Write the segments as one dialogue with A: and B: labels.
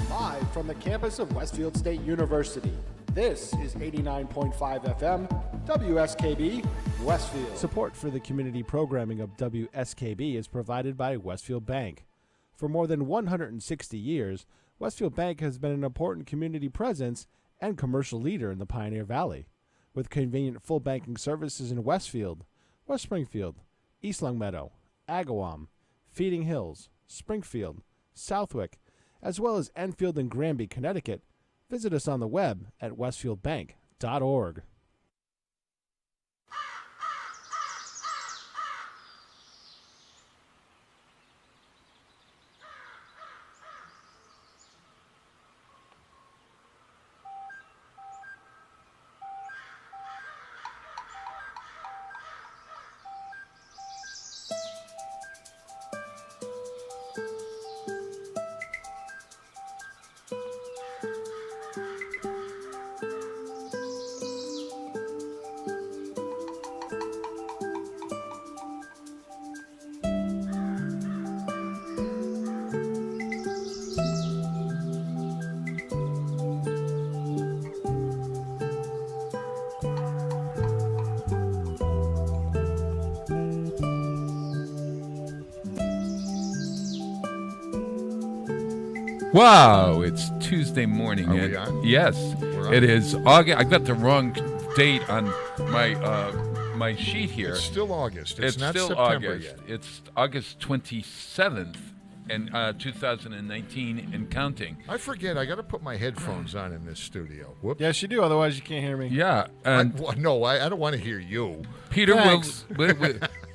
A: Live from the campus of Westfield State University, this is 89.5 FM, WSKB, Westfield.
B: Support for the community programming of WSKB is provided by Westfield Bank. For more than 160 years, Westfield Bank has been an important community presence and commercial leader in the Pioneer Valley. With convenient full banking services in Westfield, West Springfield, East Longmeadow, Agawam, Feeding Hills, Springfield, Southwick, as well as Enfield and Granby, Connecticut, visit us on the web at westfieldbank.org.
C: Wow, it's Tuesday morning.
D: Are we on?
C: Yes, it is August. I got the wrong date on my sheet here.
D: It's still August. It's not
C: still
D: September
C: August.
D: yet.
C: It's August 27th, and 2019 and counting.
D: I forget. I got to put my headphones on in this studio. Whoops.
B: Yes, you do. Otherwise, you can't hear me.
C: Yeah, and
D: I don't want to hear you.
C: Peter,
B: Thanks.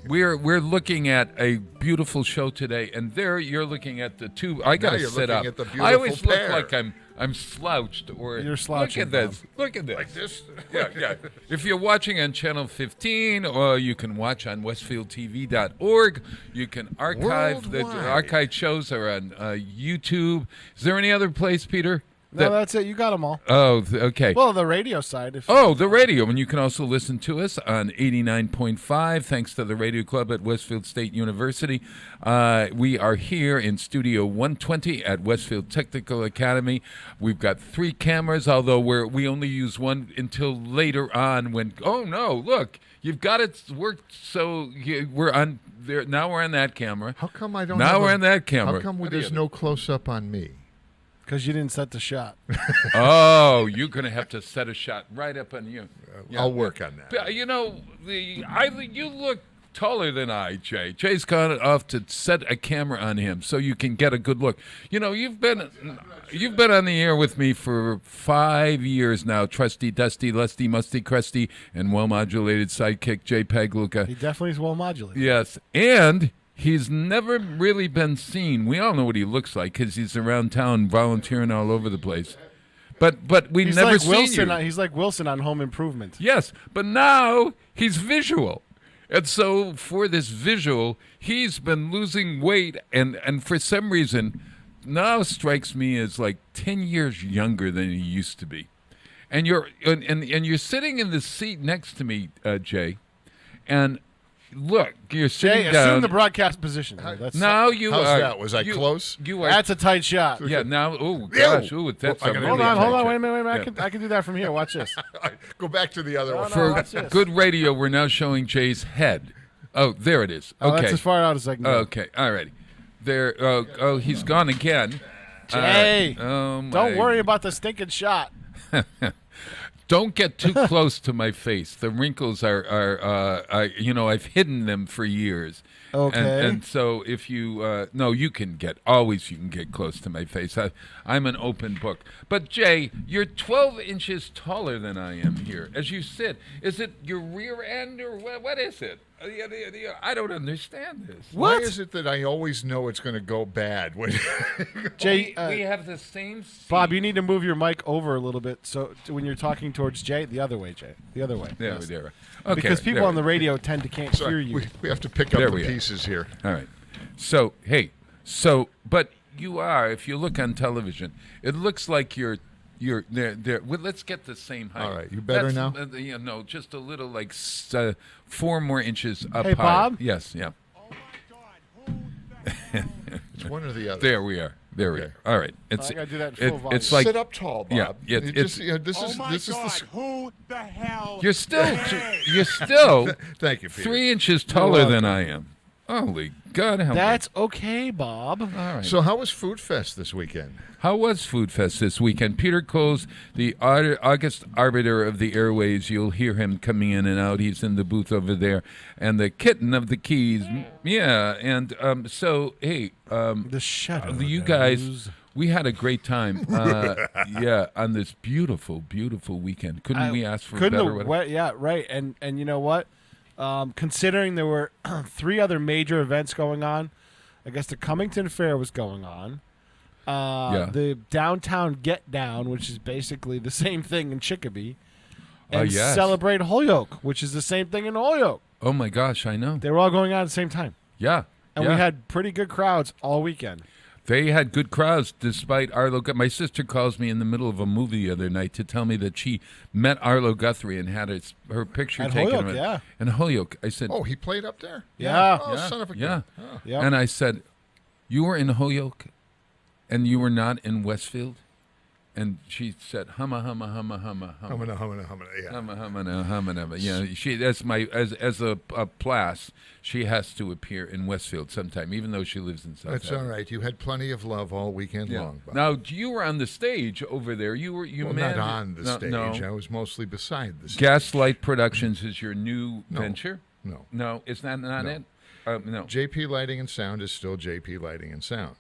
C: we're looking at a beautiful show today, and there you're looking at the two. I got to
D: you're
C: sit
D: looking
C: up.
D: at the
C: I
D: beautiful
C: always
D: pair.
C: look like I'm slouched, or
B: You're slouching,
C: Look at this. Look at this.
D: Like this?
C: Yeah. If you're watching on Channel 15, or you can watch on WestfieldTV.org. You can archive. The
D: Worldwide.
C: archived shows are on YouTube. Is there any other place, Peter?
B: No, that's it. You got them all.
C: Oh, okay.
B: Well, the radio side.
C: Oh, the radio. And you can also listen to us on 89.5, thanks to the Radio Club at Westfield State University. We are here in Studio 120 at Westfield Technical Academy. We've got 3 cameras, although we only use one until later on when, oh, no, look, you've got it worked, so we're on there. Now we're on that camera.
D: How come I don't
C: Now
D: have
C: we're
D: a-
C: on that camera.
D: How come there's no close-up on me?
B: Because you didn't set the shot.
C: Oh, you're going to have to set a shot right up on you. Yeah.
D: I'll work on that.
C: You know, you look taller than I, Jay. Jay's gone off to set a camera on him so you can get a good look. You know, you've been on the air with me for 5 years now. Trusty, Dusty, Lusty, Musty, Crusty, and well-modulated sidekick Jay Pagluka.
B: He definitely is well modulated.
C: Yes, and he's never really been seen. We all know what he looks like because he's around town volunteering all over the place. But we
B: He's
C: never
B: like
C: seen
B: Wilson.
C: you.
B: He's like Wilson on Home Improvement.
C: Yes, but now he's visual. And so for this visual, he's been losing weight, and for some reason now strikes me as like 10 years younger than he used to be. And you're sitting in the seat next to me, Jay, and look, you're sitting
B: Jay,
C: down.
B: assume the broadcast position. That's,
C: Now you
D: How's
C: are.
D: that? Was I close?
C: You are.
B: that's a tight shot.
C: Yeah. Now, oh gosh, oh that's
D: I
C: a
D: gotta
C: really
D: do that.
B: Hold on.
C: tight
B: Wait a
C: shot.
B: minute. I can do that from here. Watch this.
D: Go back to the other one.
B: no. watch
C: For
B: this.
C: good radio, we're now showing Jay's head. Oh, there it is.
B: Oh,
C: Okay.
B: that's as far out as I can go.
C: Okay. All righty. There. Oh, he's gone again.
B: Jay,
C: Oh
B: don't
C: my-
B: worry about the stinking shot.
C: Don't get too close to my face. The wrinkles are I've hidden them for years.
B: Okay.
C: And so if you you can get close to my face. I'm an open book. But Jay, you're 12 inches taller than I am here as you sit. Is it your rear end or what is it? I don't understand this.
D: Why is it that I always know it's going to go bad when
B: Jay,
C: we have the same seat.
B: Bob, you need to move your mic over a little bit so when you're talking towards Jay, the other way, Jay. The other way.
C: There,
B: Yes.
C: there. Okay,
B: Because people
C: there.
B: on the radio tend to can't hear you.
D: we have to pick up
C: There
D: the
C: we are.
D: pieces here?
C: All right. So, but you are, if you look on television, it looks like you're there. Well, let's get the same height.
D: All right. You better now?
C: No, just a little, like 4 more inches up
B: Hey,
C: high.
B: Bob?
C: Yes, yeah.
D: It's one or the other.
C: There we are. There we
D: Okay.
C: are. All right.
B: I gotta do that in full volume.
C: It's like
D: Sit up tall, Bob.
C: Yeah,
D: You
C: it's-
D: just, this is this is the.
E: who the hell?
C: you're still
D: Thank you, Peter.
C: 3 inches taller than I am. Holy God, help me.
B: That's okay, Bob.
C: All right.
D: So how was Food Fest this weekend?
C: How was Food Fest this weekend? Peter Coles, the August arbiter of the airways. You'll hear him coming in and out. He's in the booth over there. And the kitten of the keys. Yeah. And
B: The shadow.
C: you guys, we had a great time. On this beautiful, beautiful weekend. Couldn't we ask for better weather?
B: Yeah, right. And you know what? Considering there were 3 other major events going on, I guess the Cummington Fair was going on. The Downtown Get Down, which is basically the same thing in Chicopee. And
C: yes.
B: Celebrate Holyoke, which is the same thing in Holyoke.
C: Oh, my gosh, I know.
B: They were all going on at the same time.
C: Yeah.
B: And
C: yeah.
B: we had pretty good crowds all weekend.
C: They had good crowds despite Arlo. My sister calls me in the middle of a movie the other night to tell me that she met Arlo Guthrie and had her picture
B: At
C: taken.
B: Holyoke,
C: of it.
B: yeah.
C: In Holyoke. I said,
D: Oh, he played up there?
B: Yeah.
D: Oh, son of a
C: yeah.
D: gun. Oh.
B: Yep.
C: And I said, you were in Holyoke and you were not in Westfield? And she said, humma, humma, humma, humma, humma.
D: Humana, yeah.
C: Humma, humma, humma, humma. Yeah, she. That's my as a plus. She has to appear in Westfield sometime, even though she lives in South.
D: That's all right. You had plenty of love all weekend
C: Yeah.
D: long, Bob.
C: Now you were on the stage over there. You
D: well, not
C: managed-
D: on the stage.
C: No.
D: I was mostly beside the stage.
C: Gaslight Productions is your new
D: No.
C: venture.
D: No.
C: No, is that not
D: No.
C: it? No.
D: JP Lighting and Sound is still JP Lighting and Sound.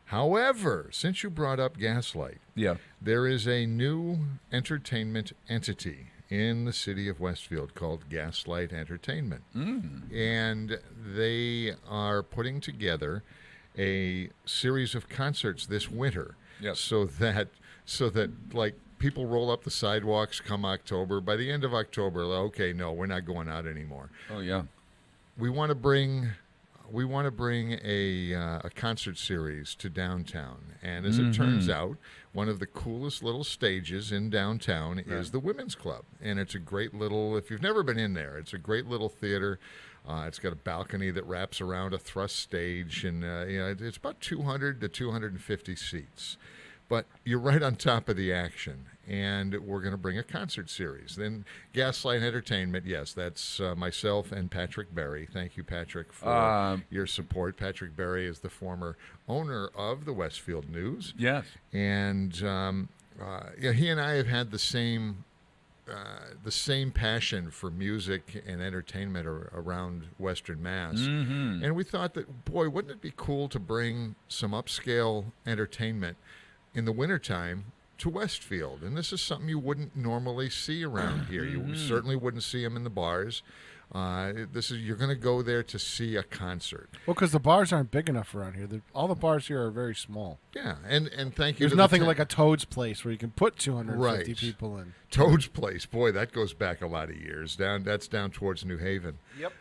D: However, since you brought up Gaslight,
C: Yeah.
D: there is a new entertainment entity in the city of Westfield called Gaslight Entertainment. And they are putting together a series of concerts this winter.
C: Yes.
D: So that like people roll up the sidewalks come October. By the end of October, okay, no, we're not going out anymore.
C: Oh yeah.
D: We want to bring we want to bring a concert series to downtown. And as it turns out, one of the coolest little stages in downtown is the Women's Club. And it's a great little, if you've never been in there, it's a great little theater. It's got a balcony that wraps around a thrust stage, and it's about 200 to 250 seats. But you're right on top of the action, and we're going to bring a concert series. Then Gaslight Entertainment, yes, that's myself and Patrick Berry. Thank you, Patrick, for your support. Patrick Berry is the former owner of the Westfield News.
C: Yes.
D: And he and I have had the same passion for music and entertainment around Western Mass. And we thought that, boy, wouldn't it be cool to bring some upscale entertainment in the wintertime to Westfield. And this is something you wouldn't normally see around here. You certainly wouldn't see them in the bars. You're going to go there to see a concert.
B: Well, because the bars aren't big enough around here. All the bars here are very small.
D: Yeah, and thank you.
B: There's nothing like a Toad's Place where you can put 250 people in.
D: Toad's Place, boy, that goes back a lot of years. That's down towards New Haven.
B: Yep.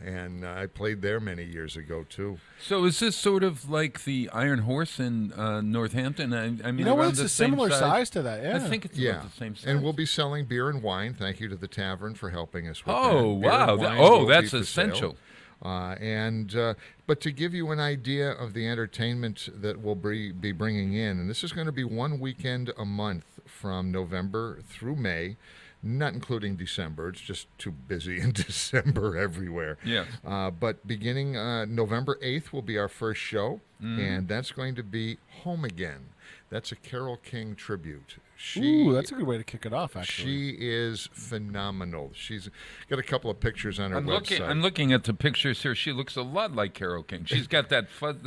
D: And I played there many years ago too.
C: So is this sort of like the Iron Horse in Northampton? I mean,
B: you know what?
C: around
B: It's
C: the
B: a
C: same
B: similar size to that. Yeah.
C: I think it's about the same size.
D: And we'll be selling beer and wine. Thank you to the tavern for helping us with that.
C: Oh,
D: Beer
C: wow.
D: and wine will
C: That's
D: be for
C: essential.
D: sale. But to give you an idea of the entertainment that we'll be bringing in, and this is going to be one weekend a month from November through May, not including December. It's just too busy in December everywhere.
C: Yes.
D: But beginning November 8th will be our first show, and that's going to be Home Again. That's a Carole King tribute.
B: Ooh, that's a good way to kick it off, actually.
D: She is phenomenal. She's got a couple of pictures on her website.
C: I'm looking at the pictures here. She looks a lot like Carole King. She's got that frizzy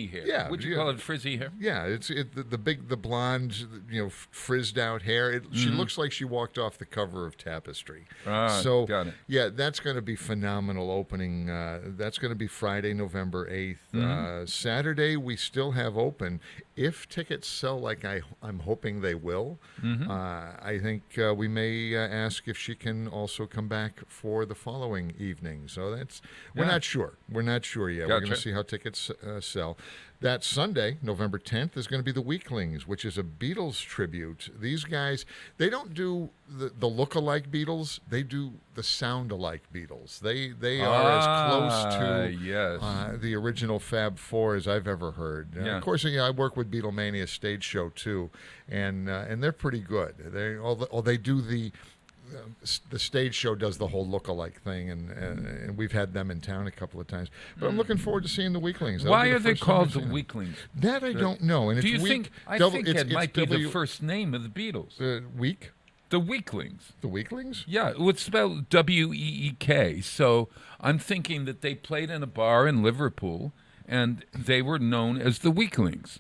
C: hair.
D: Yeah,
C: Would you call it frizzy hair?
D: Yeah, the blonde, frizzed out hair. She looks like she walked off the cover of Tapestry. So
C: got it.
D: Yeah, that's going to be phenomenal opening. That's going to be Friday, November 8th. Saturday we still have open. If tickets sell like I'm hoping they will, I think we may ask if she can also come back for the following evening. So we're not sure. We're not sure yet.
C: Gotcha.
D: We're going to see how tickets sell. That Sunday, November 10th, is going to be the Weaklings, which is a Beatles tribute. These guys, they don't do the look-alike Beatles. They do the sound-alike Beatles. They are as close to the original Fab Four as I've ever heard. Of course, I work with Beatlemania Stage Show, too, and they're pretty good. They do the stage show does the whole look-alike thing, and we've had them in town a couple of times. But I'm looking forward to seeing the Weaklings.
C: Why are they called the Weaklings?
D: That I don't know. And
C: do you think? I think it might be the first name of the Beatles.
D: Weak?
C: The Weaklings.
D: The Weaklings?
C: Yeah, it's spelled W-E-E-K. So I'm thinking that they played in a bar in Liverpool, and they were known as the Weaklings.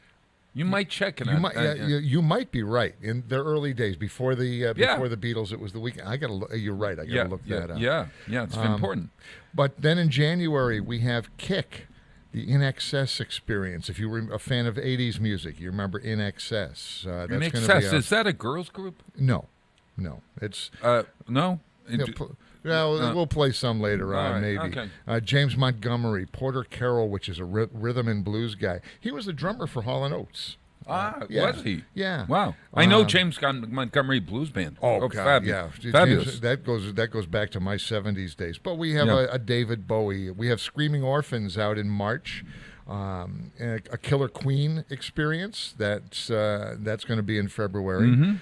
C: You might check it out.
D: You might be right. In their early days, before the Beatles, it was the Weeknd. You're right. I got to look that up.
C: Yeah, it's important.
D: But then in January we have Kick, the In Excess experience. If you were a fan of '80s music, you remember In Excess.
C: In Excess, is that a girls' group?
D: No, it's
C: no.
D: We'll play some later on,
C: right,
D: maybe.
C: okay.
D: James Montgomery, Porter Carroll, which is a rhythm and blues guy. He was the drummer for Hall & Oates.
C: Was he?
D: Yeah.
C: Wow. I know James Montgomery Blues Band.
D: Oh, God,
C: Fabulous.
D: James, that goes back to my 70s days. But we have a David Bowie. We have Screaming Orphans out in March. A Killer Queen experience that's going to be in February.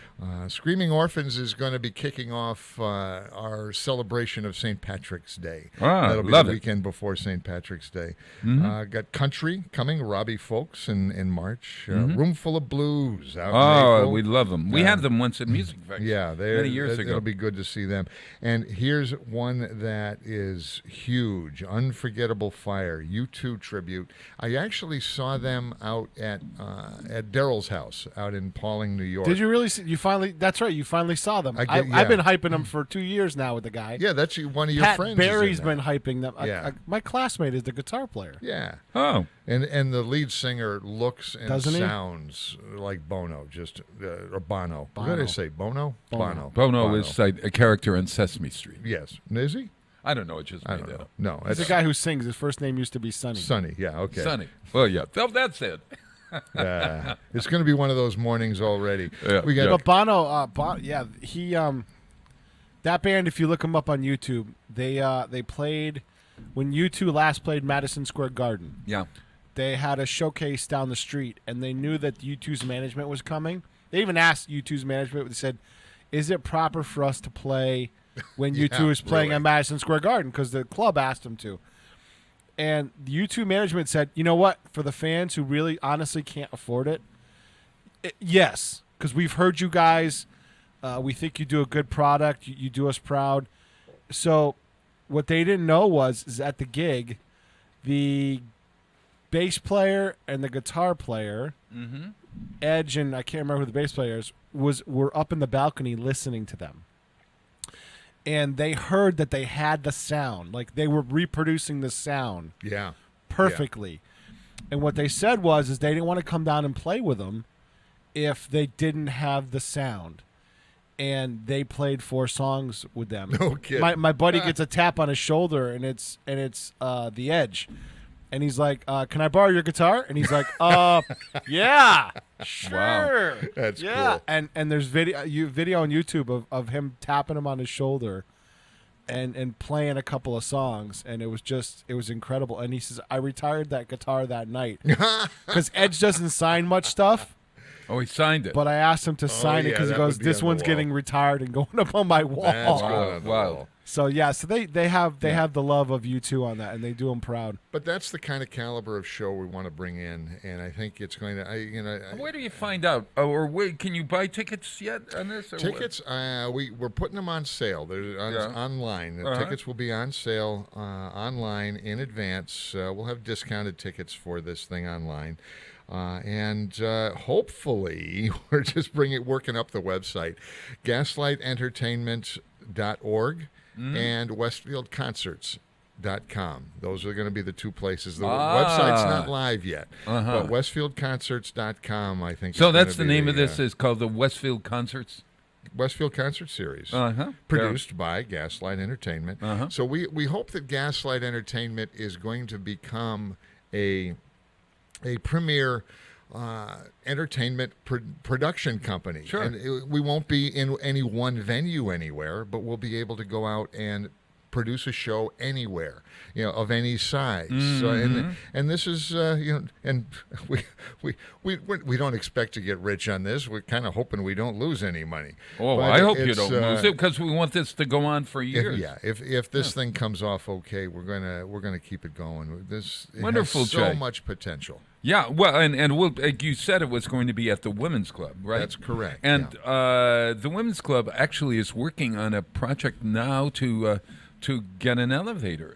D: Screaming Orphans is going to be kicking off our celebration of St. Patrick's Day. That'll be the weekend before St. Patrick's Day. Got Country coming, Robbie Folks in March. Room Full of Blues out in April.
C: We love them. We had them once at Music Factory.
D: Many
C: years ago.
D: It'll be good to see them. And here's one that is huge, Unforgettable Fire, U2 tribute. I actually saw them out at Daryl's house out in Pawling, New York.
B: Did you really see? That's right. You finally saw them. I've been hyping them for 2 years now with the guy.
D: Yeah, that's one of your
B: Pat
D: friends.
B: Barry's been hyping them.
D: Yeah.
B: My classmate is the guitar player.
D: Yeah.
C: Oh.
D: And the lead singer looks and
B: Doesn't he?
D: sounds like Bono, or Bono. What did I say? Bono?
C: Bono is a character in Sesame Street.
D: Yes. Is he?
C: I don't know. It just
D: I
C: made
D: don't
C: that
D: know.
C: up.
D: No,
B: He's
D: it's
B: a guy who sings. His first name used to be Sonny.
D: Sunny. Yeah, okay.
C: Sonny. Well, yeah. Oh, that's it.
D: It's going to be one of those mornings already.
C: Yeah,
D: We got
C: yeah.
B: But Bono, he that band. If you look them up on YouTube, they played when U2 last played Madison Square Garden.
C: Yeah.
B: They had a showcase down the street, and they knew that U2's management was coming. They even asked U2's management. They said, "Is it proper for us to play when U2 is playing
D: really.
B: at Madison Square Garden?" Because the club asked them to. And the U2 management said, "You know what? For the fans who really honestly can't afford it, yes, because we've heard you guys. We think you do a good product. You do us proud." So what they didn't know is at the gig, the bass player and the guitar player, Edge and I can't remember who the bass player is, were up in the balcony listening to them. And they heard that they had the sound, like they were reproducing the sound
D: Yeah.
B: perfectly. And what they said is they didn't want to come down and play with them if they didn't have the sound. And they played 4 songs with them.
D: No kidding.
B: My buddy gets a tap on his shoulder, and it's the Edge. And he's like, "Can I borrow your guitar?" And he's like, "Yeah, sure."
D: That's
B: yeah.
D: cool.
B: And there's video on YouTube of him tapping him on his shoulder and playing a couple of songs, and it was incredible. And he says, "I retired that guitar that night because Edge doesn't sign much stuff."
C: Oh, he signed it.
B: But I asked him to sign it
D: yeah,
B: because he
D: that
B: goes,
D: would be
B: "This
D: on the
B: one's
D: wall."
B: getting retired and going up on my wall."
D: That's
C: Wow.
D: going on the
C: Wow.
D: wall.
B: So yeah, so they have the love of U2 on that, and they do them proud.
D: But that's the kind of caliber of show we want to bring in, and I think it's going to.
C: Where do you find out? Or where, can you buy tickets yet on this? Or
D: Tickets, we're putting them on sale. They're online. The tickets will be on sale online in advance. We'll have discounted tickets for this thing online. And hopefully, we're just working up the website, gaslightentertainment.org and westfieldconcerts.com. Those are going to be the 2 places. The website's not live yet, but westfieldconcerts.com, I think.
C: So
D: is
C: that's
D: gonna
C: the
D: be
C: name of this. Is called the Westfield Concerts.
D: Westfield Concert Series,
C: Uh-huh.
D: produced by Gaslight Entertainment. So we hope that Gaslight Entertainment is going to become a premier entertainment production company.
C: Sure.
D: And we won't be in any one venue anywhere, but we'll be able to go out and produce a show anywhere, of any size. So, and this is, and we don't expect to get rich on this. We're kind of hoping we don't lose any money.
C: Oh,
D: But
C: I hope you
D: it's,
C: don't lose it because we want this to go on for years.
D: If this thing comes off okay, we're gonna keep it going. It
C: Wonderful,
D: has so
C: Jay.
D: much potential.
C: Yeah, well, and we'll, you said it was going to be at the Women's Club, right?
D: That's correct.
C: And the Women's Club actually is working on a project now to get an elevator.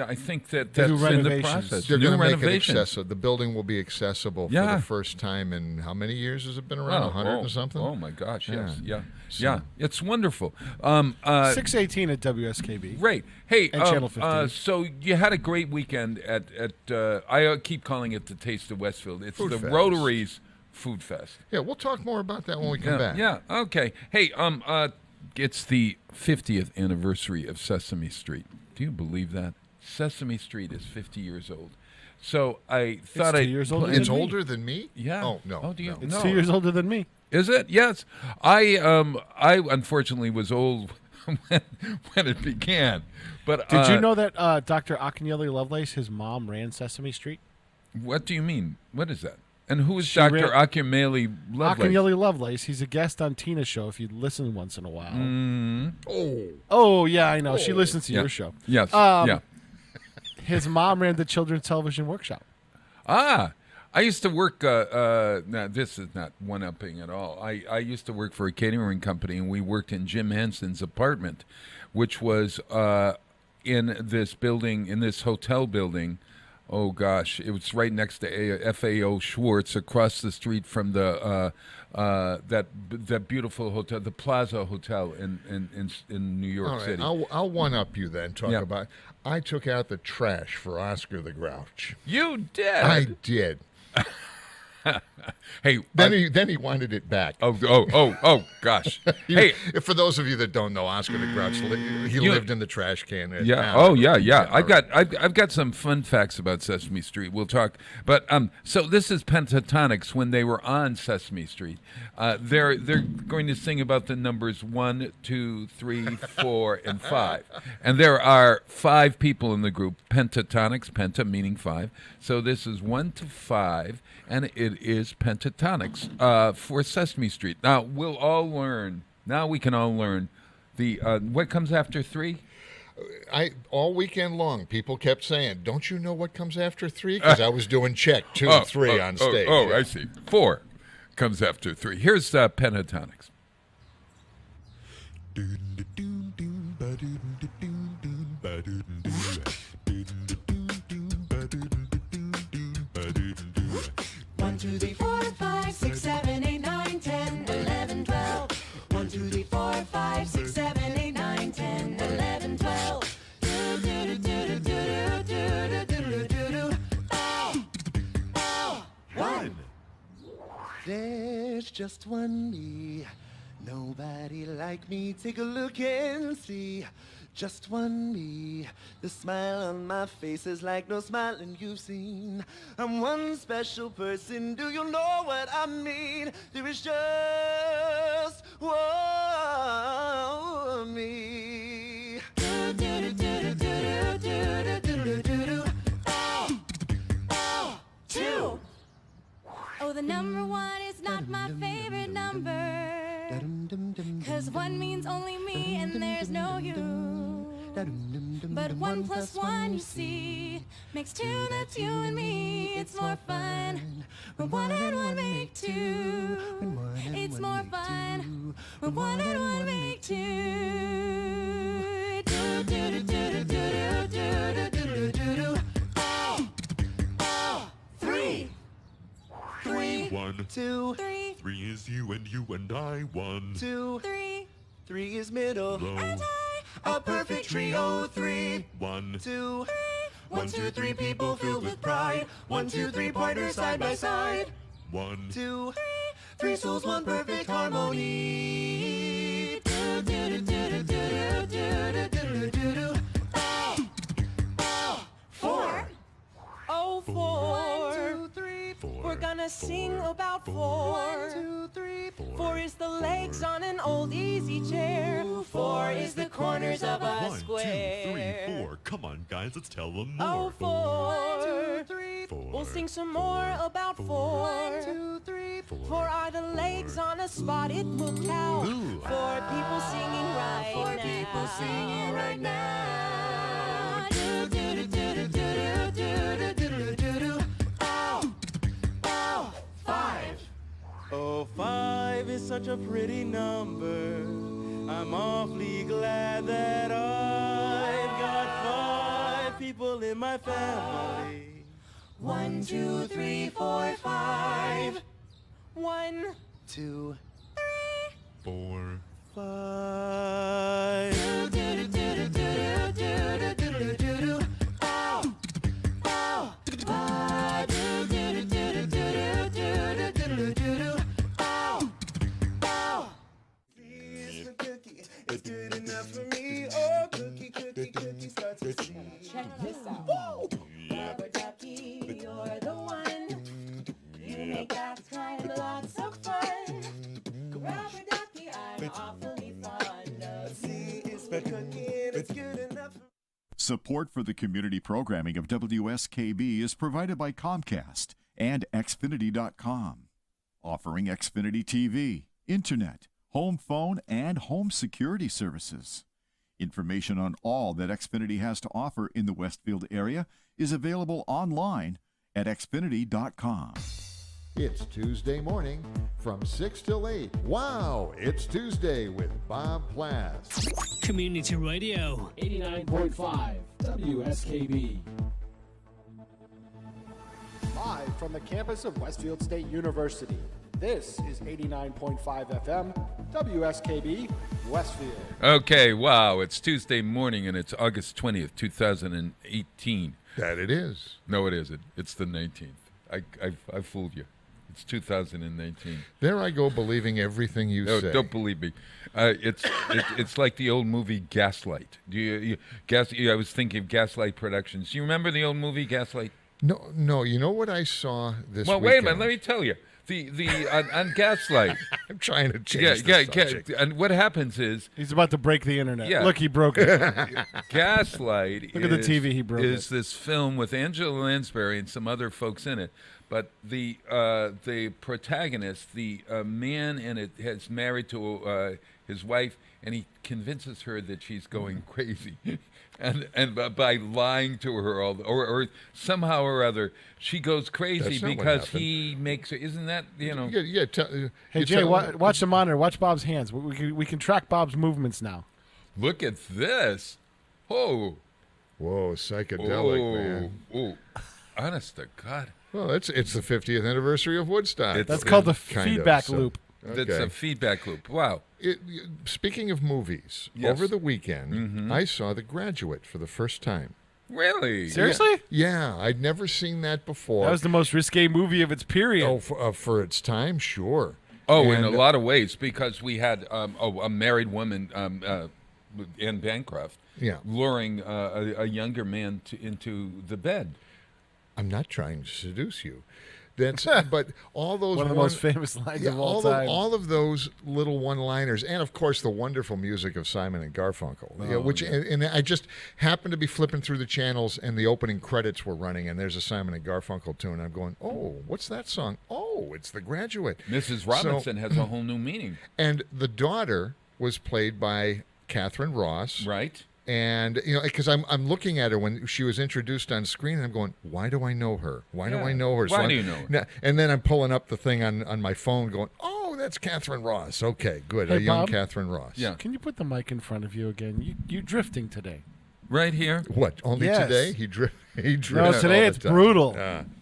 C: I think that's in the
B: renovations.
C: process.
D: They're
C: New
D: going to make it
C: renovations.
D: accessible. The building will be accessible for the first time in how many years has it been around? 100 and something?
C: Oh my gosh! Yes,
D: Yeah.
C: yeah. It's wonderful.
B: 618 at WSKB.
C: Great. Hey,
B: And Channel 15.
C: so you had a great weekend at I keep calling it the Taste of Westfield. It's
D: Food
C: the
D: Fest.
C: Rotary's Food Fest.
D: Yeah, we'll talk more about that when we come back.
C: Yeah. Okay. Hey, it's the 50th anniversary of Sesame Street. Do you believe that? Sesame Street is 50 years old. So I thought
B: 2 years older
D: It's
B: than me.
D: older than me?
C: Yeah.
D: Oh, no.
C: Oh, do you?
D: no.
B: It's
C: No.
B: 2 years older than me.
C: Is it? Yes. I unfortunately was old when it began. But
B: Did you know that Dr. Akinyele Lovelace, his mom, ran Sesame Street?
C: What do you mean? What is that? And who is
B: She
C: Dr.
B: ran-
C: Akinwumi Lovelace?
B: Akinyele Lovelace. He's a guest on Tina's show if you listen once in a while.
D: Oh.
B: Oh, yeah, I know. She listens to
C: Yeah.
B: your show.
C: Yes.
B: Um,
C: yeah.
B: His mom ran the Children's Television Workshop.
C: Ah, I used to work. Now this is not one-upping at all. I used to work for a catering company, and we worked in Jim Henson's apartment, which was in this building, in this hotel building. Oh gosh, it was right next to FAO Schwartz, across the street from the that beautiful hotel, the Plaza Hotel in New York
D: All right,
C: City.
D: I'll one-up you then. Talk
C: Yeah.
D: about. I took out the trash for Oscar the Grouch.
C: You did.
D: I did.
C: Hey,
D: Then he wanted it back.
C: Gosh. Hey,
D: For those of you that don't know, Oscar the Grouch, he lived in the trash can. at
C: yeah.
D: town.
C: Oh, yeah.
D: all right.
C: I've got some fun facts about Sesame Street. We'll talk. But so this is Pentatonics when they were on Sesame Street. They're going to sing about the numbers 1, 2, 3, 4, and 5. And there are 5 people in the group. Pentatonics, penta meaning 5. So this is 1 to 5, and it is Pentatonics for Sesame Street. Now we'll all learn. Now we can all learn the what comes after 3.
D: All weekend long, people kept saying, "Don't you know what comes after 3?" Because I was doing check 2 and 3 on stage.
C: I see. 4 comes after 3. Here's Pentatonics.
E: One, two, three, 4, 5, 6, 7, 8, 9, 10, 11, 12. 1, 2, 3, 4, 5, 6, 7, 8, 9, 10, 11, 12. Do do do do do do do do do do. Ow! Ow! 1.
F: There's just one me, nobody like me. Take a look and see. Just one me, the smile on my face is like no smiling you've seen. I'm one special person, do you know what I mean? There is just one me.
E: Do do do do do do do do do do. Ow! Ow! 2.
G: Oh, the number 1 is not my favorite number. 'Cause 1 means only me and there's no you. But 1 plus 1, you see, makes 2, that's you and me. It's more fun when 1 and 1 make 2. It's more fun when 1 and 1 make 2. Do do do do do do do do do do.
E: Ow! Ow! 3.
F: 3,
H: 1,
F: 2,
G: 3,
H: 3 is you and I. 1,
F: 2,
G: 3,
F: 3 is middle.
H: low.
F: A perfect trio. 3,
H: 1,
F: 2, 1, 2, 3 people filled with pride. 1, 2, 3 partners side by side.
H: 1,
F: 2, 3 souls, 1 perfect harmony.
E: Do do do do do do do do do do. Ow! Ow! 4.
I: Oh,
F: 1,
I: 4.
F: 2, 3,
H: 4.
I: We're gonna sing
H: four,
I: about
F: 1,
I: 4.
F: 2, 3,
I: 4 is the legs on an old easy chair. 4 is the corners of a
H: 1, 2,
I: square.
H: 3, 4. Come on, guys, let's tell them
I: Oh,
H: more.
I: 4.
F: 3,
H: 4.
I: We'll sing some more about 4.
F: 2, 3,
I: 4 are the legs on a spotted moo cow. 4 people singing right now.
E: 4 people singing right now. Do do do do do do do do do do do. Ow! Ow! 5.
F: Oh, 5 is such a pretty number. I'm awfully glad that I've got 5 people in my family.
E: 1, 2, 3, 4, 5.
I: 1,
F: 2,
H: 4,
F: 5.
E: Do do do do do do do do do do. Ow! Ow! 5. Do do do do do do do do do do. Ow! Ow!
F: Please, the cookie, it's good enough for me. Oh, cookie, cookie, cookie starts to sing.
E: Check this out. Rubber ducky, you're the one. You make us kind of lots of fun. Rubber ducky, I'm awfully fond of.
F: See, it's the cookie, and it's good enough for me.
J: Support for the community programming of WSKB is provided by Comcast and Xfinity.com, offering Xfinity TV, Internet, home phone, and home security services. Information on all that Xfinity has to offer in the Westfield area is available online at Xfinity.com.
K: It's Tuesday morning from 6 till 8. Wow, it's Tuesday with Bob Plass.
L: Community Radio.
A: 89.5 WSKB. Live from the campus of Westfield State University. This is 89.5 FM WSKB Westfield.
C: Okay, wow, it's Tuesday morning and it's August 20th, 2018.
D: That it is.
C: No, it isn't. It's the 19th. I fooled you. It's 2019.
D: There I go, believing everything you
C: No,
D: say.
C: don't believe me. It's like the old movie Gaslight. I was thinking of Gaslight Productions. Do you remember the old movie Gaslight?
D: No. You know what I saw this
C: Well,
D: weekend?
C: wait a minute. Let me tell you. On Gaslight.
D: I'm trying to change the subject.
C: And what happens is
B: He's about to break the internet.
C: Yeah.
B: Look, he broke it.
C: Gaslight.
B: Look at the TV he broke
C: Is this film with Angela Lansbury and some other folks in it? But the protagonist, the man in it, is married to his wife, and he convinces her that she's going crazy, and by lying to her or somehow or other she goes crazy
D: That's not what
C: because
D: happened.
C: he makes her. Isn't that
B: Hey, Jay, watch the monitor. Watch Bob's hands. We can track Bob's movements now.
C: Look at this. Whoa,
D: psychedelic, man.
C: Oh, honest to God.
D: Well, it's the 50th anniversary of Woodstock.
B: That's called the
D: Kind of,
B: feedback
D: so-
B: loop.
C: That's
D: Okay.
C: a feedback loop. Wow.
D: Speaking of movies,
C: Yes.
D: over the weekend, I saw The Graduate for the first time.
C: Really?
B: Seriously?
D: Yeah, I'd never seen that before.
B: That was the most risque movie of its period.
D: Oh, for its time, sure.
C: Oh, in
D: And,
C: a lot of ways, because we had a married woman, Anne Bancroft,
D: Yeah.
C: luring a younger man into the bed.
D: I'm not trying to seduce you. That's but all those
B: One of the most famous lines of all time.
D: all of those little one-liners, and of course the wonderful music of Simon and Garfunkel, and I just happened to be flipping through the channels, and the opening credits were running, and there's a Simon and Garfunkel tune. I'm going, oh, what's that song? Oh, it's The Graduate.
C: Mrs. Robinson has a whole new meaning.
D: And the daughter was played by Catherine Ross,
C: right?
D: And because I'm looking at her when she was introduced on screen, and I'm going, why do I know her? Why do I know her?
C: Why
D: I'm-
C: do you know her?
D: And then I'm pulling up the thing on my phone, going, oh, that's Catherine Ross. Okay, good,
B: Hey,
D: a young
B: Bob?
D: Catherine Ross.
C: Yeah.
B: Can you put the mic in front of you again? You drifting today.
C: Right here?
D: What? Only
B: Yes.
D: today? He drifts.
B: No, today
D: all
B: it's
D: the time.
B: brutal.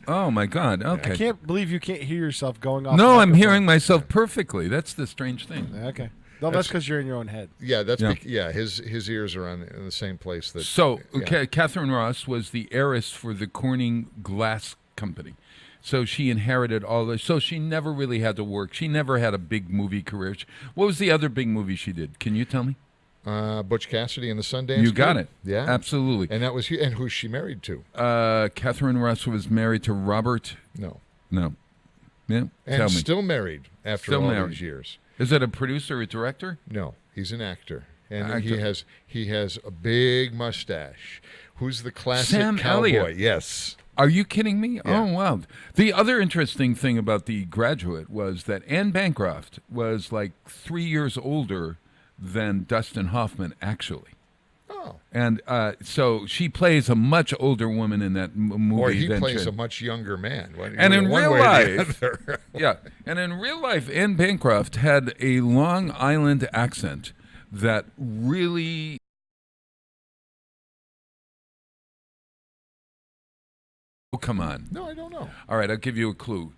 C: Oh, my God. Okay.
B: I can't believe you can't hear yourself going off.
C: No, I'm
B: microphone.
C: hearing myself perfectly. That's the strange thing.
B: Okay. No, that's because you're in your own head.
D: Yeah, that's
C: Yeah.
D: his ears are in the same place that.
C: So,
D: yeah.
C: Catherine Ross was the heiress for the Corning Glass Company. So she inherited all this. So she never really had to work. She never had a big movie career. What was the other big movie she did? Can you tell me?
D: Butch Cassidy and the Sundance
C: You got
D: Kid?
C: it.
D: Yeah,
C: Absolutely.
D: And that was and who's she married to?
C: Catherine Ross was married to Robert.
D: No.
C: Yeah.
D: And
C: Tell me.
D: still married after
C: Still
D: all
C: married.
D: these years.
C: Is it a producer or a director?
D: No, he's an actor, and
C: Actor.
D: he has a big mustache. Who's the classic
C: Sam
D: cowboy?
C: Elliott.
D: Yes.
C: Are you kidding me?
D: Yeah.
C: Oh, wow. The other interesting thing about The Graduate was that Anne Bancroft was like 3 years older than Dustin Hoffman, actually.
D: Oh.
C: And so she plays a much older woman in that movie.
D: Or he
C: than
D: plays
C: she-
D: a much younger man.
C: And in
D: one
C: real
D: way or the
C: life,
D: other.
C: yeah, and in real life, Anne Bancroft had a Long Island accent that really. Oh, come on.
D: No, I don't know.
C: All right, I'll give you a clue.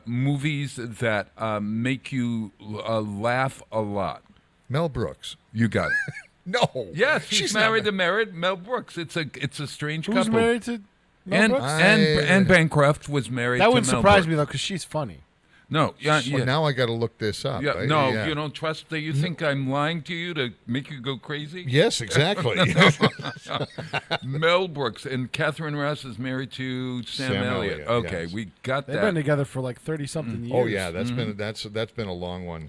C: Movies that make you laugh a lot.
D: Mel Brooks.
C: You got it.
D: No.
C: Yes, she's
D: She's
C: married
D: not-
C: to Mel Brooks. It's a strange
B: Who's
C: couple.
B: married to Mel
C: Anne,
B: Brooks?
C: Anne Bancroft was married
B: That
C: to
B: wouldn't
C: Mel
B: surprise
C: Brooks.
B: me, though, because she's funny.
C: No, yeah,
D: Well,
C: yeah.
D: now I got to look this up.
C: Yeah, no,
D: Yeah.
C: you don't trust that. You think I'm lying to you to make you go crazy?
D: Yes, exactly.
C: Mel Brooks and Catherine Ross is married to Sam Elliott. Okay,
D: yes.
C: we got
B: They've
C: that.
B: been together for like 30-something years.
D: Oh yeah, that's been a long one.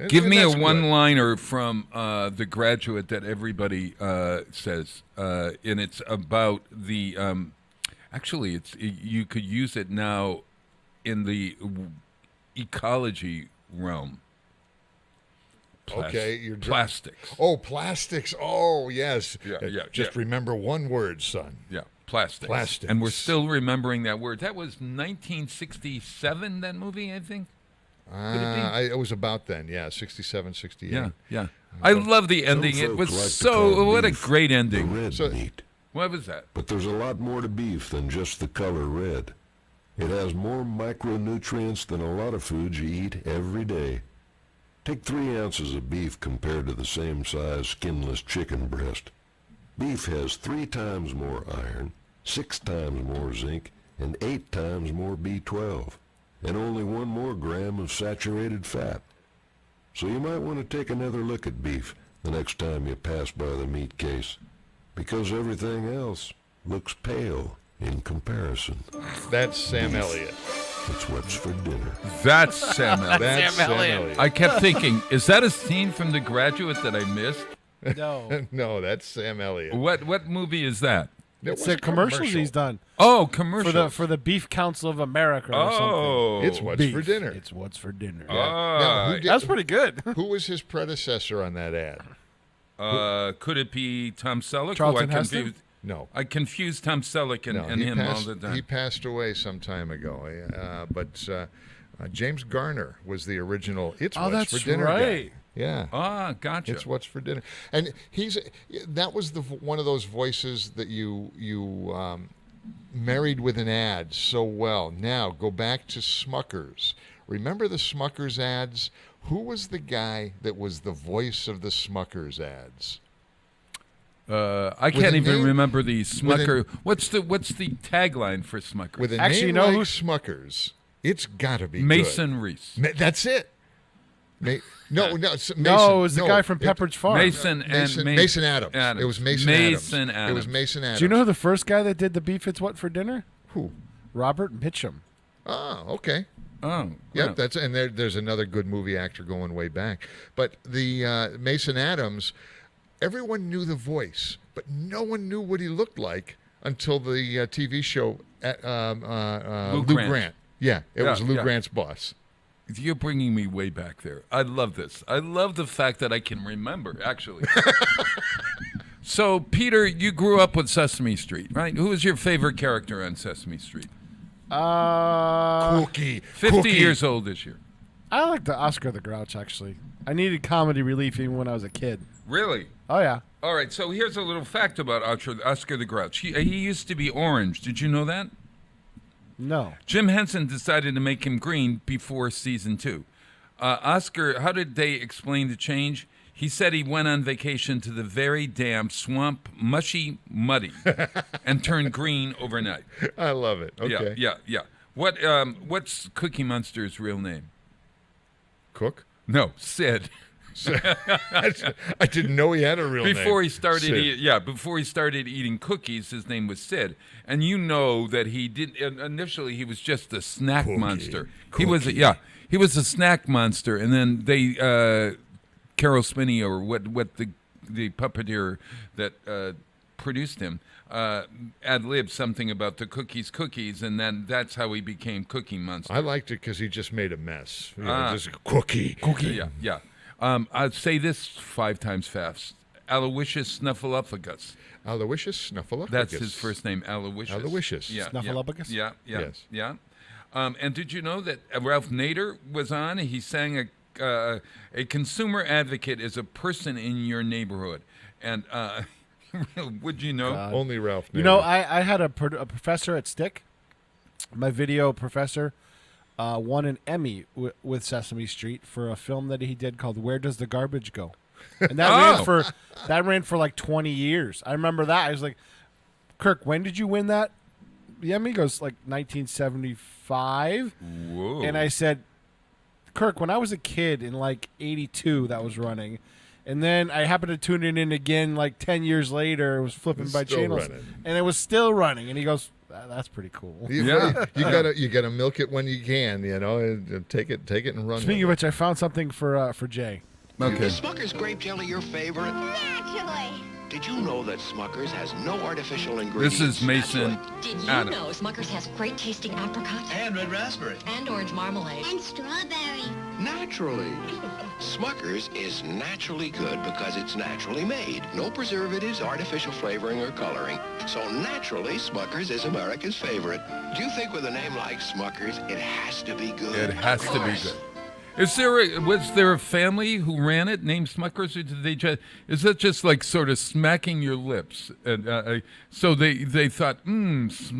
C: Give
D: And
C: me a
D: that's good.
C: one-liner from The Graduate that everybody says, and it's about the. Actually, you could use it now in the ecology realm.
D: Okay, you're
C: plastics.
D: Oh, plastics. Oh, yes.
C: Yeah,
D: Just remember one word, son.
C: Yeah, plastics.
D: Plastics.
C: And we're still remembering that word. That was 1967, that movie, I think? Could it be?
D: It was about then, yeah, 67, 68.
C: Yeah. I love the ending. It was what a great ending.
M: Red meat.
C: What was that?
M: But there's a lot more to beef than just the color red. It has more micronutrients than a lot of foods you eat every day. Take 3 ounces of beef compared to the same size skinless chicken breast. Beef has 3 times more iron, 6 times more zinc, and 8 times more B12. and only 1 more gram of saturated fat. So you might want to take another look at beef the next time you pass by the meat case, because everything else looks pale in comparison.
D: That's Sam Elliott.
M: It's what's for dinner.
C: That's Sam Elliott.
D: That's Sam Elliott.
C: I kept thinking, is that a scene from The Graduate that I missed?
B: No.
D: No, that's Sam Elliott.
C: What movie is that?
B: It's the commercials he's done.
C: Oh, commercials.
B: For the Beef Council of America or something.
D: It's What's
B: Beef.
D: for Dinner.
B: It's What's for Dinner.
D: Now,
B: That's pretty good.
D: Who was his predecessor on that ad?
C: Could it be Tom Selleck?
B: Charlton
C: who I
B: Heston?
C: confused?
D: No.
C: I confused Tom Selleck and
D: he
C: him
D: passed,
C: all the time.
D: He passed away some time ago. But James Garner was the original It's What's
B: that's
D: for Dinner
B: right.
D: guy. Yeah.
C: Ah, gotcha.
D: It's What's for Dinner. And that was one of those voices that you married with an ad so well. Now, go back to Smuckers. Remember the Smuckers ads? Who was the guy that was the voice of the Smuckers ads?
C: I can't even remember the Smucker. What's the tagline for Smuckers?
D: With a name like Smuckers, it's got to be
C: Mason
D: good.
C: Reese.
D: That's it. No, Mason.
B: No, it was the guy from Pepperidge Farm.
D: Mason Adams. It was Mason Adams. It was Mason Adams.
B: Do you know who the first guy that did the Beef It's What for Dinner?
D: Who?
B: Robert Mitchum.
D: Oh, okay.
C: Oh,
D: yep. That's and there's another good movie actor going way back. But the Mason Adams, everyone knew the voice, but no one knew what he looked like until the TV show Lou Grant. Yeah, it was Lou Grant's boss.
C: You're bringing me way back there. I love this. I love the fact that I can remember, actually. So, Peter, you grew up with Sesame Street, right? Who was your favorite character on Sesame Street?
D: Cookie.
C: 50 years old this year.
B: I like the Oscar the Grouch, actually. I needed comedy relief even when I was a kid.
C: Really?
B: Oh, yeah.
C: All right, so here's a little fact about Oscar the Grouch. He used to be orange. Did you know that?
B: No.
C: Jim Henson decided to make him green before season 2. Oscar, how did they explain the change? He said he went on vacation to the very damp swamp, mushy, muddy, and turned green overnight.
D: I love it. Okay.
C: Yeah. What's Cookie Monster's real name?
D: Cook?
C: No, Sid.
D: I didn't know he had a real name.
C: Before he started eating cookies, his name was Sid. And you know that he did initially he was just a snack monster. He was a snack monster, and then they Carol Spinney or what the puppeteer that produced him ad-libbed something about the cookies, and then that's how he became Cookie Monster.
D: I liked it because he just made a mess. Just cookie.
C: Yeah. I'd say this 5 times fast. Aloysius Snuffleupagus.
D: Aloysius Snuffleupagus.
C: That's his first name, Aloysius.
D: Aloysius.
C: Yeah,
B: Snuffleupagus?
C: Yeah.
D: Yes.
C: Yeah. And did you know that Ralph Nader was on? He sang a consumer advocate is a person in your neighborhood. And would you know?
D: Only Ralph Nader.
B: You know, I had a professor at Stick, my video professor, won an Emmy with Sesame Street for a film that he did called Where Does the Garbage Go? And that ran for like 20 years. I remember that. I was like, Kirk, when did you win that? The Emmy goes like 1975.
C: Whoa.
B: And I said, Kirk, when I was a kid in like 82, that was running. And then I happened to tune it in again like 10 years later. It was flipping by channels. And it was still running. And he goes, that's pretty cool.
D: You gotta milk it when you can, and take it and run.
B: Speaking of which, I found something for Jay.
C: Okay.
N: Is Smucker's grape jelly your favorite?
G: Naturally.
N: Did you know that Smucker's has no artificial ingredients?
C: This is Mason
O: Did you
C: Adams.
O: know Smucker's has great tasting apricots?
N: And red raspberry.
O: And orange marmalade.
G: And strawberry.
N: Naturally. Smucker's is naturally good because it's naturally made. No preservatives, artificial flavoring, or coloring. So naturally, Smucker's is America's favorite. Do you think with a name like Smucker's, it has to be good?
C: It has to be good. Was there a family who ran it named Smuckers, or did they just? Is that just like sort of smacking your lips? And so they thought, Smuckers,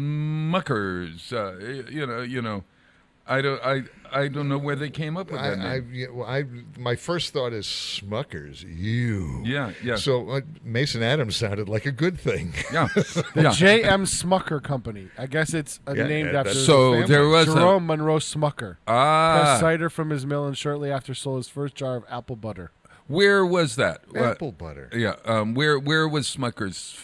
C: I don't know where they came up with that name.
D: My first thought is Smuckers. You.
C: Yeah.
D: So Mason Adams sounded like a good thing.
C: Yeah.
B: The J.M. Smucker Company. I guess it's named after his
C: So
B: family.
C: there was
B: Jerome Monroe Smucker.
C: Ah.
B: Pressed cider from his mill and shortly after sold his first jar of apple butter.
C: Where was that?
D: Apple butter.
C: Yeah. Where was Smucker's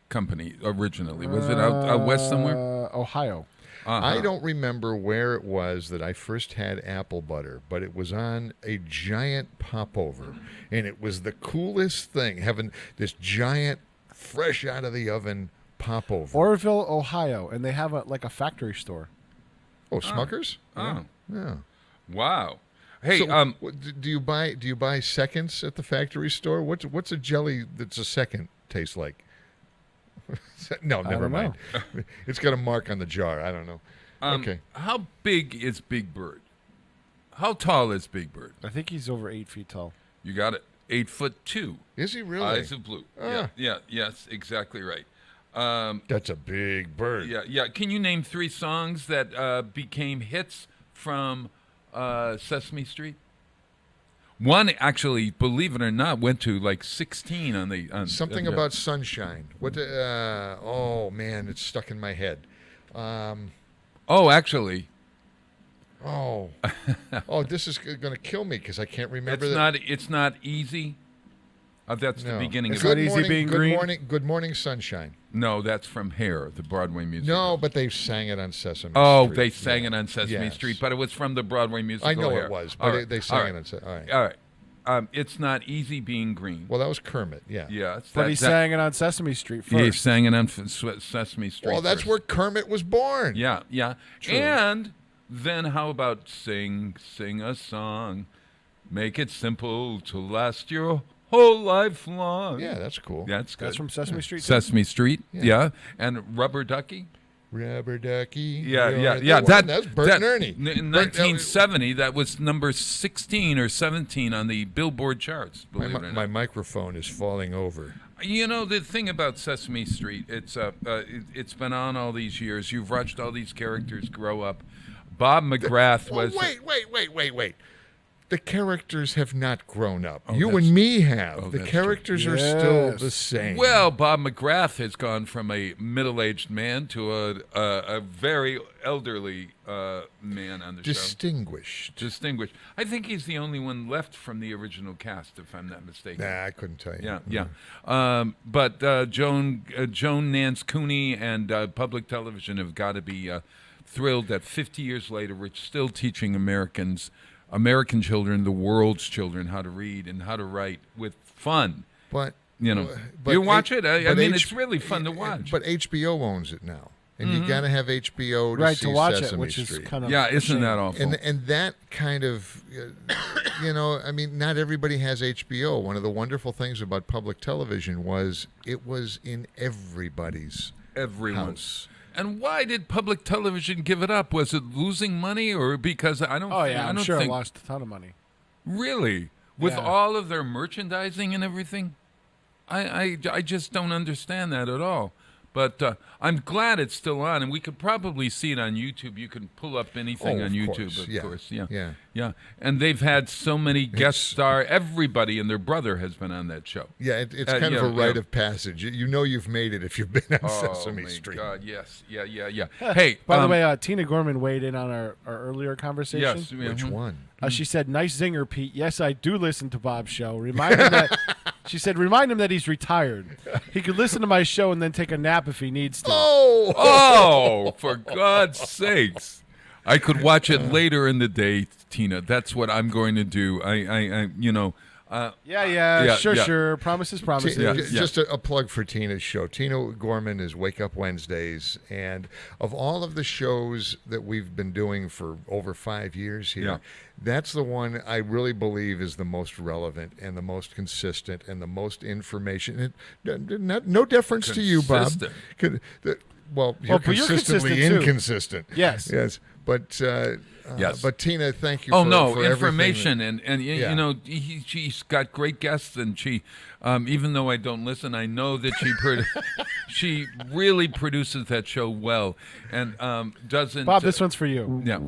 C: company originally? Was it out west somewhere?
B: Ohio.
D: I don't remember where it was that I first had apple butter, but it was on a giant popover, and it was the coolest thing, having this giant, fresh out of the oven popover.
B: Orville, Ohio, and they have a factory store.
D: Oh, Smuckers?
C: Oh.
D: Yeah.
C: Wow. Hey,
D: so, do you buy seconds at the factory store? What's a jelly that's a second taste like? No, never mind. It's got a mark on the jar. I don't know. Okay.
C: How big is Big Bird? How tall is Big Bird?
B: I think he's over 8 feet tall.
C: You got it. 8'2".
D: Is he really?
C: Eyes of blue. Yeah. Yes, exactly right.
D: That's a big bird.
C: Yeah. Can you name 3 songs that became hits from Sesame Street? One actually, believe it or not, went to like 16 on the
D: something about sunshine. What? Oh man, it's stuck in my head.
C: Actually.
D: Oh, this is going to kill me because I can't remember.
C: It's not easy. That's the beginning
B: it's
C: of
B: it.
C: Not
B: Easy being green.
D: Good morning, sunshine.
C: No, that's from Hair, the Broadway musical.
D: No, but they sang it on Sesame Street.
C: Oh, they sang it on Sesame Street, but it was from the Broadway musical.
D: I know
C: Hair.
D: it was, but they sang it on Sesame.
C: All right. It's not easy being green.
D: Well, that was Kermit, yeah.
C: Yeah.
B: But he sang it on Sesame Street first.
C: He sang it on Sesame Street
D: Well, that's
C: first.
D: where Kermit was born.
C: Yeah.
D: True.
C: And then how about sing a song, make it simple to last your whole life long.
D: Yeah, that's cool.
C: That's good.
B: That's from Sesame Street.
C: Sesame Street, yeah. And Rubber Ducky.
D: Rubber Ducky.
C: Yeah.
D: That's Bert and Ernie.
C: In 1970, that was number 16 or 17 on the Billboard charts. Believe it or not.
D: My microphone is falling over.
C: You know, the thing about Sesame Street, it's been on all these years. You've watched all these characters grow up. Bob McGrath was...
D: Wait. The characters have not grown up. You and me have. The characters are still the same.
C: Well, Bob McGrath has gone from a middle-aged man to a very elderly man on the show.
D: Distinguished.
C: I think he's the only one left from the original cast, if I'm not mistaken.
D: Nah, I couldn't tell you.
C: Yeah. But Joan Nance Cooney and public television have got to be thrilled that 50 years later we're still teaching American children, the world's children, how to read and how to write with fun.
D: But
C: you watch it. I mean, it's really fun to watch.
D: But HBO owns it now, and you got to have HBO to see
B: to watch
D: Sesame
B: it, which
D: Street.
B: is kind of
C: isn't that awful?
D: And that kind of, I mean, not everybody has HBO. One of the wonderful things about public television was it was in everybody's house.
C: And why did public television give it up? Was it losing money, or because I don't?
B: Oh yeah, I'm sure it
C: think,
B: lost a ton of money.
C: Really, with all of their merchandising and everything, I just don't understand that at all. But I'm glad it's still on, and we could probably see it on YouTube. You can pull up anything on YouTube, of course. Yeah. And they've had so many guest star. Everybody and their brother has been on that show.
D: Yeah, it's kind of a rite of passage. You know you've made it if you've been on Sesame Street.
C: Oh, my God, yes. Yeah. Hey,
B: by the way, Tina Gorman weighed in on our earlier conversation.
C: Yes.
D: Which one?
B: She said, "Nice zinger, Pete. Yes, I do listen to Bob's show. Remind him that." She said, "Remind him that he's retired. He could listen to my show and then take a nap if he needs to."
C: Oh, for God's sakes! I could watch it later in the day, Tina. That's what I'm going to do.
B: Sure. Promises.
D: Just a plug for Tina's show. Tina Gorman is Wake Up Wednesdays, and of all of the shows that we've been doing for over 5 years here, that's the one I really believe is the most relevant and the most consistent and the most information. No difference to you, Bob. Well, you're consistently inconsistent.
B: Yes.
D: But
C: yes.
D: But Tina, thank you.
C: Oh
D: for
C: no,
D: information
C: and you know she's got great guests, and she, even though I don't listen, I know that She really produces that show well, and doesn't.
B: Bob, this one's for you.
C: Yeah.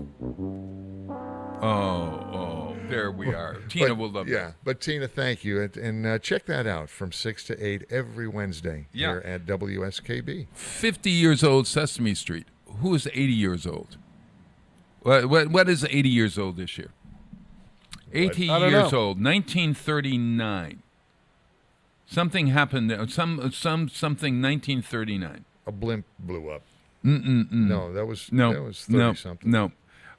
C: Oh, there we are. Tina will love
D: Yeah,
C: that.
D: but Tina, thank you. And check that out from 6 to 8 every Wednesday here at WSKB.
C: 50 years old, Sesame Street. Who is 80 years old? What is 80 years old this year? 80
B: I don't
C: years
B: know.
C: old, 1939. Something happened. Something 1939.
D: A blimp blew up.
C: Mm-mm-mm.
D: No, that was 30 something.
C: No.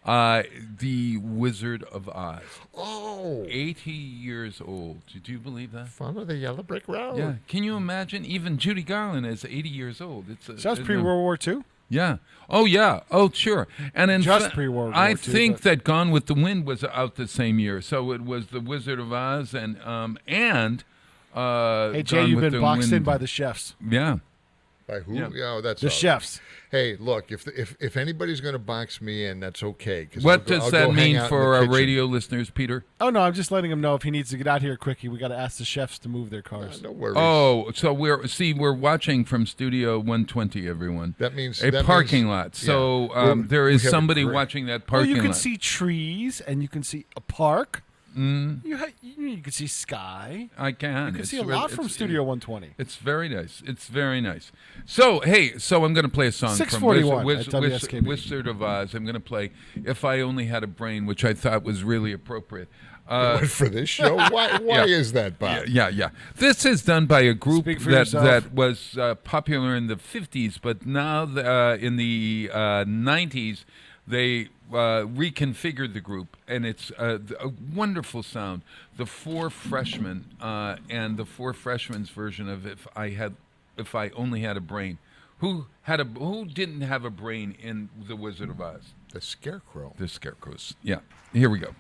C: The Wizard of Oz.
D: Oh.
C: 80 years old. Did you believe that?
D: Fun of the Yellow Brick Road.
C: Yeah. Can you imagine? Even Judy Garland is 80 years old.
B: So that's pre-World War II?
C: Yeah. Oh, yeah. Oh, sure. And in
B: Just pre-World War
C: I
B: II,
C: think
B: but-
C: that Gone with the Wind was out the same year. So it was The Wizard of Oz and
B: Hey, Jay,
C: Gone
B: you've
C: with
B: been
C: the
B: boxed in
C: Wind.
B: by the chefs.
C: Yeah.
D: By who?
C: Yeah.
D: Oh, that's
B: The
D: all right.
B: chefs.
D: Hey, look, if anybody's going to box me in, that's okay. 'Cause
C: What
D: I'll
C: does
D: go
C: that
D: hang
C: mean
D: out in
C: for
D: the
C: our
D: kitchen.
C: radio listeners, Peter?
B: Oh, no, I'm just letting him know if he needs to get out here quick, we got to ask the chefs to move their cars.
D: No worries.
C: Oh, so we're watching from Studio 120, everyone.
D: That means
C: a
D: that
C: parking
D: means-
C: lot.
D: yeah.
C: So
D: Well,
C: there
D: we
C: is
D: have a
C: somebody
D: great-
C: watching that
B: Oh,
C: parking
B: you can
C: lot.
B: see trees, and you can see a park.
C: Mm.
B: You can see sky.
C: I can.
B: You can
C: It's
B: see a
C: really-
B: lot from
C: it's-
B: Studio 120.
C: It's very nice. It's very nice. So, hey, I'm going to play a song
B: 641
C: from
B: at WSKB.
C: Wizard of Oz. I'm going to play If I Only Had a Brain, which I thought was really appropriate.
D: For this show? Why
C: Yeah.
D: is that, Bob?
C: Yeah. This is done by a group
B: Speak for
C: that
B: yourself.
C: was popular in the 50s, but now in the 90s, they reconfigured the group, and it's a wonderful sound. The Four Freshmen and the Four Freshmen's version of If I Only Had a Brain. Who didn't have a brain in The Wizard of Oz?
D: The Scarecrow.
C: The Scarecrows. Yeah. Here we go.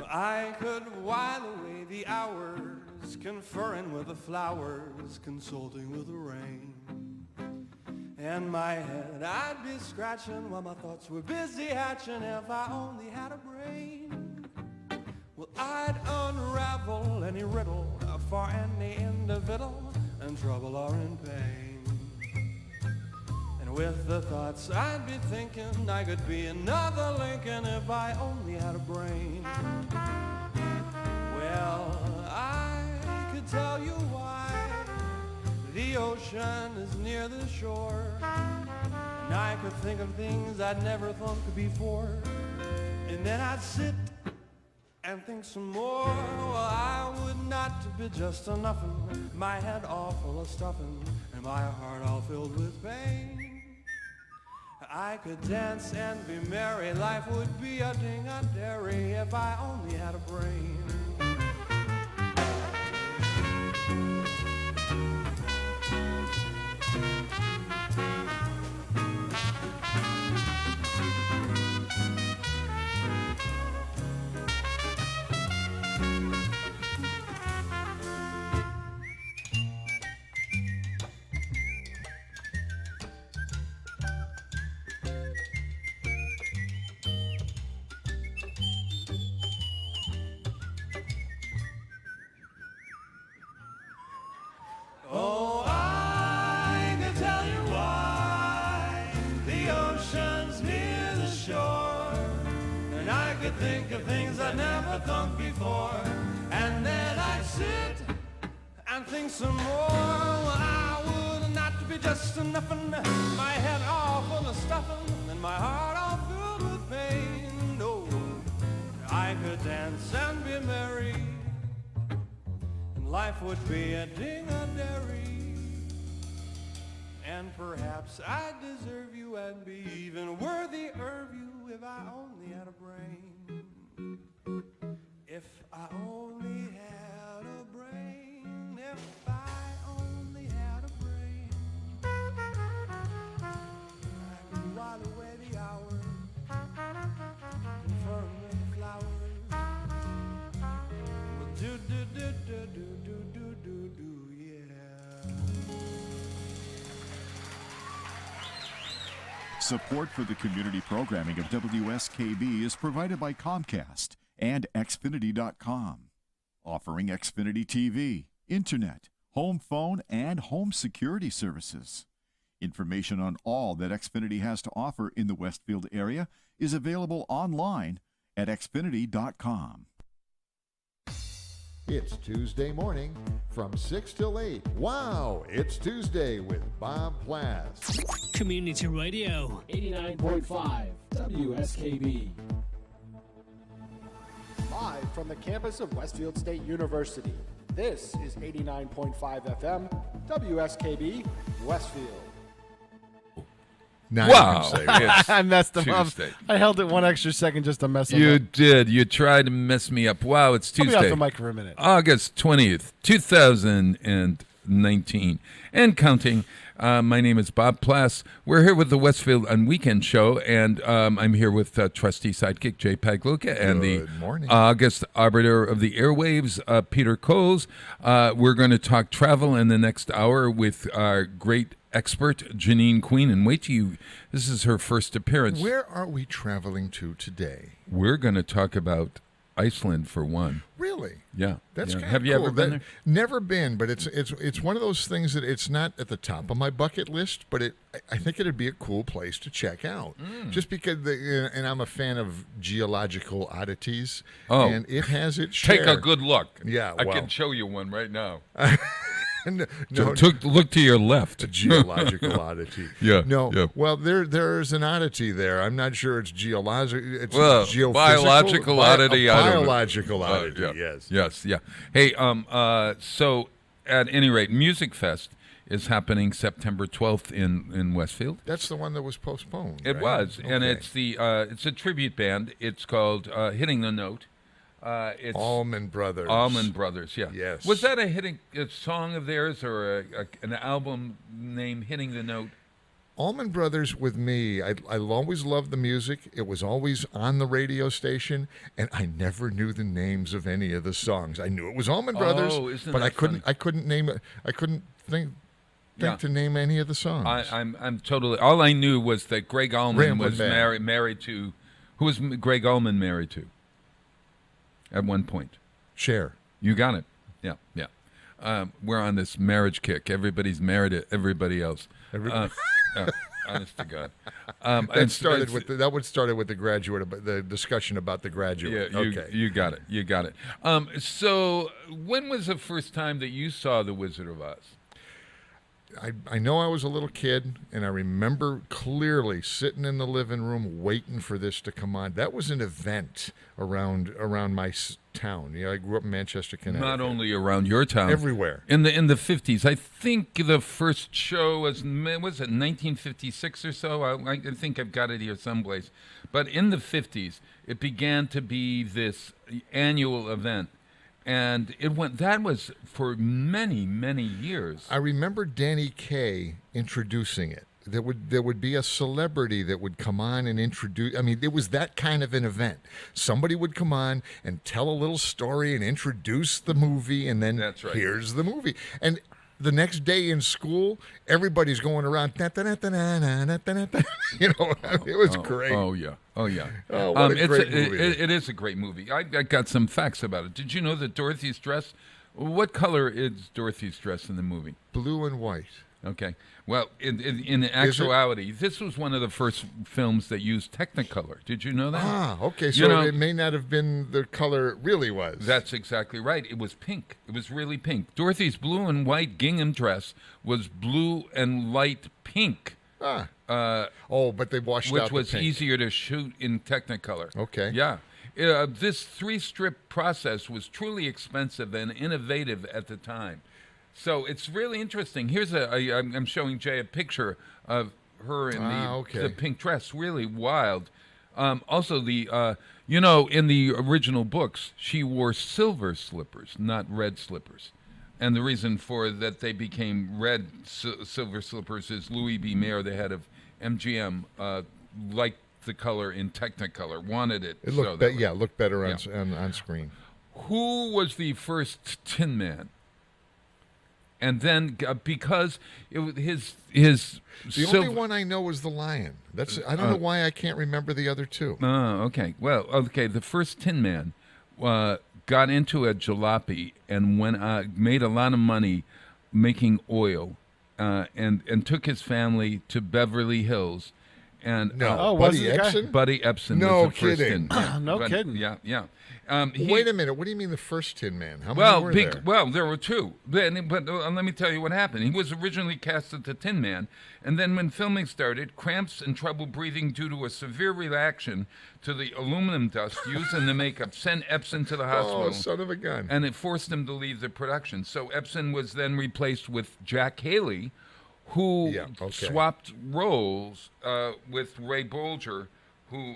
F: I could while away the hours, conferring with the flowers, consulting with the rain. And my head I'd be scratching while my thoughts were busy hatching. If I only had a brain, well, I'd unravel any riddle for any individual in trouble or in pain. And with the thoughts I'd be thinking, I could be another Lincoln if I only had a brain. Well, I could tell you why the ocean is near the shore, and I could think of things I'd never thought before, and then I'd sit and think some more. Well, I would not be just a nothing, my head all full of stuffing, and my heart all filled with pain. I could dance and be merry, life would be a ding-a-dairy if I only had a brain. Oh, I can tell you why the ocean's near the shore, and I could think of things I never thought before, and then I'd sit and think some more. Well, I would not be just a nothing, my head all full of stuffing, and my heart all filled with pain. No, I could dance and be merry, and life would be a ding-a-dairy, and perhaps I'd deserve you and be even worthy of you if I only had a brain. If I only had a brain, if I only had a brain, I could while away the hours, conferring with the flowers. Do do do do do do do do do, yeah.
J: Support for the community programming of WSKB is provided by Comcast and Xfinity.com, offering Xfinity TV, Internet, home phone, and home security services. Information on all that Xfinity has to offer in the Westfield area is available online at xfinity.com.
K: It's Tuesday morning from 6 till 8. Wow, it's Tuesday with Bob Plass.
L: Community Radio.
A: 89.5 WSKB. Live from the campus of Westfield State University, this is 89.5 FM WSKB Westfield.
D: Now
C: Wow.
D: you can say
C: It's
B: I messed them
C: Tuesday.
B: up. I held it one extra second just to mess them
C: You
B: up.
C: did. You tried to mess me up. Wow, it's
B: I'll be
C: Tuesday.
B: off the mic for a minute.
C: August 20th, 2019. And counting. My name is Bob Plass. We're here with the Westfield on Weekend Show, and I'm here with trustee sidekick Jay Pagluka and
D: Good
C: the
D: morning.
C: August arbiter of the airwaves, Peter Coles. We're going to talk travel in the next hour with our great expert, Janine Queen. And wait till you, this is her first appearance.
D: Where are we traveling to today?
C: We're going to talk about Iceland for one.
D: Really?
C: Yeah.
D: That's
C: yeah.
D: kind
C: Have
D: of
C: you
D: cool.
C: ever been there?
D: Never been, but it's one of those things that it's not at the top of my bucket list, but I think it'd be a cool place to check out. Just because and I'm a fan of geological oddities.
C: Oh.
D: And it has its share.
C: Take a good look.
D: Yeah,
C: I
D: well.
C: can show you one right now.
D: No,
C: Look to your left.
D: a geological oddity.
C: Yeah,
D: No.
C: yeah.
D: Well, there's an oddity there. I'm not sure it's geological. It's
C: Well,
D: geophysical.
C: biological oddity,
D: A
C: I don't know.
D: biological oddity.
C: Yeah.
D: Yes.
C: Yes. Yeah. Hey. So, at any rate, Music Fest is happening September 12th in Westfield.
D: That's the one that was postponed.
C: It
D: right?
C: was, and
D: Okay.
C: it's a tribute band. It's called Hitting the Note. It's
D: Allman Brothers.
C: Allman Brothers, yeah.
D: Yes.
C: Was that a song of theirs or an album named Hitting the Note?
D: Allman Brothers with me, I always loved the music. It was always on the radio station, and I never knew the names of any of the songs. I knew it was Allman Brothers,
C: isn't
D: but
C: that funny?
D: I couldn't name it. I couldn't think
C: Yeah.
D: to name any of the songs.
C: I'm totally. All I knew was that Greg Allman
D: Rambling
C: was
D: Man.
C: married to. Who was Greg Allman married to? At one point.
D: Cher.
C: You got it. Yeah, yeah. We're on this marriage kick. Everybody's married to everybody else. Honest to God.
D: That started with that would started with the graduate, the discussion about the graduate.
C: Yeah,
D: okay.
C: you got it. You got it. So, when was the first time that you saw The Wizard of Oz?
D: I know I was a little kid, and I remember clearly sitting in the living room waiting for this to come on. That was an event around my town. You know, I grew up in Manchester, Connecticut.
C: Not only around your town,
D: everywhere.
C: In the 50s, I think the first show was it 1956 or so. I think I've got it here someplace. But in the 50s, it began to be this annual event. And that was for many, many years.
D: I remember Danny Kaye introducing it. There would be a celebrity that would come on and introduce. I mean, it was that kind of an event. Somebody would come on and tell a little story and introduce the movie, and then
C: That's right.
D: Here's the movie. And the next day in school, everybody's going around. You know, it was great.
C: Oh yeah. Oh,
D: what a great movie.
C: It is a great movie. I got some facts about it. Did you know that Dorothy's dress? What color is Dorothy's dress in the movie?
D: Blue and white.
C: Okay. Well, in actuality, this was one of the first films that used Technicolor. Did you know that?
D: Ah, okay. So it may not have been the color it really was.
C: That's exactly right. It was pink. It was really pink. Dorothy's blue and white gingham dress was blue and light pink.
D: But they washed out
C: which
D: the
C: was
D: pink.
C: easier to shoot in Technicolor.
D: Okay.
C: Yeah. This 3-strip process was truly expensive and innovative at the time. So it's really interesting. Here's I'm showing Jay a picture of her in the pink dress. Really wild. Also, in the original books, she wore silver slippers, not red slippers. And the reason for that they became red silver slippers is Louis B. Mayer, the head of MGM, liked the color in Technicolor, wanted it.
D: It looked looked better on screen.
C: Who was the first Tin Man? And then because his
D: the only one I know is the Lion. I don't know why I can't remember the other two.
C: Oh, okay. Well, okay. The first Tin Man got into a jalopy and made a lot of money making oil, and took his family to Beverly Hills. And
D: Buddy Ebsen?
C: Buddy Ebsen
D: No
C: was the first
D: kidding.
C: Tin Man.
B: No kidding.
C: Yeah.
D: Wait a minute. What do you mean the first Tin Man? How many were there?
C: Well, there were two. But let me tell you what happened. He was originally cast as the Tin Man, and then when filming started, cramps and trouble breathing due to a severe reaction to the aluminum dust used in the makeup sent Ebsen to the hospital.
D: Oh, son of a gun.
C: And it forced him to leave the production. So Ebsen was then replaced with Jack Haley, who swapped roles with Ray Bolger, who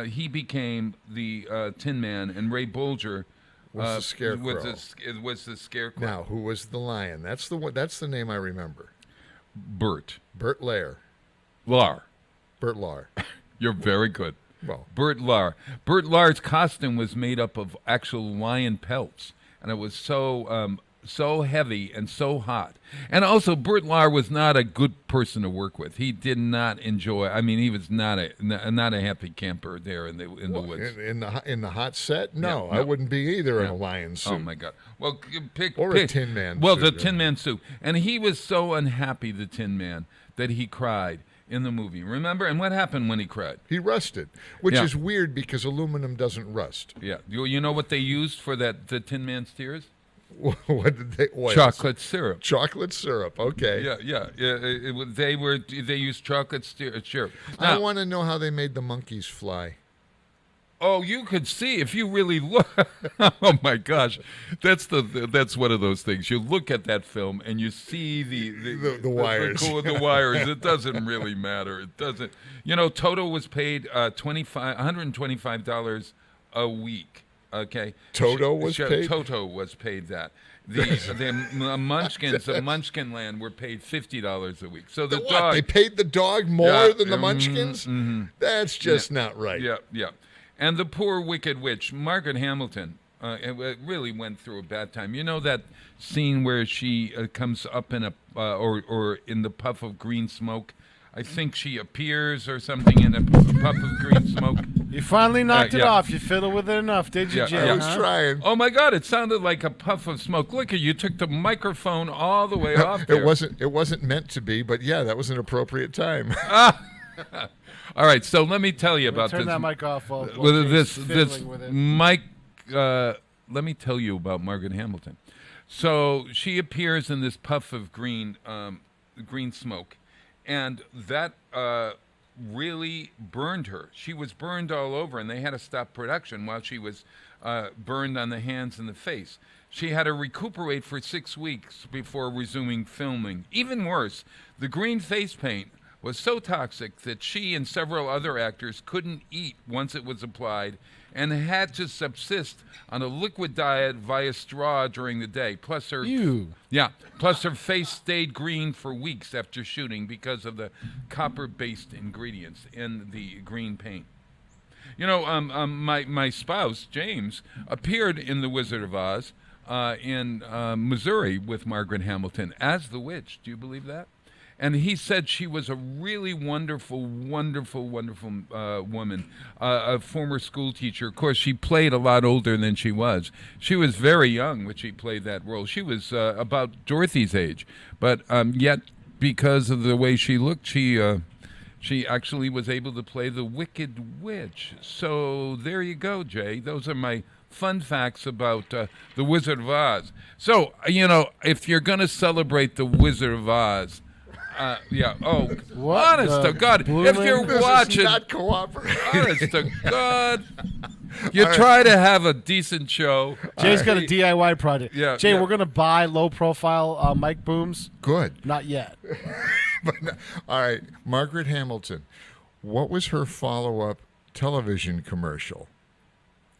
C: he became the Tin Man, and Ray Bolger
D: was the Scarecrow.
C: Was the Scarecrow.
D: Now, who was the Lion? That's the one. That's the name I remember.
C: Bert
D: Lahr.
C: Bert
D: Lahr.
C: You're very good.
D: Well,
C: Bert Lahr. Bert Lahr's costume was made up of actual lion pelts, and it was so heavy and so hot. And also, Bert Lahr was not a good person to work with. He did not enjoy. I mean, he was not a happy camper there in the woods.
D: In the hot set, no,
C: Yeah, no.
D: I wouldn't be either in a lion suit.
C: Oh my God! Well, pick
D: a Tin Man.
C: Well,
D: suit,
C: the Tin Man suit, and he was so unhappy, the Tin Man, that he cried in the movie. Remember? And what happened when he cried?
D: He rusted, which is weird because aluminum doesn't rust.
C: Yeah. You know what they used for the Tin Man's tears?
D: What did they? Oils.
C: Chocolate syrup.
D: Chocolate syrup. Okay.
C: Yeah. They used chocolate syrup.
D: I
C: Now,
D: want to know how they made the monkeys fly.
C: oh, you could see if you really look. Oh my gosh, that's one of those things. You look at that film and you see the
D: wires.
C: The wires. It doesn't really matter. It doesn't. You know, Toto was paid $125 a week. Okay.
D: Toto was paid?
C: Toto was paid that. The Munchkins of Munchkinland were paid $50 a week. So the dog.
D: They paid the dog more than the Munchkins? That's just not right.
C: Yeah. And the poor wicked witch, Margaret Hamilton, it really went through a bad time. You know that scene where she comes up in or in the puff of green smoke? I think she appears or something in a puff of green smoke.
B: You finally knocked it off. You fiddled with it enough, did you, Jay?
D: I was trying.
C: Oh my God! It sounded like a puff of smoke. Look, you took the microphone all the way off there.
D: It wasn't meant to be, but yeah, that was an appropriate time.
C: All right, so let me tell you about
B: Turn
C: this.
B: that mic off. While
C: This
B: fiddling with it.
C: Mike. Let me tell you about Margaret Hamilton. So she appears in this puff of green smoke, and that really burned her. She was burned all over, and they had to stop production while she was burned on the hands and the face. She had to recuperate for 6 weeks before resuming filming. Even worse, the green face paint was so toxic that she and several other actors couldn't eat once it was applied and had to subsist on a liquid diet via straw during the day. Plus her face stayed green for weeks after shooting because of the copper-based ingredients in the green paint. You know, my spouse, James, appeared in The Wizard of Oz in Missouri with Margaret Hamilton as the witch. Do you believe that? And he said she was a really wonderful woman, a former school teacher. Of course, she played a lot older than she was. She was very young when she played that role. She was about Dorothy's age, but yet because of the way she looked, she actually was able to play the Wicked Witch. So there you go, Jay. Those are my fun facts about The Wizard of Oz. So, you know, if you're going to celebrate The Wizard of Oz, honest to God, if you're watching,
D: not cooperating.
C: Honest to God, you try to have a decent show.
B: Jay's got a DIY project.
C: Yeah,
B: Jay, we're going to buy low-profile mic booms.
D: Good.
B: Not yet.
D: All right, Margaret Hamilton. What was her follow-up television commercial?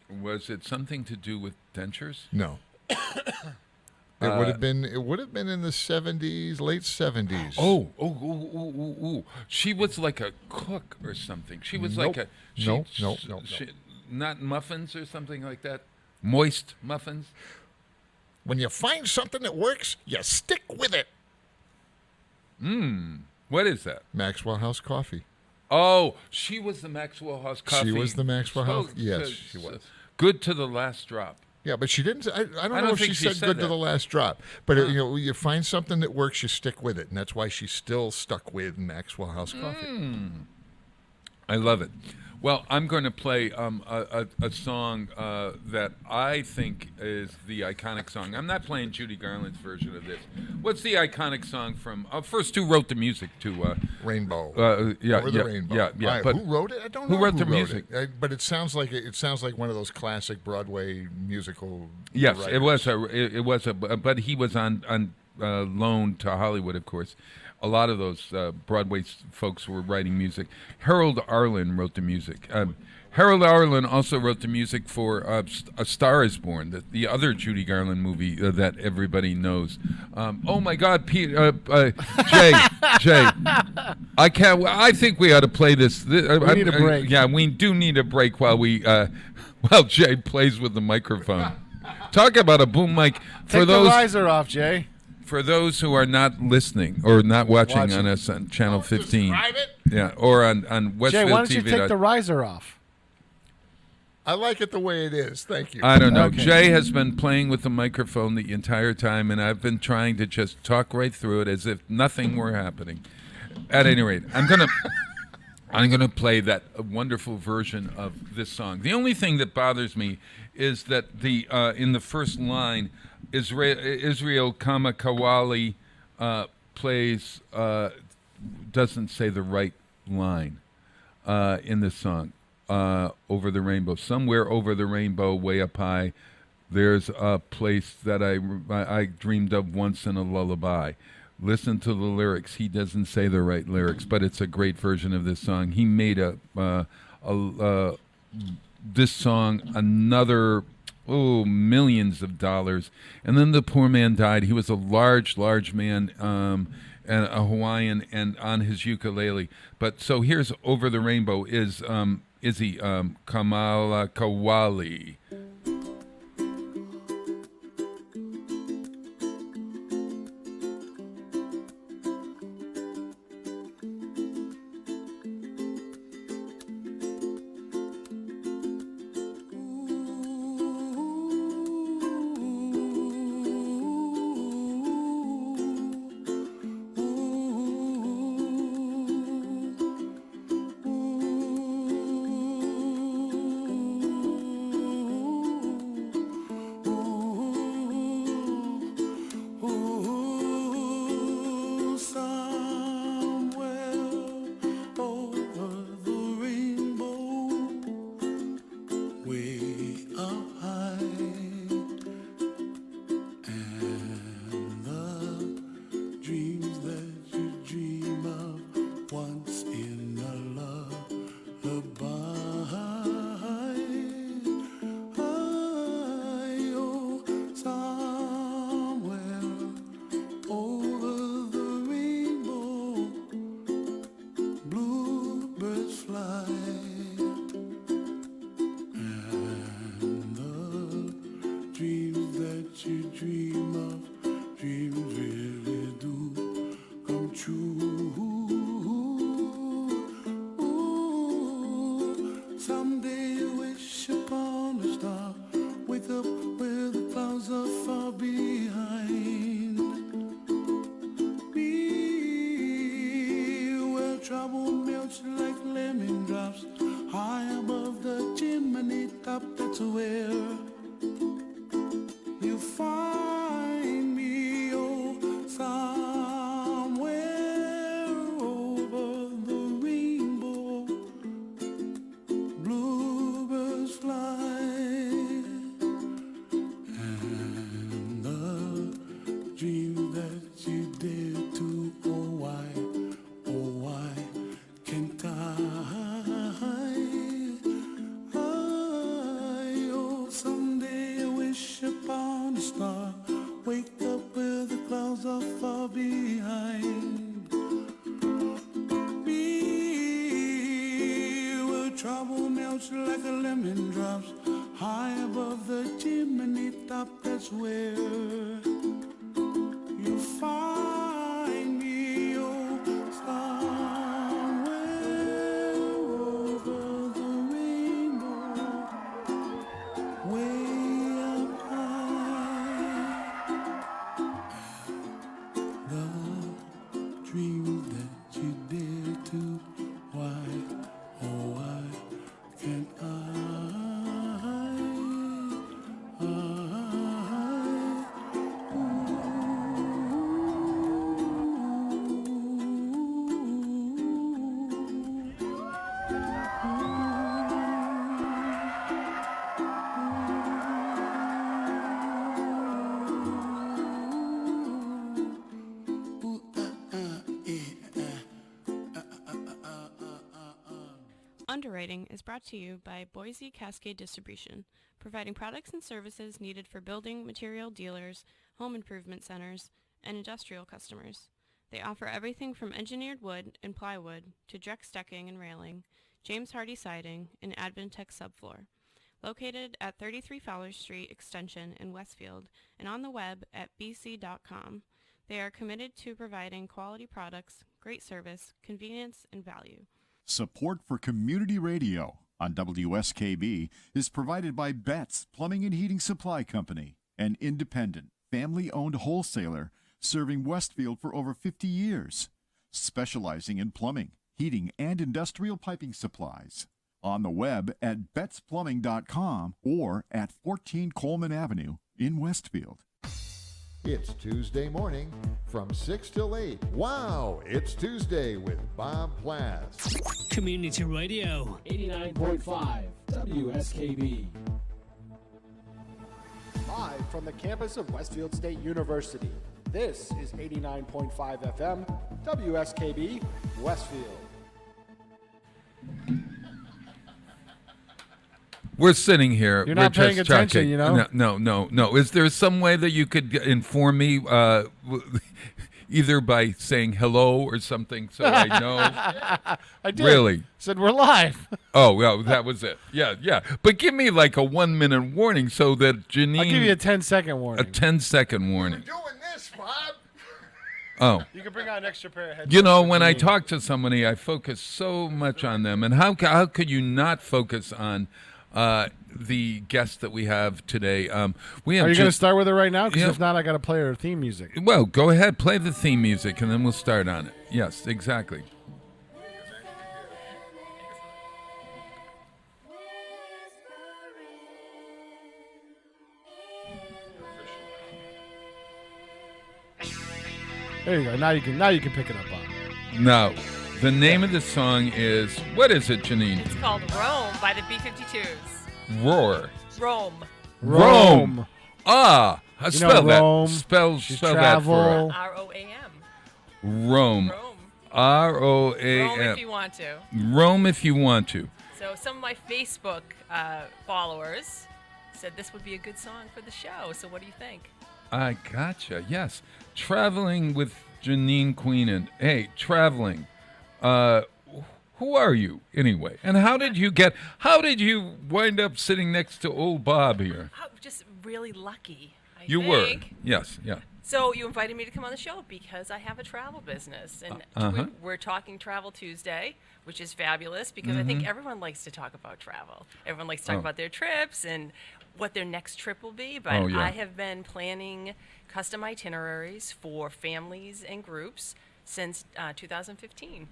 C: Was it something to do with dentures?
D: No. It would have been in the 70s, late 70s.
C: Oh. She was like a cook or something. She was like a
D: No.
C: Not muffins or something like that. Moist muffins.
D: When you find something that works, you stick with it.
C: What is that?
D: Maxwell House Coffee.
C: Oh, she was the Maxwell House Coffee.
D: She was the Maxwell House. Yes, she was.
C: Good to the last drop.
D: Yeah, but she didn't. I don't
C: I
D: know
C: don't
D: if she
C: think she
D: said
C: said
D: good
C: that.
D: to the last drop. But you find something that works, you stick with it, and that's why she's still stuck with Maxwell House Coffee.
C: I love it. Well, I'm going to play a song that I think is the iconic song. I'm not playing Judy Garland's version of this. What's the iconic song from? First, who wrote the music to
D: Rainbow?
C: Over the
D: Rainbow.
C: Yeah, yeah.
D: All right,
C: But
D: who wrote it? I don't
C: who
D: know
C: wrote
D: who
C: the music.
D: But it sounds like one of those classic Broadway musical.
C: Yes,
D: writers.
C: it was a. But he was on loan to Hollywood, of course. A lot of those Broadway folks were writing music. Harold Arlen wrote the music. Harold Arlen also wrote the music for A Star Is Born, the other Judy Garland movie that everybody knows. Oh my God, Pete, Jay, I can't. I think we ought to play this.
B: We need a break.
C: Yeah, we do need a break while Jay plays with the microphone. Talk about a boom mic.
B: Take the riser off, Jay.
C: For those who are not listening or not watching on us on Channel 15, yeah, or on Westfield
B: Jay, why don't you
C: TV.
B: take the riser off?
D: I like it the way it is. Thank you.
C: I don't know.
B: Okay.
C: Jay has been playing with the microphone the entire time, and I've been trying to just talk right through it as if nothing were happening. At any rate, I'm gonna play that wonderful version of this song. The only thing that bothers me is that the in the first line, Israel Kamakawali plays doesn't say the right line in this song. Over the rainbow, somewhere over the rainbow, way up high, there's a place that I dreamed of once in a lullaby. Listen to the lyrics. He doesn't say the right lyrics, but it's a great version of this song. He made this song another millions of dollars, and then the poor man died. He was a large man, and a Hawaiian, and on his ukulele. But so here's Over the Rainbow is Izzy Kamala Kawali.
P: dreams that you did too. Why, oh why can't
Q: Underwriting is brought to you by Boise Cascade Distribution, providing products and services needed for building material dealers, home improvement centers, and industrial customers. They offer everything from engineered wood and plywood to Drex decking and railing, James Hardy siding, and Advantech subfloor. Located at 33 Fowler Street Extension in Westfield and on the web at bc.com, they are committed to providing quality products, great service, convenience, and value.
J: Support for community radio on WSKB is provided by Betts Plumbing and Heating Supply Company, an independent, family-owned wholesaler serving Westfield for over 50 years, specializing in plumbing, heating, and industrial piping supplies. On the web at bettsplumbing.com or at 14 Coleman Avenue in Westfield.
K: It's Tuesday morning from 6 till 8. Wow, it's Tuesday with Bob Plass.
L: Community Radio.
A: 89.5 WSKB. Live from the campus of Westfield State University, this is 89.5 FM WSKB Westfield.
C: We're sitting here.
B: You're not
C: we're
B: paying
C: just
B: attention,
C: talking.
B: you know?
C: No. Is there some way that you could inform me, either by saying hello or something, so I know?
B: I did.
C: Really?
B: Said we're live.
C: Oh, well, that was it. Yeah. But give me like a 1-minute warning so that Janine.
B: I'll give you a 10-second warning.
C: A 10-second warning.
D: Doing this, Bob.
C: Oh.
B: You can bring out an extra pair of headphones.
C: You know, when I talk to somebody, I focus so much on them. And how could you not focus on the guest that we have today? We have.
B: Are you going to start with it right now? Because
C: Yeah.
B: if not, I got to play her theme music.
C: Well, go ahead, play the theme music, and then we'll start on it. Yes, exactly.
B: There you go. Now you can pick it up, Bob.
C: Now, the name of the song is, what is it, Janine?
R: It's called Rome by the B-52s.
C: Roar.
R: Rome.
C: Ah, spell that.
B: Rome,
C: Spell that for us.
R: R-O-A-M.
C: Rome. R-O-A-M.
R: Rome if you want to.
C: Rome if you want to.
R: So some of my Facebook followers said this would be a good song for the show. So what do you think?
C: I gotcha. Yes. Traveling with Janine Queenan. Hey, traveling. Who are you anyway? And how did you wind up sitting next to old Bob here?
R: I'm just really lucky. I
C: You
R: think.
C: were. Yes, yeah.
R: So you invited me to come on the show because I have a travel business, and we're talking Travel Tuesday, which is fabulous because I think everyone likes to talk about travel. Everyone likes to talk about their trips and what their next trip will be. But I have been planning custom itineraries for families and groups since 2015.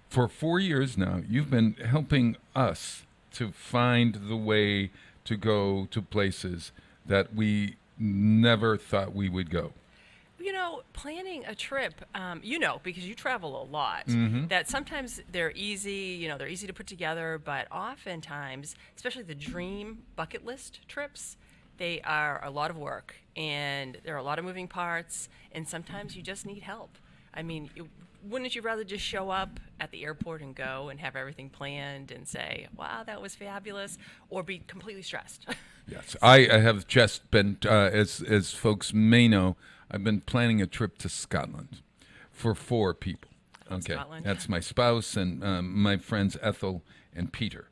C: For 4 years now, you've been helping us to find the way to go to places that we never thought we would go.
R: You know, planning a trip, because you travel a lot,
C: Mm-hmm.
R: that sometimes they're easy, they're easy to put together, but oftentimes, especially the dream bucket list trips, they are a lot of work, and there are a lot of moving parts, and sometimes you just need help. I mean, wouldn't you rather just show up at the airport and go and have everything planned and say, wow, that was fabulous, or be completely stressed?
C: Yes, I have just been, as folks may know, I've been planning a trip to Scotland for 4 people. Okay,
R: Scotland.
C: That's my spouse and my friends Ethel and Peter.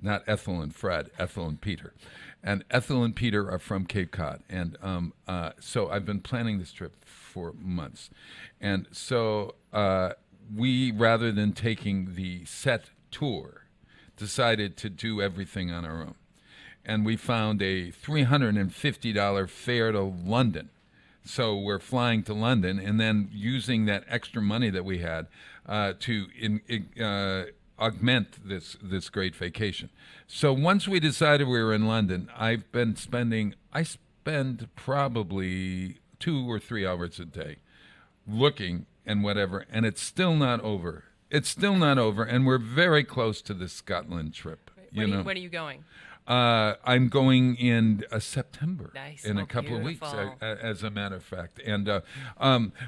C: Not Ethel and Fred, Ethel and Peter. And Ethel and Peter are from Cape Cod. And so I've been planning this trip for months. And so we, rather than taking the set tour, decided to do everything on our own. And we found a $350 fare to London So we're flying to London and then using that extra money that we had to augment this great vacation. So once we decided we were in London, I spend probably 2 or 3 hours a day looking and whatever, and it's still not over. It's still not over, and we're very close to the Scotland trip.
R: When are you going?
C: I'm going in September,
R: Nice.
C: in
R: Oh,
C: a couple of weeks,
R: beautiful.
C: as a matter of fact. And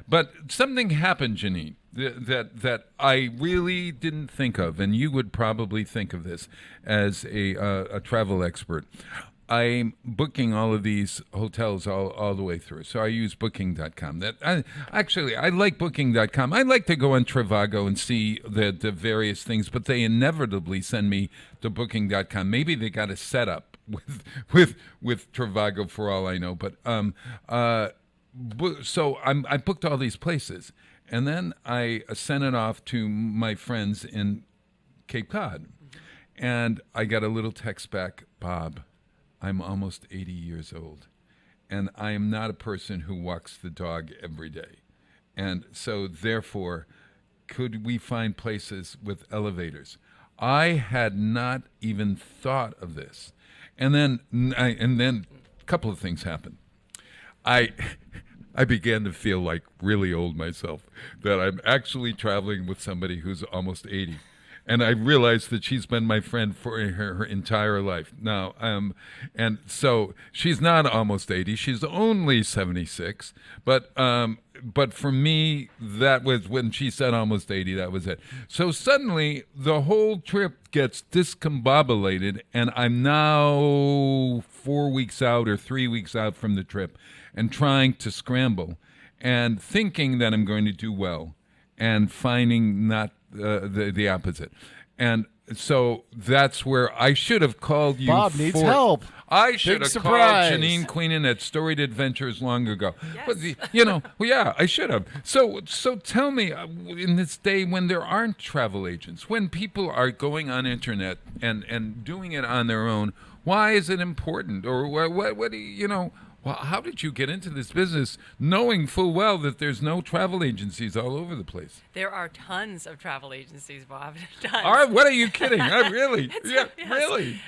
C: but something happened, Janine, that I really didn't think of, and you would probably think of this as a travel expert. I'm booking all of these hotels all the way through. So I use Booking.com. I like Booking.com. I like to go on Trivago and see the various things, but they inevitably send me to Booking.com. Maybe they got a setup with Trivago for all I know. But so I booked all these places, and then I sent it off to my friends in Cape Cod, and I got a little text back, Bob, I'm almost 80 years old, and I am not a person who walks the dog every day. And so, therefore, could we find places with elevators? I had not even thought of this. And then a couple of things happened. I began to feel like really old myself, that I'm actually traveling with somebody who's almost 80. And I realized that she's been my friend for her entire life. Now, and so she's not almost 80; she's only 76. But for me, that was when she said almost 80. That was it. So suddenly, the whole trip gets discombobulated, and I'm now 4 weeks out or 3 weeks out from the trip, and trying to scramble, and thinking that I'm going to do well, and finding not the opposite. And so that's where I should have called you.
B: Bob needs help.
C: I should
B: Big
C: have
B: surprise.
C: called Janine Queenan at Storied Adventures long ago. Yes. But, yeah, I should have. So tell me, in this day when there aren't travel agents, when people are going on internet and doing it on their own, why is it important? Or what do you well, how did you get into this business knowing full well that there's no travel agencies all over the place?
R: There are tons of travel agencies, Bob. Tons.
C: All right, what are you kidding? I really?
R: Yes.
C: Really?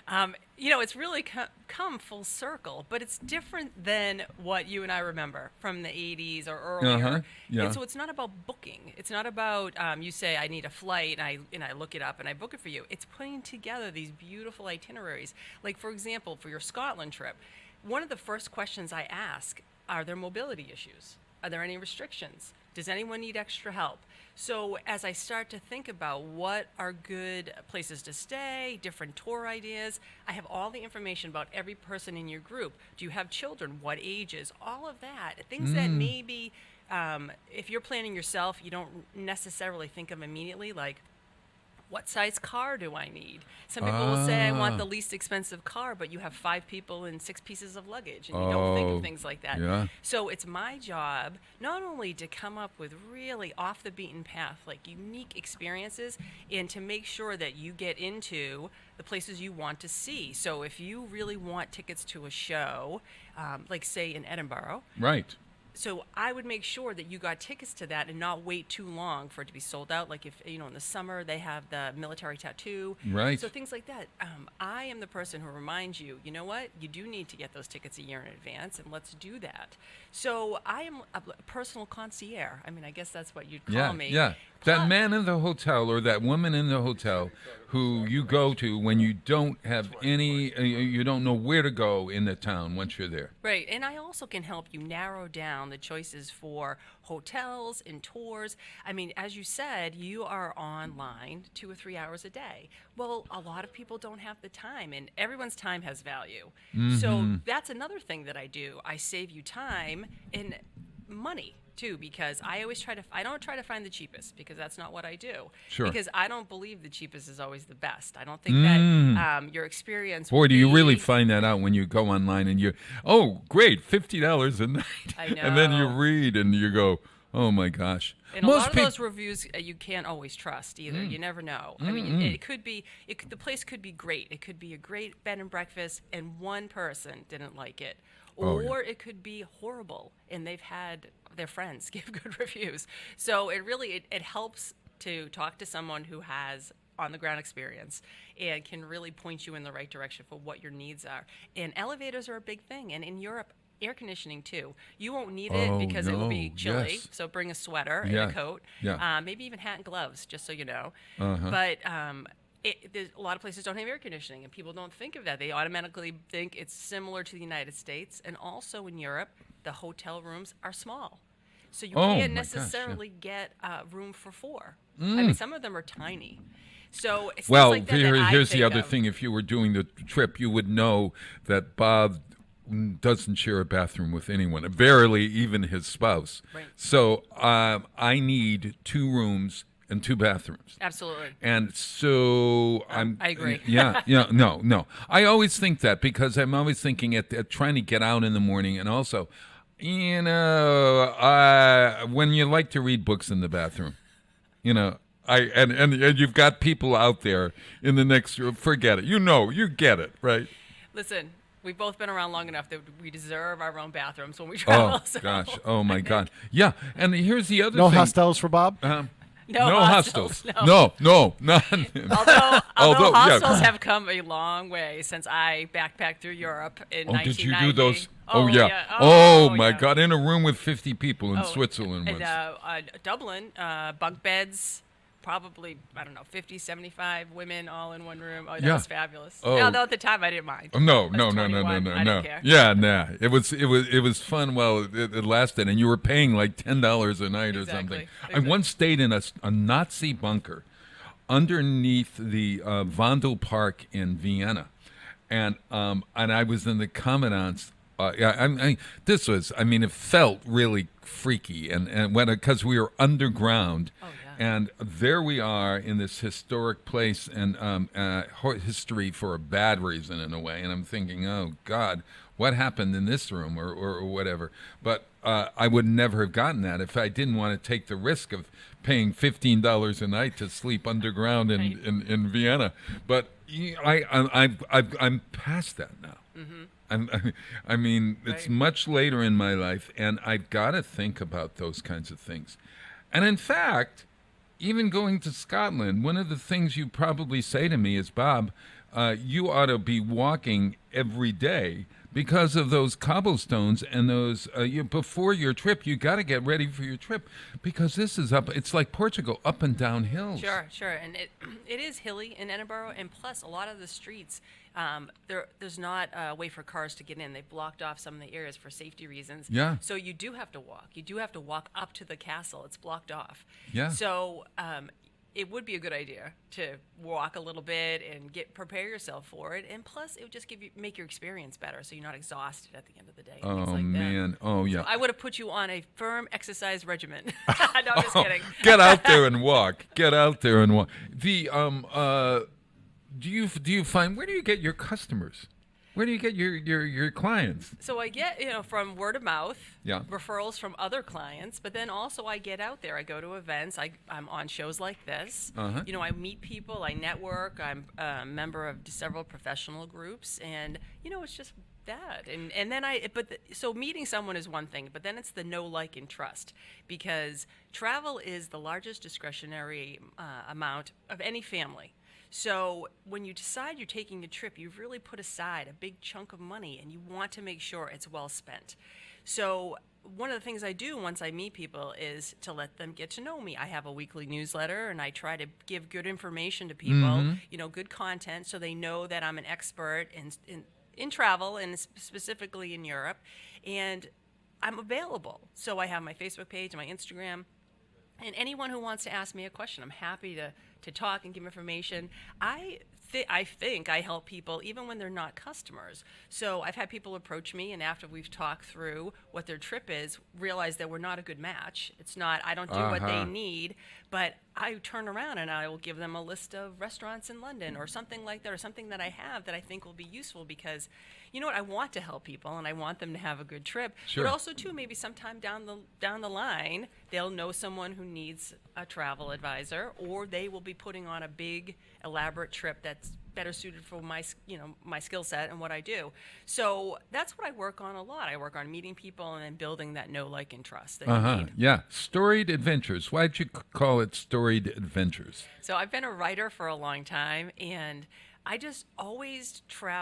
R: It's really come full circle, but it's different than what you and I remember from the 80s or earlier.
C: Uh-huh. Yeah.
R: And so it's not about booking. It's not about you say I need a flight and I look it up and I book it for you. It's putting together these beautiful itineraries. Like, for example, for your Scotland trip, one of the first questions I ask, are there mobility issues? Are there any restrictions? Does anyone need extra help? So as I start to think about what are good places to stay, different tour ideas, I have all the information about every person in your group. Do you have children? What ages? All of that. Things that maybe, if you're planning yourself, you don't necessarily think of immediately, like, what size car do I need? Some people will say, I want the least expensive car, but you have 5 people and 6 pieces of luggage, and you don't think of things like that.
C: Yeah.
R: So it's my job not only to come up with really off the beaten path, like unique experiences, and to make sure that you get into the places you want to see. So if you really want tickets to a show, like say in Edinburgh,
C: Right.
R: so I would make sure that you got tickets to that and not wait too long for it to be sold out. Like if, in the summer they have the military tattoo.
C: Right.
R: So things like that. I am the person who reminds you, you know what? You do need to get those tickets a year in advance, and let's do that. So I am a personal concierge. I mean, I guess that's what you'd call me.
C: Yeah. That man in the hotel or that woman in the hotel who you go to when you don't have any, you don't know where to go in the town once you're there.
R: Right, and I also can help you narrow down the choices for hotels and tours. I mean, as you said, you are online 2 or 3 hours a day. Well, a lot of people don't have the time, and everyone's time has value. So that's another thing that I do. I save you time and money too, because I always I don't try to find the cheapest, because that's not what I do.
C: Sure.
R: Because I don't believe the cheapest is always the best. I don't think that your experience.
C: Boy, do you really find that out when you go online and great, $50 a night.
R: I know.
C: And then you read and you go, oh my gosh.
R: And a lot of those reviews you can't always trust either. You never know. I mean, it could be, the place could be great. It could be a great bed and breakfast, and one person didn't like it.
C: Oh,
R: or it could be horrible, and they've had their friends give good reviews. So it really it helps to talk to someone who has on the ground experience and can really point you in the right direction for what your needs are. And elevators are a big thing, and in Europe, air conditioning too. You won't need it because it will be
C: no,
R: chilly.
C: yes.
R: So bring a sweater and
C: Yeah,
R: a coat.
C: yeah.
R: Maybe even hat and gloves, just so you know.
C: Uh-huh.
R: But there's a lot of places don't have air conditioning, and people don't think of that. They automatically think it's similar to the United States, and also in Europe, the hotel rooms are small. So you
C: Oh,
R: can't
C: my gosh, yeah.
R: necessarily get room for 4. I
C: Mm.
R: mean, some of them are tiny. So it's things
C: Well,
R: like that that I
C: here's the
R: think
C: other
R: of.
C: thing. If you were doing the trip, you would know that Bob doesn't share a bathroom with anyone, barely even his spouse.
R: Right.
C: So I need 2 rooms and 2 bathrooms.
R: Absolutely.
C: And so
R: I agree.
C: No. I always think that because I'm always thinking at trying to get out in the morning, and also, when you like to read books in the bathroom, and you've got people out there in the next room. Forget it. You get it, right?
R: Listen, we've both been around long enough that we deserve our own bathrooms when we travel.
C: Oh
R: so
C: gosh! Oh my God! Yeah, and here's the other
B: No
C: thing.
B: hostels for Bob?
R: No
C: hostels.
R: no.
C: No, none.
R: Although
C: yeah.
R: hostels have come a long way since I backpacked through Europe in 1990.
C: Did you do those?
R: Oh,
C: yeah.
R: Oh,
C: my
R: yeah.
C: God! In a room with 50 people in
R: Oh,
C: Switzerland
R: and,
C: once.
R: Dublin, bunk beds, probably, I don't know, 50, 75 women all in one room. Oh, that
C: Yeah.
R: was fabulous.
C: Oh.
R: Although at the time I didn't mind.
C: No.
R: I was 21, I didn't care.
C: Yeah, nah. It was fun while it lasted, and you were paying like $10 a night or something. I once stayed in a Nazi bunker underneath the Vondel Park in Vienna, and I was in the commandant's. It felt really freaky, and because we were underground.
R: Oh, yeah.
C: And there we are in this historic place, and history for a bad reason in a way. And I'm thinking, oh God, what happened in this room or whatever? But I would never have gotten that if I didn't want to take the risk of paying $15 a night to sleep underground in Vienna. But I'm past that now.
R: Mm-hmm.
C: I mean, it's
R: Right.
C: much later in my life, and I've got to think about those kinds of things. And in fact, even going to Scotland, one of the things you probably say to me is, Bob, you ought to be walking every day because of those cobblestones and those. Before your trip, you got to get ready for your trip because this is up. It's like Portugal, up and down hills.
R: Sure, and it is hilly in Edinburgh, and plus a lot of the streets, there's not a way for cars to get in. They've blocked off some of the areas for safety reasons.
C: Yeah.
R: So you do have to walk. You do have to walk up to the castle. It's blocked off.
C: Yeah.
R: So it would be a good idea to walk a little bit and prepare yourself for it, and plus it would just make your experience better, so you're not exhausted at the end of the day. and things
C: Oh
R: like that.
C: man! Oh yeah!
R: So I would have put you on a firm exercise regimen. No, I'm just kidding.
C: Get out there and walk. Get out there and walk. The do you find, where do you get your customers? Where do you get your clients?
R: So I get, from word of mouth,
C: Yeah.
R: referrals from other clients, but then also I get out there. I go to events. I'm on shows like this.
C: Uh-huh.
R: I meet people. I network. I'm a member of several professional groups, and it's just that. And then so meeting someone is one thing, but then it's the know, like, and trust, because travel is the largest discretionary amount of any family. So when you decide you're taking a trip, you've really put aside a big chunk of money, and you want to make sure it's well spent. So one of the things I do once I meet people is to let them get to know me. I have a weekly newsletter, and I try to give good information to people,
C: Mhm.
R: Good content, so they know that I'm an expert in travel, and specifically in Europe, and I'm available. So I have my Facebook page and my Instagram. And anyone who wants to ask me a question, I'm happy to talk and give information. I think I help people even when they're not customers. So I've had people approach me, and after we've talked through what their trip is, realize that we're not a good match. It's not, I don't do what they
C: Uh-huh.
R: need, but I turn around and I will give them a list of restaurants in London or something like that, or something that I have that I think will be useful, because you know what, I want to help people and I want them to have a good trip.
C: Sure.
R: But also too, maybe sometime down the line, they'll know someone who needs a travel advisor, or they will be putting on a big elaborate trip that's better suited for my skill set and what I do. So that's what I work on a lot. I work on meeting people and then building that know, like, and trust that you need.
C: Yeah. Storied Adventures. Why'd you call it Storied Adventures?
R: So I've been a writer for a long time, and I just always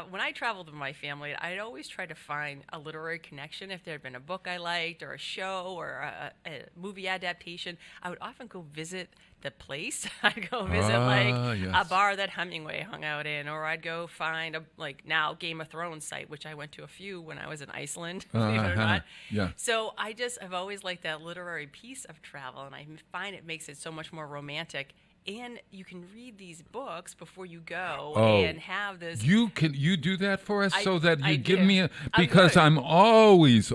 R: when I traveled with my family, I'd always try to find a literary connection. If there had been a book I liked, or a show, or a movie adaptation, I would often go visit the place. I'd go visit a bar that Hemingway hung out in, or I'd go find a now Game of Thrones site, which I went to a few when I was in Iceland, believe it or not.
C: Yeah.
R: So I've always liked that literary piece of travel, and I find it makes it so much more romantic. And you can read these books before you go and have this.
C: You do that for us so that you give
R: do.
C: me because I'm always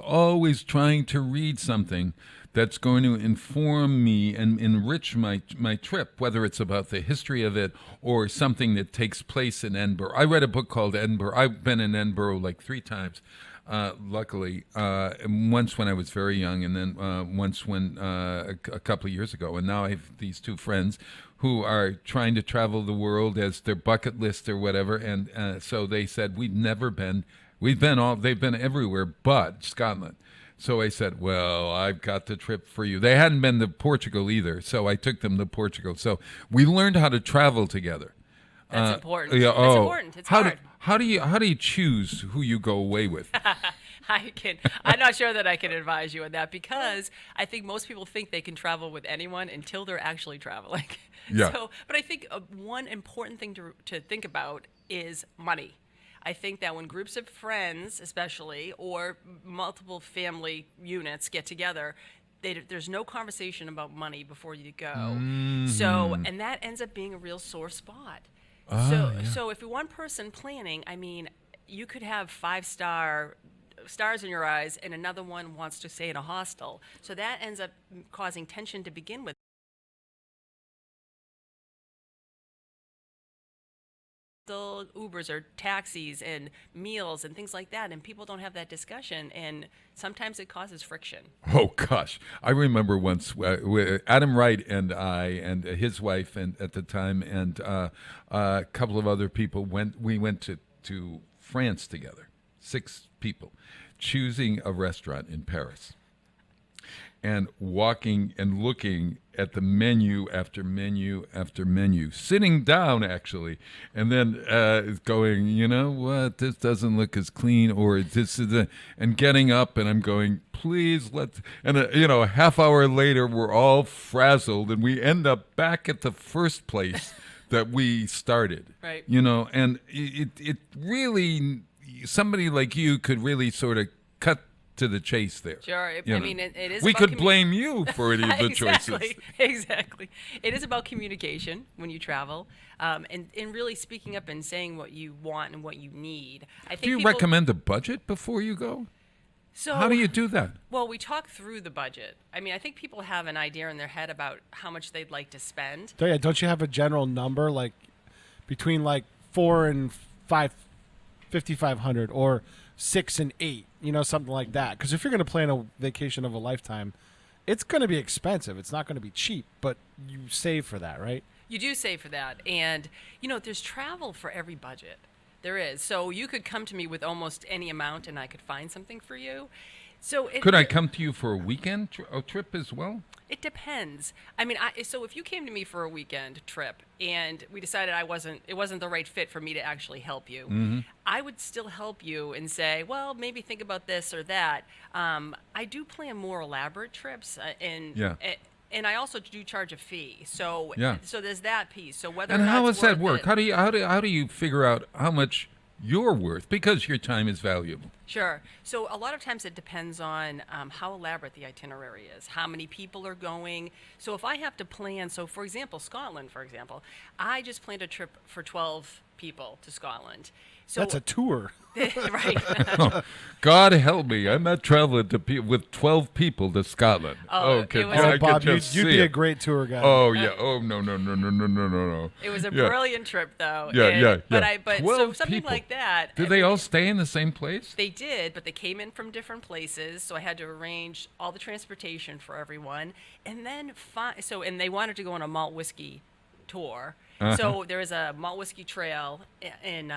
C: trying to read something that's going to inform me and enrich my trip, whether it's about the history of it or something that takes place in Edinburgh. I read a book called Edinburgh. I've been in Edinburgh like 3 times. Luckily, once when I was very young, and then once when a couple of years ago. And now I have these 2 friends who are trying to travel the world as their bucket list or whatever. And so they said, they've been everywhere but Scotland. So I said, well, I've got the trip for you. They hadn't been to Portugal either, so I took them to Portugal. So we learned how to travel together.
R: That's important.
C: Yeah,
R: That's important. It's hard.
C: How do you choose who you go away with?
R: I'm not sure that I can advise you on that, because I think most people think they can travel with anyone until they're actually traveling.
C: Yeah.
R: But I think one important thing to think about is money. I think that when groups of friends, especially, or multiple family units get together, there's no conversation about money before you go.
C: Mm-hmm.
R: So, and that ends up being a real sore spot. So if you're one person planning, I mean, you could have 5-star stars in your eyes, and another one wants to stay in a hostel. So that ends up causing tension to begin with. Ubers or taxis and meals and things like that, and people don't have that discussion, and sometimes it causes friction.
C: Oh gosh, I remember once Adam Wright and I and his wife and at the time and a couple of other people we went to France together, 6 people, choosing a restaurant in Paris. And walking and looking at the menu after menu after menu, sitting down actually, and then going, you know what, this doesn't look as clean, or this is and getting up, and I'm going, please and a half hour later we're all frazzled, and we end up back at the first place that we started.
R: Right.
C: And it really, somebody like you could really sort of cut to the chase there.
R: Sure. It is.
C: We
R: about
C: could blame you for any of the choices.
R: Exactly. It is about communication when you travel, and really speaking up and saying what you want and what you need. I think.
C: Do you recommend a budget before you go?
R: So
C: how do you do that?
R: Well, we talk through the budget. I mean, I think people have an idea in their head about how much they'd like to spend.
B: Don't you have a general number, like between like 4 and 5,500, or 6 and 8, something like that? Because if you're going to plan a vacation of a lifetime, it's going to be expensive. It's not going to be cheap, but you save for that, right?
R: You do save for that. And, there's travel for every budget. There is. So you could come to me with almost any amount, and I could find something for you. So
C: could I come to you for a weekend trip as well?
R: It depends. I mean, so if you came to me for a weekend trip and we decided it wasn't the right fit for me to actually help you,
C: mm-hmm.
R: I would still help you and say, well, maybe think about this or that. I do plan more elaborate trips, and I also do charge a fee. So there's that piece. So whether
C: and
R: or not
C: how
R: it's
C: does that
R: worth
C: work?
R: it,
C: How do you figure out how much you're worth, because your time is valuable?
R: Sure. So a lot of times it depends on how elaborate the itinerary is, how many people are going. So if I have to plan, for example, Scotland, I just planned a trip for 12 people to Scotland. So
B: that's a tour.
R: Right.
C: Oh, God help me. I'm not traveling with 12 people to Scotland.
B: Bob, you'd be a great tour guide.
C: Oh, yeah. Oh, no.
R: It was a brilliant trip, though.
C: Yeah.
R: But so something
C: people.
R: like that.
C: Did they all stay in the same place?
R: They did, but they came in from different places, so I had to arrange all the transportation for everyone. And then, and they wanted to go on a malt whiskey tour.
C: Uh-huh.
R: So there is a malt whiskey trail in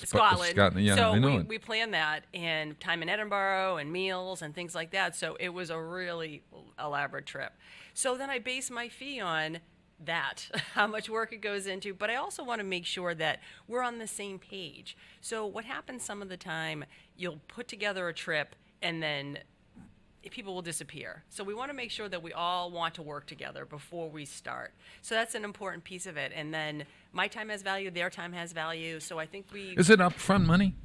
R: Scotland.
C: Yeah,
R: so
C: I know it.
R: we planned that, and time in Edinburgh and meals and things like that. So it was a really elaborate trip. So then I base my fee on that, how much work it goes into, but I also want to make sure that we're on the same page. So what happens some of the time, you'll put together a trip and then people will disappear. So we want to make sure that we all want to work together before we start. So that's an important piece of it. And then my time has value, their time has value. So I think
C: Is it upfront money?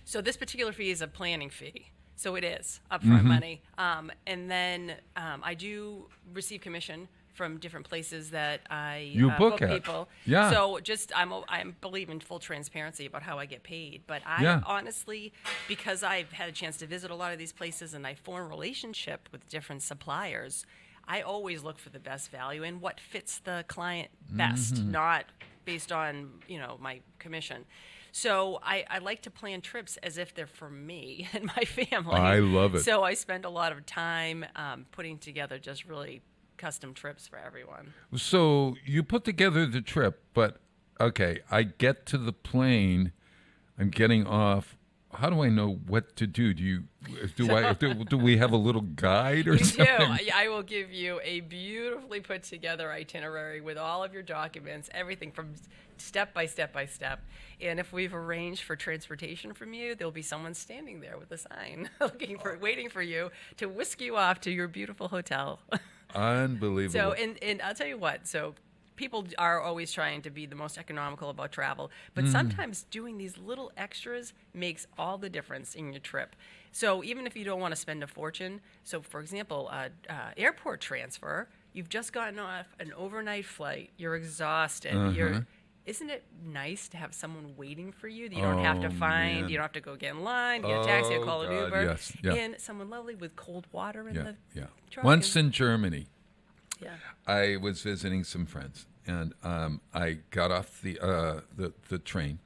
R: So this particular fee is a planning fee. So it is upfront money. And then I do receive commission from different places that I
C: book at.
R: people.
C: Yeah.
R: So just I believe in full transparency about how I get paid. But I honestly, because I've had a chance to visit a lot of these places and I form a relationship with different suppliers, I always look for the best value and what fits the client best, not based on my commission. So I like to plan trips as if they're for me and my family.
C: I love it.
R: So I spend a lot of time putting together just really custom trips for everyone.
C: So you put together the trip, but okay, I get to the plane, I'm getting off. How do I know what to do? Do we have a little guide or
R: You
C: something?
R: do. I will give you a beautifully put together itinerary with all of your documents, everything from step by step by step. And if we've arranged for transportation from you, there'll be someone standing there with a sign waiting for you to whisk you off to your beautiful hotel.
C: Unbelievable.
R: So, and I'll tell you what, so people are always trying to be the most economical about travel, but sometimes doing these little extras makes all the difference in your trip. So even if you don't want to spend a fortune, so for example, airport transfer, you've just gotten off an overnight flight, you're exhausted, isn't it nice to have someone waiting for you that you don't have to find,
C: man.
R: you don't have to go get in line, get a taxi, or call an
C: God,
R: Uber,
C: yes, yeah.
R: and someone lovely with cold water in the truck.
C: Once in Germany,
R: Yeah.
C: I was visiting some friends, and I got off the train.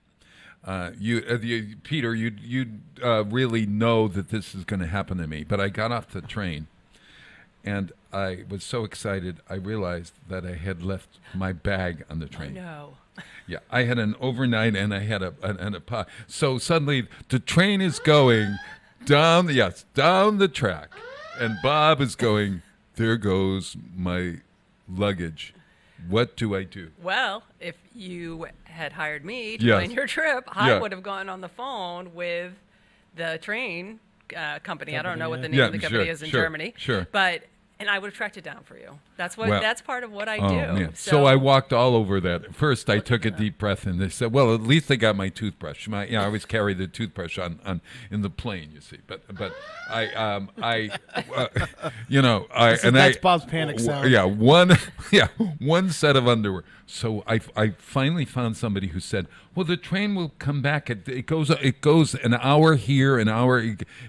C: Peter, you really know that this is going to happen to me, but I got off the train, and I was so excited. I realized that I had left my bag on the train.
R: Oh, no.
C: Yeah, I had an overnight, and I had a pot. So suddenly, the train is going down the track, and Bob is going, there goes my luggage. What do I do?
R: Well, if you had hired me to plan your trip, I would have gone on the phone with the train company. I don't know what the name of the company is in Germany.
C: Sure.
R: And I would have tracked it down for you. That's part of what I do.
C: Man. So I walked all over that. First, I took a deep breath, and they said, "Well, at least I got my toothbrush. I always carry the toothbrush on in the plane, you see." But
B: that's Bob's panic sound.
C: One set of underwear. So I finally found somebody who said, "Well, the train will come back. It goes an hour here, an hour.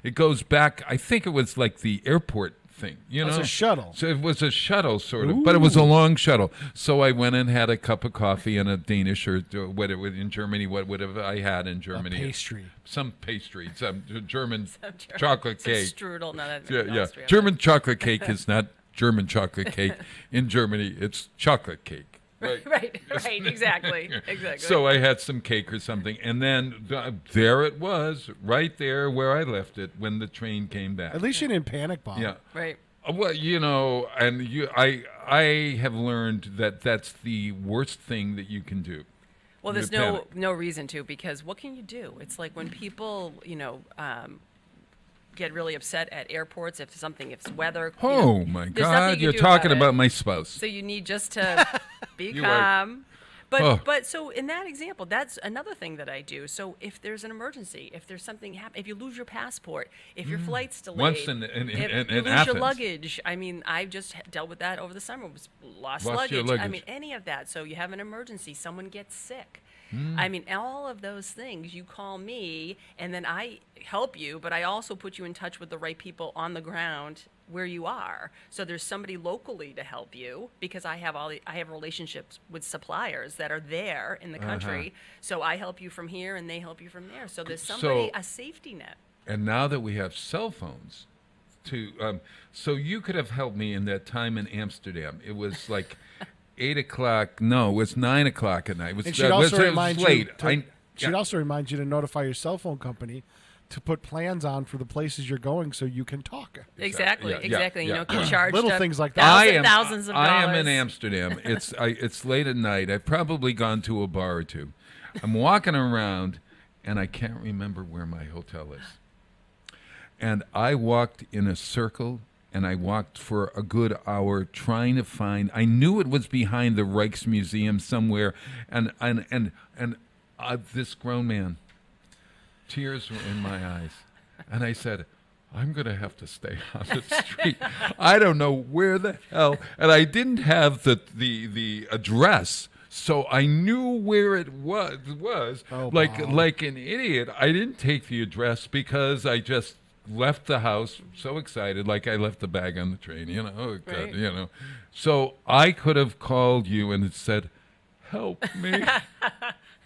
C: It goes back. I think it was like the airport." Thing,
B: It was a shuttle.
C: So it was a shuttle, sort of, but it was a long shuttle. So I went and had a cup of coffee and a Danish or whatever in Germany, whatever I had in Germany. Some pastry, some German chocolate cake.
R: Strudel, no, that's
C: yeah. German chocolate cake is not German chocolate cake in Germany. It's chocolate cake.
R: Right, exactly.
C: So I had some cake or something, and then there it was, right there where I left it when the train came back.
B: At least you didn't panic, Bob.
C: Yeah.
R: Right.
C: Well, I have learned that that's the worst thing that you can do.
R: Well, there's no reason to, because what can you do? It's like when people, get really upset at airports if weather.
C: Oh my God! You're talking about my spouse.
R: So you need just to be calm. But so in that example, that's another thing that I do. So if there's an emergency, if there's something happen, if you lose your passport, if your flight's delayed,
C: once in
R: if you lose
C: Athens.
R: your luggage. I mean, I've just dealt with that over the summer. Lost luggage. I mean, any of that. So you have an emergency, someone gets sick. I mean, all of those things, you call me, and then I help you, but I also put you in touch with the right people on the ground where you are. So there's somebody locally to help you, because I have relationships with suppliers that are there in the country. So I help you from here, and they help you from there. So there's a safety net.
C: And now that we have cell phones, so you could have helped me in that time in Amsterdam. It was like 8 o'clock. No, it was 9 o'clock at night. It was,
B: And she'd also remind you
C: late.
B: she'd also remind you to notify your cell phone company to put plans on for the places you're going so you can talk.
R: Exactly.
C: Yeah.
R: You know, get charged
B: Little
R: up
B: things like that.
R: thousands of dollars.
C: I am in Amsterdam. It's late at night. I've probably gone to a bar or two. I'm walking around, and I can't remember where my hotel is. And I walked in a circle, and I walked for a good hour trying to find. I knew it was behind the Rijksmuseum somewhere, and this grown man, tears were in my eyes, and I said, I'm going to have to stay on the street. I don't know where the hell, and I didn't have the address, so I knew where it was.
B: Oh,
C: like
B: Bob.
C: an idiot, I didn't take the address because I just left the house so excited, like I left the bag on the train,
R: Right.
C: So I could have called you and said, help me.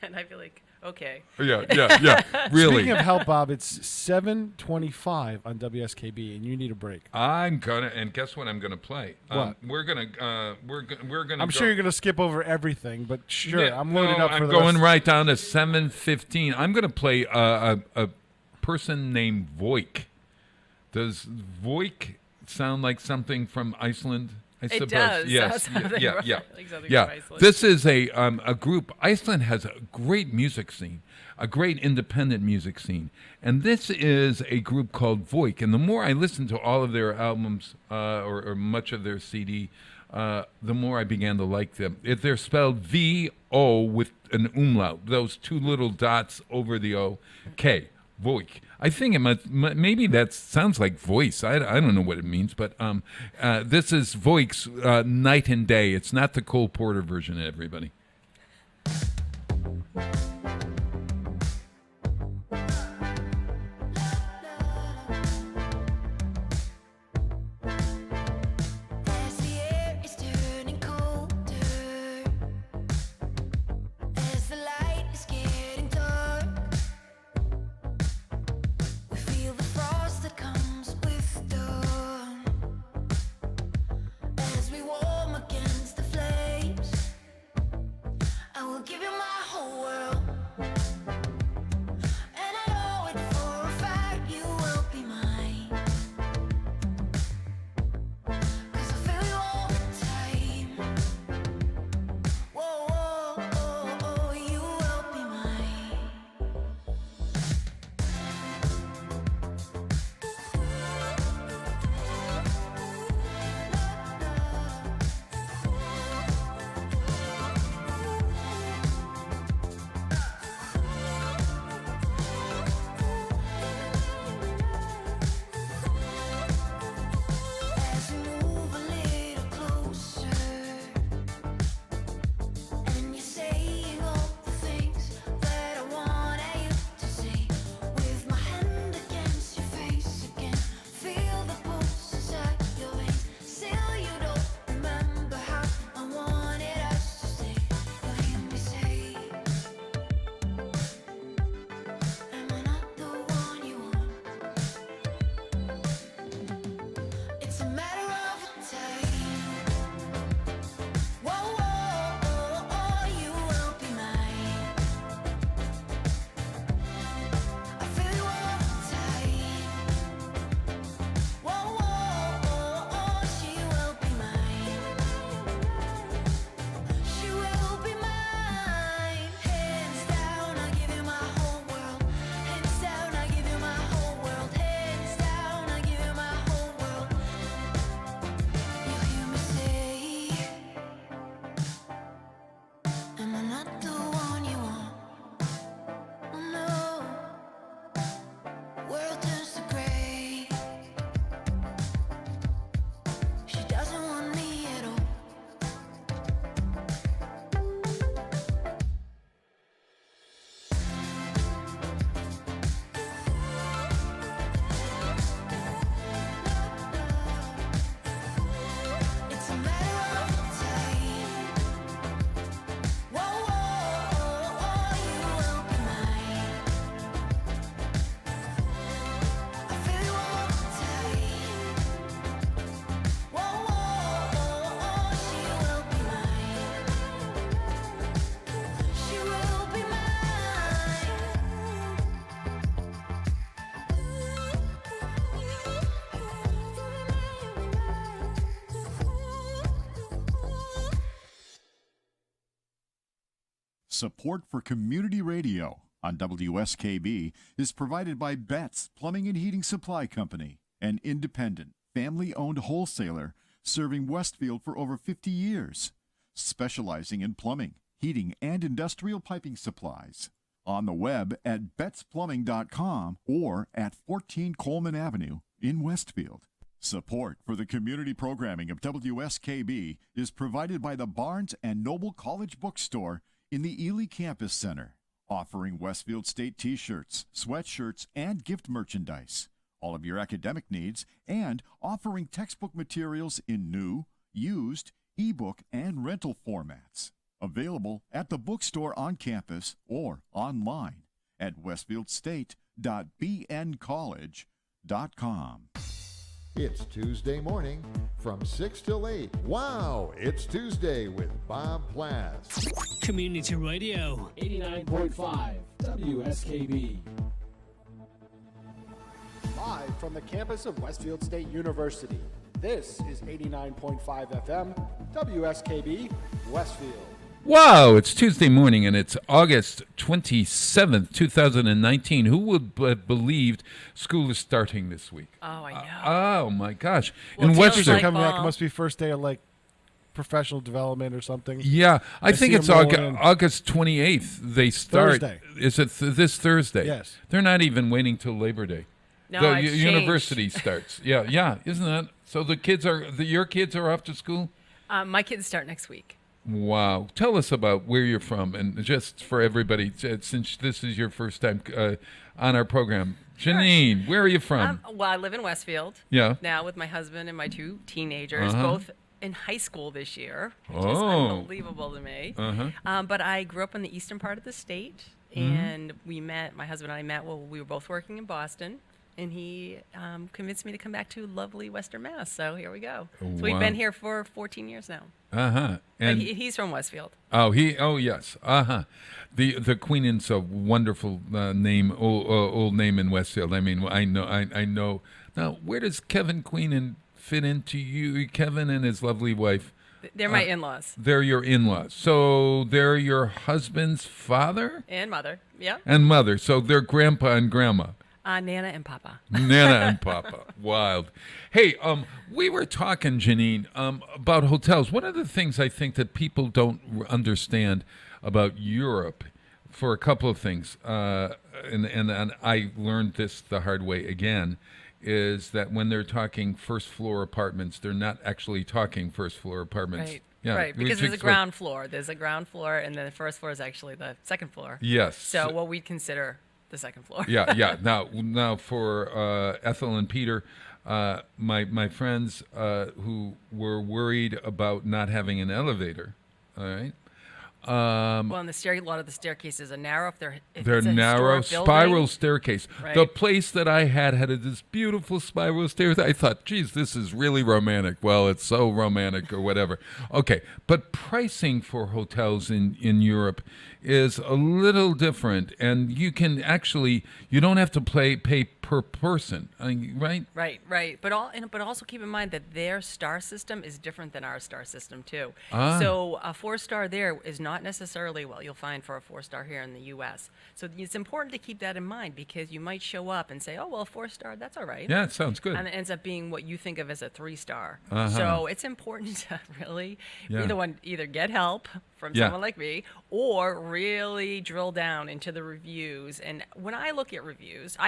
R: And I'd be like, okay.
C: Yeah, really.
B: Speaking of help, Bob, it's 7:25 on WSKB, and you need a break.
C: I'm gonna, and guess what I'm gonna play?
B: What?
C: We're gonna.
B: I'm sure you're going to skip over everything, but sure, I'm loaded up for
C: I'm
B: the
C: going
B: rest.
C: right down to 7:15. I'm gonna play a person named Voik. Does Voik sound like something from Iceland? I suppose.
R: Does.
C: Yes.
R: Sounds something
C: Yeah.
R: like something
C: Yeah.
R: from Iceland.
C: This is a group. Iceland has a great music scene, a great independent music scene, and this is a group called Voik. And the more I listened to all of their albums or much of their CD, the more I began to like them. They're spelled V-O with an umlaut, those two little dots over the O, K. Voik. I think it maybe that sounds like voice. I don't know what it means, but this is Voik's Night and Day. It's not the Cole Porter version, everybody.
E: As the air is turning colder, as the light is getting dark, we feel the frost that comes with dawn. As we warm against the flames,
J: Support for community radio on WSKB is provided by Betts Plumbing and Heating Supply Company, an independent, family-owned wholesaler serving Westfield for over 50 years, specializing in plumbing, heating, and industrial piping supplies. On the web at bettsplumbing.com or at 14 Coleman Avenue in Westfield. Support for the community programming of WSKB is provided by the Barnes and Noble College Bookstore in the Ely Campus Center, offering Westfield State t-shirts, sweatshirts, and gift merchandise, all of your academic needs, and offering textbook materials in new, used, ebook, and rental formats. Available at the bookstore on campus or online at westfieldstate.bncollege.com.
K: It's Tuesday morning from 6 till 8. Wow, it's Tuesday with Bob Plass.
L: Community Radio.
A: 89.5 WSKB. Live from the campus of Westfield State University, this is 89.5 FM WSKB Westfield.
C: Wow, it's Tuesday morning and it's August 27th, 2019. Who would have believed school is starting this week?
R: Oh, I know.
C: Oh, my gosh.
B: Well,
C: In
B: teachers are
C: Westfield.
B: coming back. It must be first day of, like, professional development or something.
C: Yeah, I think
B: see
C: it's
B: them rolling in.
C: August 28th they start.
B: Thursday.
C: Is it this Thursday?
B: Yes.
C: They're not even waiting till Labor Day.
R: No,
C: the
R: it's
C: university starts. Yeah, isn't that? So your kids are off to school?
R: My kids start next week.
C: Wow. Tell us about where you're from, and just for everybody, since this is your first time on our program. Janine, where are you from?
R: Well, I live in Westfield.
C: Yeah.
R: Now with my husband and my two teenagers,
C: Uh-huh.
R: both in high school this year, which is
C: Oh.
R: unbelievable to me.
C: Uh-huh.
R: But I grew up in the eastern part of the state,
C: Mhm.
R: and my husband and I met while we were both working in Boston. And he convinced me to come back to lovely Western Mass. So here we go. So we've
C: Wow.
R: been here for 14 years now.
C: Uh-huh.
R: But
C: And
R: he's from Westfield.
C: Oh, yes. Uh-huh. The Queenan's a wonderful name, old name in Westfield. I mean, I know. Now, where does Kevin Queenan fit into you? Kevin and his lovely wife.
R: They're my in-laws.
C: They're your in-laws. So they're your husband's father?
R: And mother. Yeah.
C: And mother. So they're grandpa and grandma.
R: Nana and Papa.
C: Nana and Papa. Wild. Hey, we were talking, Janine, about hotels. One of the things I think that people don't understand about Europe, for a couple of things, and I learned this the hard way again, is that when they're talking first floor apartments, they're not actually talking first floor apartments.
R: Right.
C: Yeah,
R: right, because
C: which
R: there's a
C: is
R: ground floor. There's a ground floor, and then the first floor is actually the second floor.
C: Yes.
R: So what we'd consider the second floor.
C: Yeah. Now for Ethel and Peter, my friends who were worried about not having an elevator. All right.
R: Well, and a lot of the staircases are narrow. If
C: They're
R: it's a
C: narrow
R: historic
C: spiral
R: building.
C: staircase.
R: Right.
C: The place that I had this beautiful spiral stairs. I thought, geez, this is really romantic. Well, it's so romantic or whatever. Okay, but pricing for hotels in Europe is a little different, and you don't have to pay per person, right?
R: Right. But also keep in mind that their star system is different than our star system too.
C: Ah.
R: So a 4-star there is not necessarily what you'll find for a 4-star here in the U.S. So it's important to keep that in mind, because you might show up and say, oh, well, 4-star, that's all right.
C: Yeah, it sounds good.
R: And it ends up being what you think of as a 3-star.
C: Uh-huh.
R: So it's important to really either get help from
C: Yeah.
R: someone like me, or really drill down into the reviews. And when I look at reviews,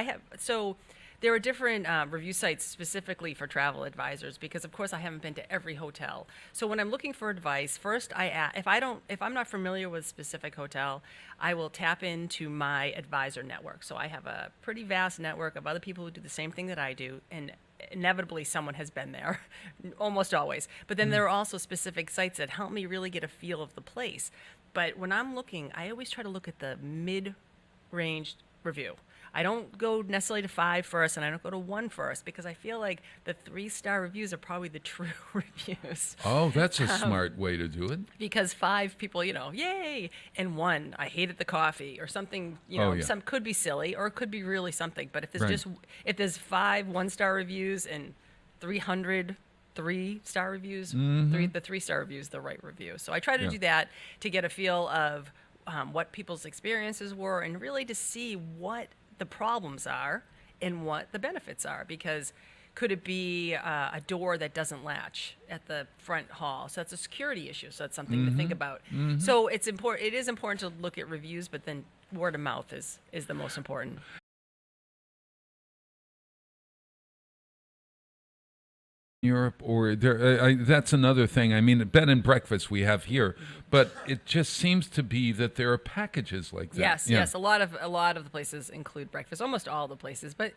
R: there are different review sites specifically for travel advisors, because of course I haven't been to every hotel. So when I'm looking for advice, first if I'm not familiar with a specific hotel, I will tap into my advisor network. So I have a pretty vast network of other people who do the same thing that I do, and inevitably someone has been there, almost always. But then there are also specific sites that help me really get a feel of the place. But when I'm looking, I always try to look at the mid-range review. I don't go necessarily to 5 first, and I don't go to 1 first, because I feel like the 3-star reviews are probably the true reviews.
C: Oh, that's a smart way to do it.
R: Because 5 people, yay, and 1, I hated the coffee, or something, some could be silly, or it could be really something. But if there's if there's 5 1-star reviews and 300 3-star reviews, the 3-star review is the right review. So I try to do that to get a feel of what people's experiences were, and really to see what the problems are and what the benefits are. Because could it be a door that doesn't latch at the front hall? So that's a security issue. So that's something to think about. So it's important. It is important to look at reviews, but then word of mouth is the most important.
C: Europe, or there, that's another thing. I mean, bed and breakfast we have here, but it just seems to be that there are packages like that.
R: Yes, yes. A lot of the places include breakfast. Almost all the places, but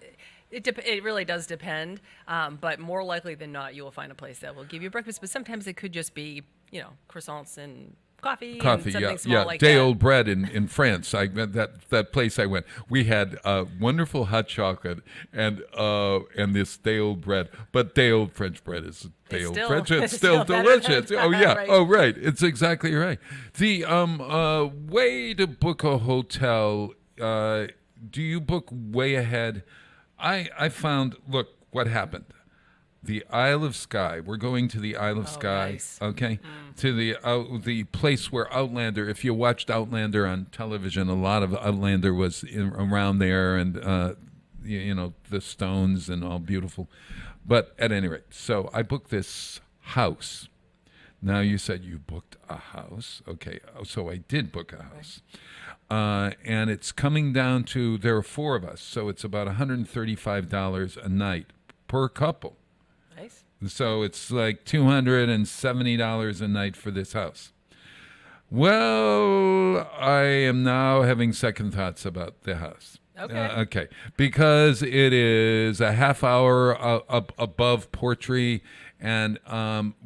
R: it really does depend. But more likely than not, you will find a place that will give you breakfast. But sometimes it could just be, croissants and coffee, and something small like
C: day
R: that.
C: old bread in France. That place I went, we had wonderful hot chocolate and this day old bread. But day old French bread is day old French. It's still delicious. Oh yeah.
R: Right.
C: Oh right. It's exactly right. The way to book a hotel. Do you book way ahead? I found. Look what happened. The Isle of Skye. We're going to the Isle of Skye.
R: Nice.
C: Okay, to the place where Outlander. If you watched Outlander on television, a lot of Outlander was around there, and the stones and all beautiful. But at any rate, so I booked this house. Now you said you booked a house. Okay, so I did book a house. And it's coming down to, there are 4 of us, so it's about $135 a night per couple.
R: Nice.
C: So it's like $270 a night for this house. Well, I am now having second thoughts about the house.
R: Okay.
C: Because it is a half hour up above Portree, and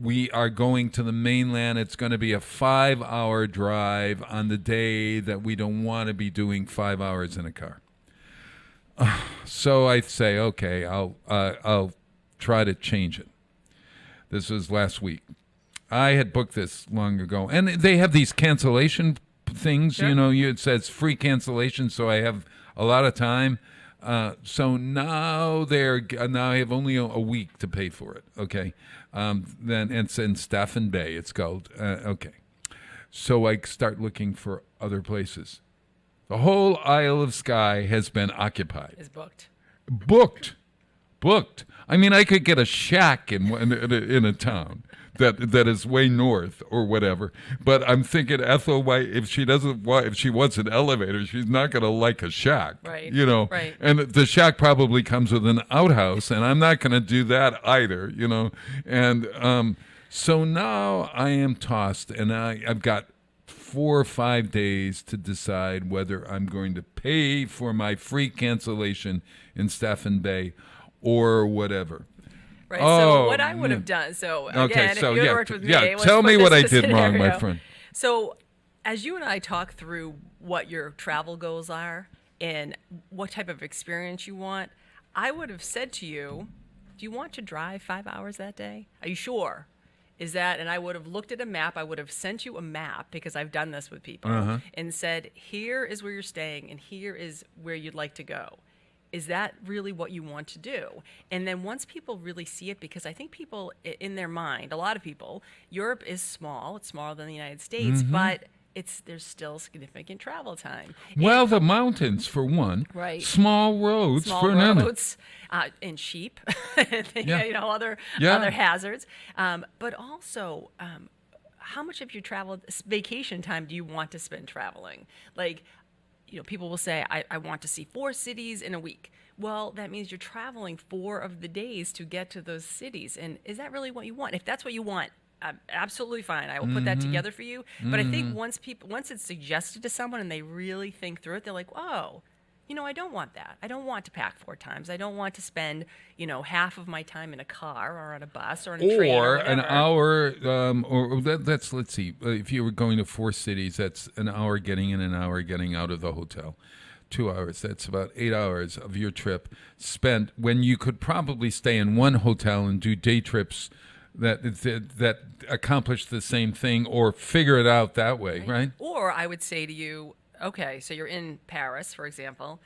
C: we are going to the mainland. It's going to be a 5-hour drive on the day that we don't want to be doing 5 hours in a car. So I say, okay, I'll try to change it. This was last week. I had booked this long ago, and they have these cancellation things.
R: Sure.
C: It says free cancellation, so I have a lot of time. So now I have only a week to pay for it. Okay, then it's in Staffen Bay. It's called. Okay, so I start looking for other places. The whole Isle of Skye has been occupied.
R: Is booked.
C: Booked. I mean, I could get a shack in a town that is way north or whatever. But I'm thinking Ethel, if she wants an elevator, she's not going to like a shack.
R: Right.
C: Right. And the shack probably comes with an outhouse, and I'm not going to do that either. And so now I am tossed, and I've got 4 or 5 days to decide whether I'm going to pay for my free cancellation in Staffen Bay or whatever.
R: Right. So what I would have done. So again, if you had worked with me,
C: tell me what I did wrong, my friend.
R: So as you and I talk through what your travel goals are and what type of experience you want, I would have said to you, do you want to drive 5 hours that day? Are you sure? And I would have looked at a map. I would have sent you a map, because I've done this with people, and said, here is where you're staying and here is where you'd like to go. Is that really what you want to do? And then once people really see it, because I think people in their mind, a lot of people, Europe is small. It's smaller than the United States, but there's still significant travel time.
C: Well, the mountains for one,
R: right?
C: Small roads for another,
R: and sheep, other hazards. But also, how much of your vacation time do you want to spend traveling? Like, people will say, I want to see 4 cities in a week. Well, that means you're traveling 4 of the days to get to those cities. And is that really what you want? If that's what you want, absolutely fine. I will put that together for you. But I think once it's suggested to someone and they really think through it, they're like, oh, I don't want that. I don't want to pack 4 times. I don't want to spend, half of my time in a car or on a bus or on a train or
C: an hour. Let's see. If you were going to 4 cities, that's an hour getting in, an hour getting out of the hotel. 2 hours. That's about 8 hours of your trip spent when you could probably stay in one hotel and do day trips that accomplish the same thing, or figure it out that way, right?
R: Or I would say to you, okay, so you're in Paris, for example,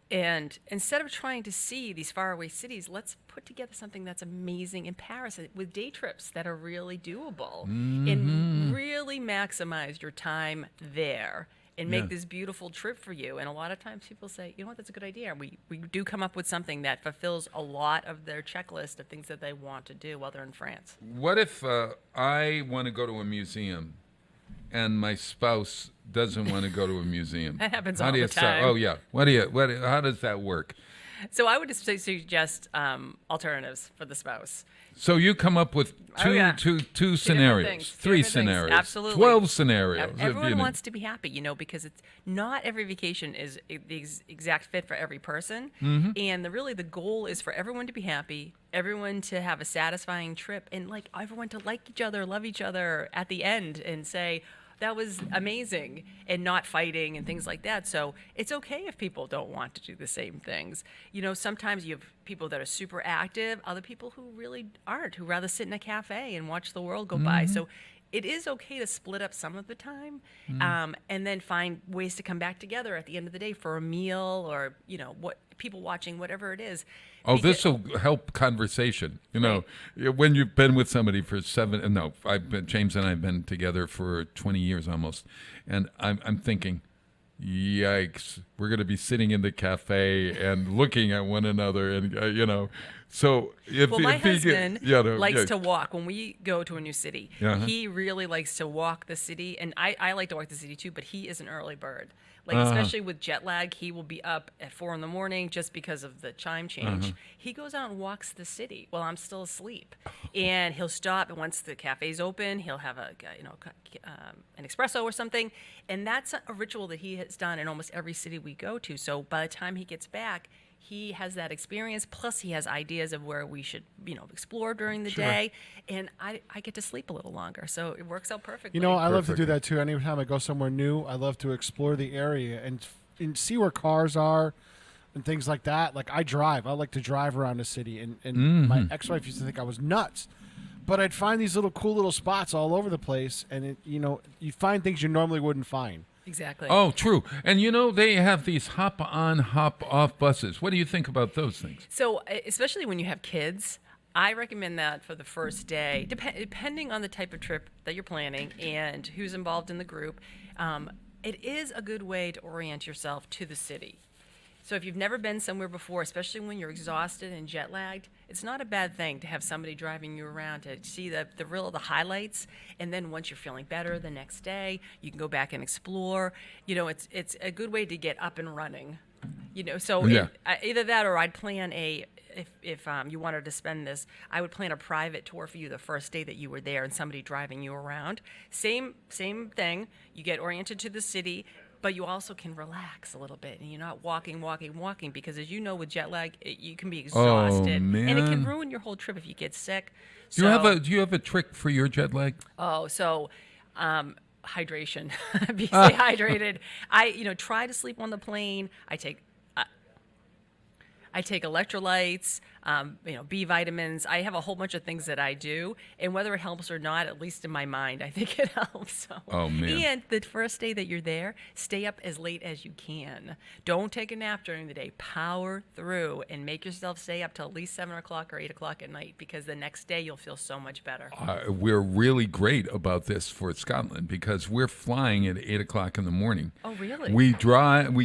R: and instead of trying to see these faraway cities, let's put together something that's amazing in Paris with day trips that are really doable and really maximize your time there. and make this beautiful trip for you. And a lot of times people say, you know what, that's a good idea. And we do come up with something that fulfills a lot of their checklist of things that they want to do while they're in France.
C: What if I want to go to a museum and my spouse doesn't want to go to a museum?
R: That happens
C: How
R: all
C: do you
R: the time.
C: Oh, yeah. How does that work?
R: So I would just suggest alternatives for the spouse.
C: So you come up with two scenarios,
R: things,
C: three
R: different things.
C: scenarios,
R: Absolutely.
C: 12 scenarios.
R: Everyone wants to be happy, because it's not every vacation is the exact fit for every person.
C: Mhm.
R: And the goal is for everyone to be happy, everyone to have a satisfying trip, and everyone to like each other, love each other at the end, and say, that was amazing, and not fighting and things like that. So it's okay if people don't want to do the same things. Sometimes you have people that are super active, other people who really aren't, who rather sit in a cafe and watch the world go by. So it is okay to split up some of the time, and then find ways to come back together at the end of the day for a meal, or what people watching, whatever it is.
C: Oh, this will help conversation. When you've been with somebody for James and I have been together for 20 years almost, and I'm thinking, yikes, we're going to be sitting in the cafe and looking at one another, and So
R: my husband likes to walk. When we go to a new city, he really likes to walk the city, and I like to walk the city too, but he is an early bird. Especially with jet lag, he will be up at 4 a.m. just because of the chime change. He goes out and walks the city while I'm still asleep, and he'll stop. And once the cafe's open, he'll have an espresso or something, and that's a ritual that he has done in almost every city we go to. So by the time he gets back, he has that experience, plus he has ideas of where we should, explore during the day, and I get to sleep a little longer, so it works out perfectly.
B: I love to do that too. Anytime I go somewhere new, I love to explore the area and see where cars are and things like that. Like, I drive. I like to drive around the city, and my ex-wife used to think I was nuts. But I'd find these cool little spots all over the place, and you find things you normally wouldn't find.
R: Exactly.
C: Oh, true. And they have these hop-on, hop-off buses. What do you think about those things?
R: So, especially when you have kids, I recommend that for the first day, depending on the type of trip that you're planning and who's involved in the group. It is a good way to orient yourself to the city. So if you've never been somewhere before, especially when you're exhausted and jet lagged, it's not a bad thing to have somebody driving you around to see the highlights. And then once you're feeling better the next day, you can go back and explore. It's a good way to get up and running. So either that, or I'd plan if you wanted to spend this, I would plan a private tour for you the first day that you were there, and somebody driving you around. Same thing. You get oriented to the city, but you also can relax a little bit, and you're not walking, because as you know, with jet lag, you can be exhausted, and it can ruin your whole trip if you get sick.
C: Do you have a trick for your jet lag?
R: Hydration. Stay hydrated. I try to sleep on the plane. I take electrolytes, B vitamins. I have a whole bunch of things that I do, and whether it helps or not, at least in my mind, I think it helps. So.
C: Oh, man.
R: And the first day that you're there, stay up as late as you can. Don't take a nap during the day. Power through and make yourself stay up till at least 7 o'clock or 8 o'clock at night, because the next day you'll feel so much better.
C: We're really great about this for Scotland, because we're flying at 8 o'clock in the morning.
R: Oh, really?
C: We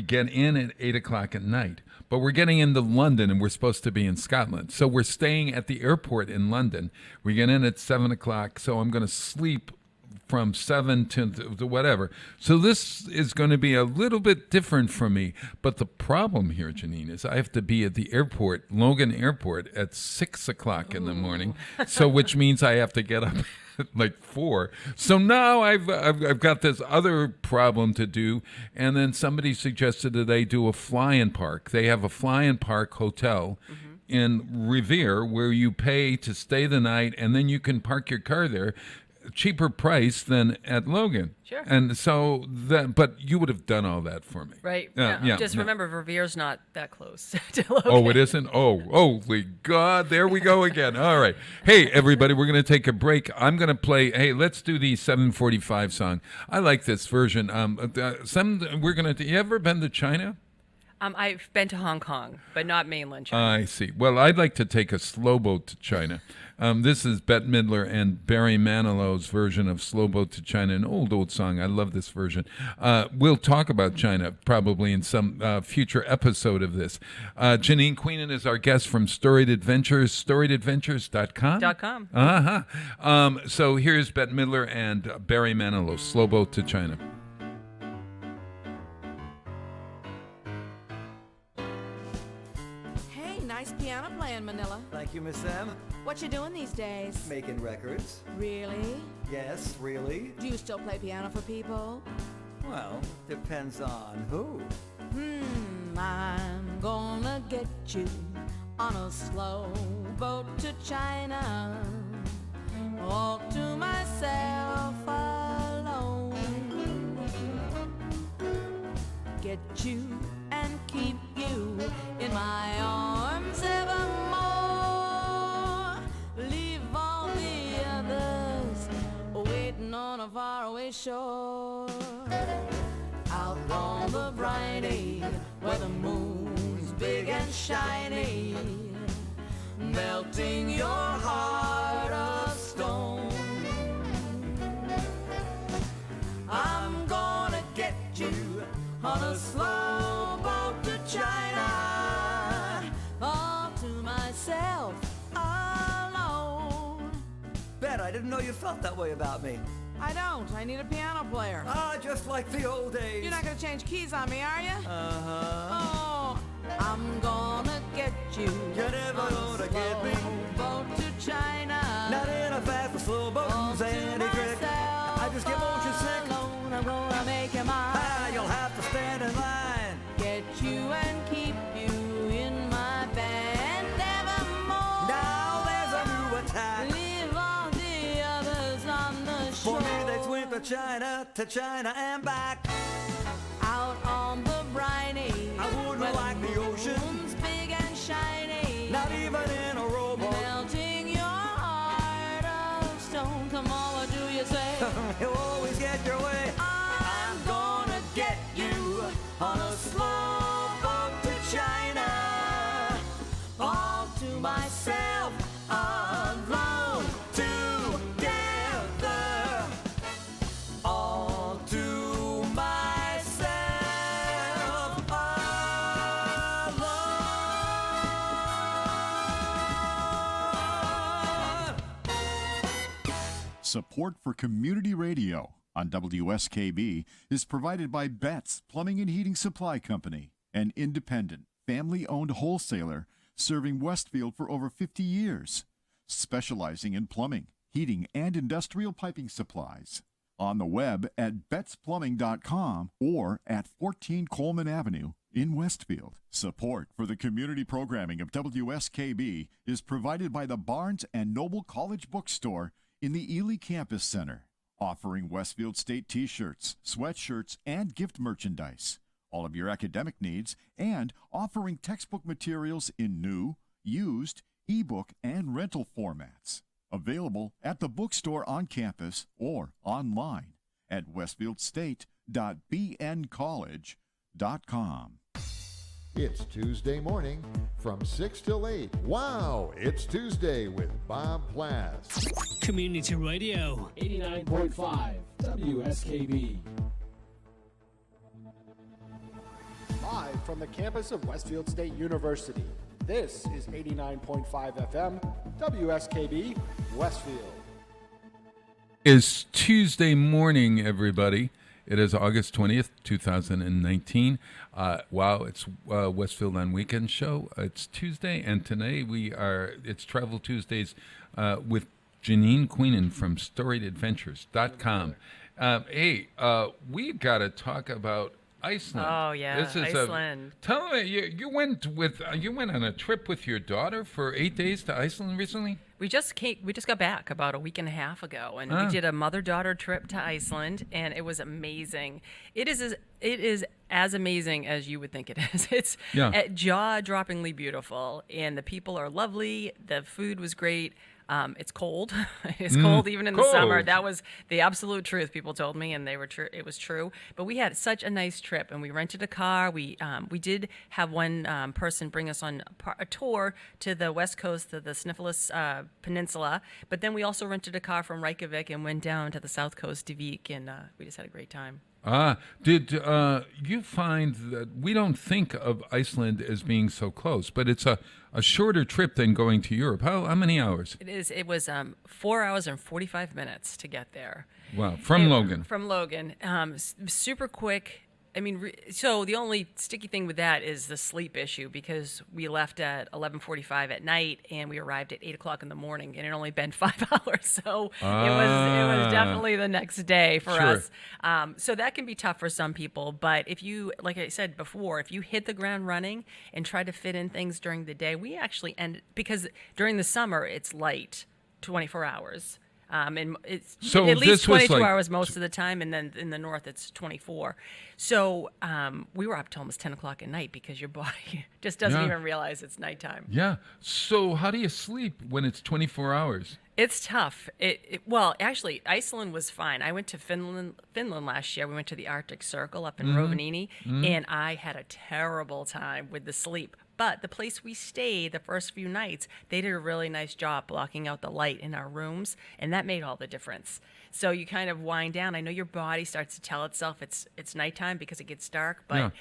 C: get in at 8 o'clock at night, but we're getting into London, and we're supposed to be in Scotland. So we're staying at the airport in London. We get in at 7 o'clock, so I'm going to sleep from 7 to whatever. So this is going to be a little bit different for me. But the problem here, Janine, is I have to be at the airport, Logan Airport, at 6 o'clock in the morning. So which means I have to get up at like 4. So now I've got this other problem to do. And then somebody suggested that I do a fly-in park. They have a fly-in park hotel in Revere where you pay to stay the night, and then you can park your car there. Cheaper price than at Logan.
R: Sure.
C: And so but you would have done all that for me.
R: Right.
C: Just
R: remember, Revere's not that close to Logan.
C: Oh, it isn't? Oh, holy God. There we go again. All right. Hey, everybody, we're going to take a break. I'm going to play, let's do the 745 song. I like this version. You ever been to China?
R: I've been to Hong Kong, but not mainland China.
C: I see. Well, I'd like to take a slow boat to China. This is Bette Midler and Barry Manilow's version of Slow Boat to China, an old song. I love this version. We'll talk about China probably in some future episode of this. Janine Queenan is our guest from Storied Adventures, storiedadventures.com.
R: .com.
C: Uh-huh. So here's Bette Midler and Barry Manilow, Slow Boat to China.
I: Hey, nice piano playing, Manila.
S: Thank you, Miss M.
I: What you doing these days?
S: Making records.
I: Really?
S: Yes, really?
I: Do you still play piano for people?
S: Well, depends on who.
I: I'm gonna get you on a slow boat to China, all to myself alone. Get you and keep you in my arms evermore. Leave all the others waiting on a faraway shore. Out on the briny, where the moon's big and shiny, melting your heart of stone. I'm gonna get you on a slow boat to China, all to myself alone.
S: Bet I didn't know you felt that way about me.
I: I don't. I need a piano player.
S: Ah, just like the old days.
I: You're not gonna change keys on me, are you?
S: Uh-huh.
I: Oh, I'm gonna get you.
S: You're never gonna get me.
I: Boat to China.
S: Not in a fast or slow boat, Sandy trick. I just get motion sick.
I: Alone, I'm gonna make you mine.
S: Ah, you'll have to stand in line.
I: Get you and keep you in my band evermore.
S: Now there's a new attack.
I: Leave all the others on the shore.
S: For me, they swim to China and back.
I: Out on the briny,
S: I wouldn't like the ocean.
I: Moon's big and shiny.
S: Not even in a rowboat.
I: Melting your heart of stone. Come on, what do you say?
S: You always get your way.
I: I'm gonna get you on a slow boat to China, all to myself alone, together, all to myself alone.
J: Support for community radio on WSKB is provided by Betts Plumbing and Heating Supply Company, an independent, family-owned wholesaler serving Westfield for over 50 years, specializing in plumbing, heating, and industrial piping supplies. On the web at bettsplumbing.com or at 14 Coleman Avenue in Westfield. Support for the community programming of WSKB is provided by the Barnes and Noble College Bookstore in the Ely Campus Center, offering Westfield State t-shirts, sweatshirts, and gift merchandise, all of your academic needs, and offering textbook materials in new, used, ebook, and rental formats. Available at the bookstore on campus or online at westfieldsstate.bncollege.com.
K: It's Tuesday morning from 6 till 8. Wow, it's Tuesday with Bob Plass.
L: Community Radio.
A: 89.5 WSKB. Live from the campus of Westfield State University, this is 89.5 FM WSKB Westfield.
C: It's Tuesday morning, everybody. It is August 20th, 2019. Wow, it's Westfield on Weekend show. It's Tuesday, and today it's Travel Tuesdays with Janine Queenan from StoriedAdventures.com. Hey, we've got to talk about Iceland.
R: Oh yeah, Iceland.
C: Tell me, you went on a trip with your daughter for 8 days to Iceland recently?
R: We just got back about a week and a half ago, and we did a mother-daughter trip to Iceland, and it was amazing. It is as amazing as you would think it is. It's jaw-droppingly beautiful, and the people are lovely. The food was great. It's cold. It's cold even in the summer.
C: Cold.
R: That was the absolute truth. People told me, and they were true. It was true. But we had such a nice trip, and we rented a car. We did have one person bring us on a tour to the west coast of the Sniffles Peninsula. But then we also rented a car from Reykjavik and went down to the south coast to Vik, and we just had a great time.
C: Did you find that we don't think of Iceland as being so close, but it's a shorter trip than going to Europe? How many hours?
R: It is. It was 4 hours and 45 minutes to get there.
C: Wow, from Logan.
R: From Logan. Super quick. I mean, so the only sticky thing with that is the sleep issue, because we left at 11:45 at night and we arrived at 8 o'clock in the morning, and it only been 5 hours. So it was definitely the next day for us. So that can be tough for some people. But if you, like I said before, if you hit the ground running and try to fit in things during the day, we actually because during the summer it's light, 24 hours. And it's
C: So
R: at least
C: this was
R: 22
C: like
R: hours most of the time, and then in the north it's 24. So we were up till almost 10 o'clock at night because your body just doesn't
C: Yeah.
R: even realize it's nighttime.
C: Yeah. So how do you sleep when it's 24 hours?
R: It's tough. Well, actually, Iceland was fine. I went to Finland last year. We went to the Arctic Circle up in Rovaniemi, and I had a terrible time with the sleep. But the place we stayed the first few nights, they did a really nice job blocking out the light in our rooms, and that made all the difference. So you kind of wind down. I know your body starts to tell itself it's nighttime because it gets dark, but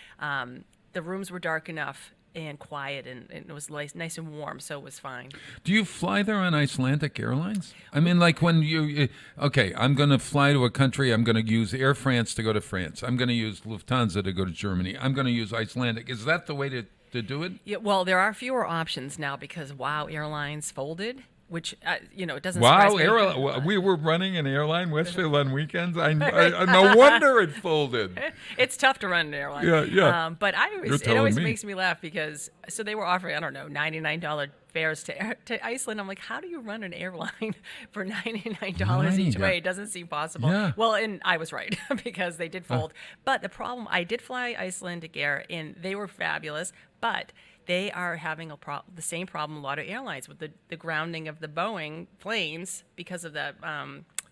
R: the rooms were dark enough and quiet, and it was nice and warm, so it was fine.
C: Do you fly there on Icelandic Airlines? I mean, like when I'm going to fly to a country, I'm going to use Air France to go to France. I'm going to use Lufthansa to go to Germany. I'm going to use Icelandic. Is that the way to do it?
R: Yeah, well, there are fewer options now because WOW Airlines folded, which it doesn't
C: Wow,
R: surprise me.
C: we were running an airline, Westfield, on weekends. I no wonder it folded.
R: It's tough to run an airline.
C: Yeah.
R: But
C: You're
R: it
C: telling
R: always
C: me.
R: makes me laugh because they were offering, I don't know, $99 fares to Iceland. I'm like, how do you run an airline for $99 each way? It doesn't seem possible.
C: Yeah.
R: Well, and I was right because they did fold. But the problem, I did fly Icelandic Air, and they were fabulous, but they are having the same problem a lot of airlines with the grounding of the Boeing planes because of the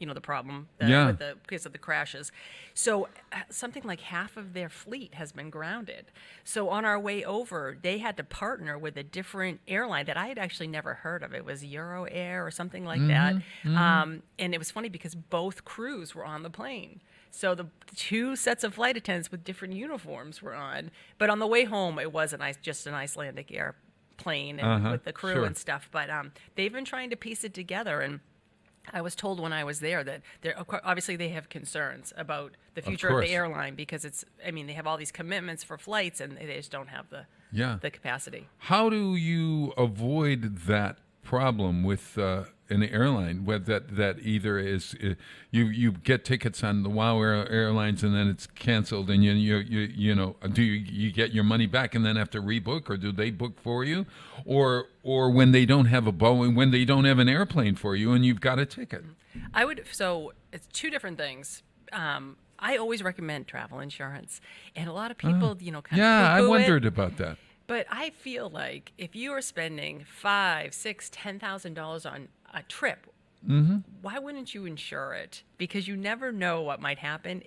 R: the problem because of the crashes. So something like half of their fleet has been grounded. So on our way over, they had to partner with a different airline that I had actually never heard of. It was Euro Air or something like that. And it was funny because both crews were on the plane. So the two sets of flight attendants with different uniforms were on. But on the way home, it was just an Icelandic airplane and with the crew and stuff. But they've been trying to piece it together. And I was told when I was there that obviously they have concerns about the future of the airline because they have all these commitments for flights and they just don't have the capacity.
C: How do you avoid that problem with an airline that either is you get tickets on the WOW Airlines and then it's canceled and do you get your money back and then have to rebook, or do they book for you, or when they don't have a Boeing, when they don't have an airplane for you and you've got a ticket?
R: So it's two different things. I always recommend travel insurance, and a lot of people kind of
C: I
R: poo-poo
C: wondered
R: it.
C: about that.
R: But I feel like if you are spending $5,000, $6,000, $10,000 on a trip, why wouldn't you insure it? Because you never know what might happen.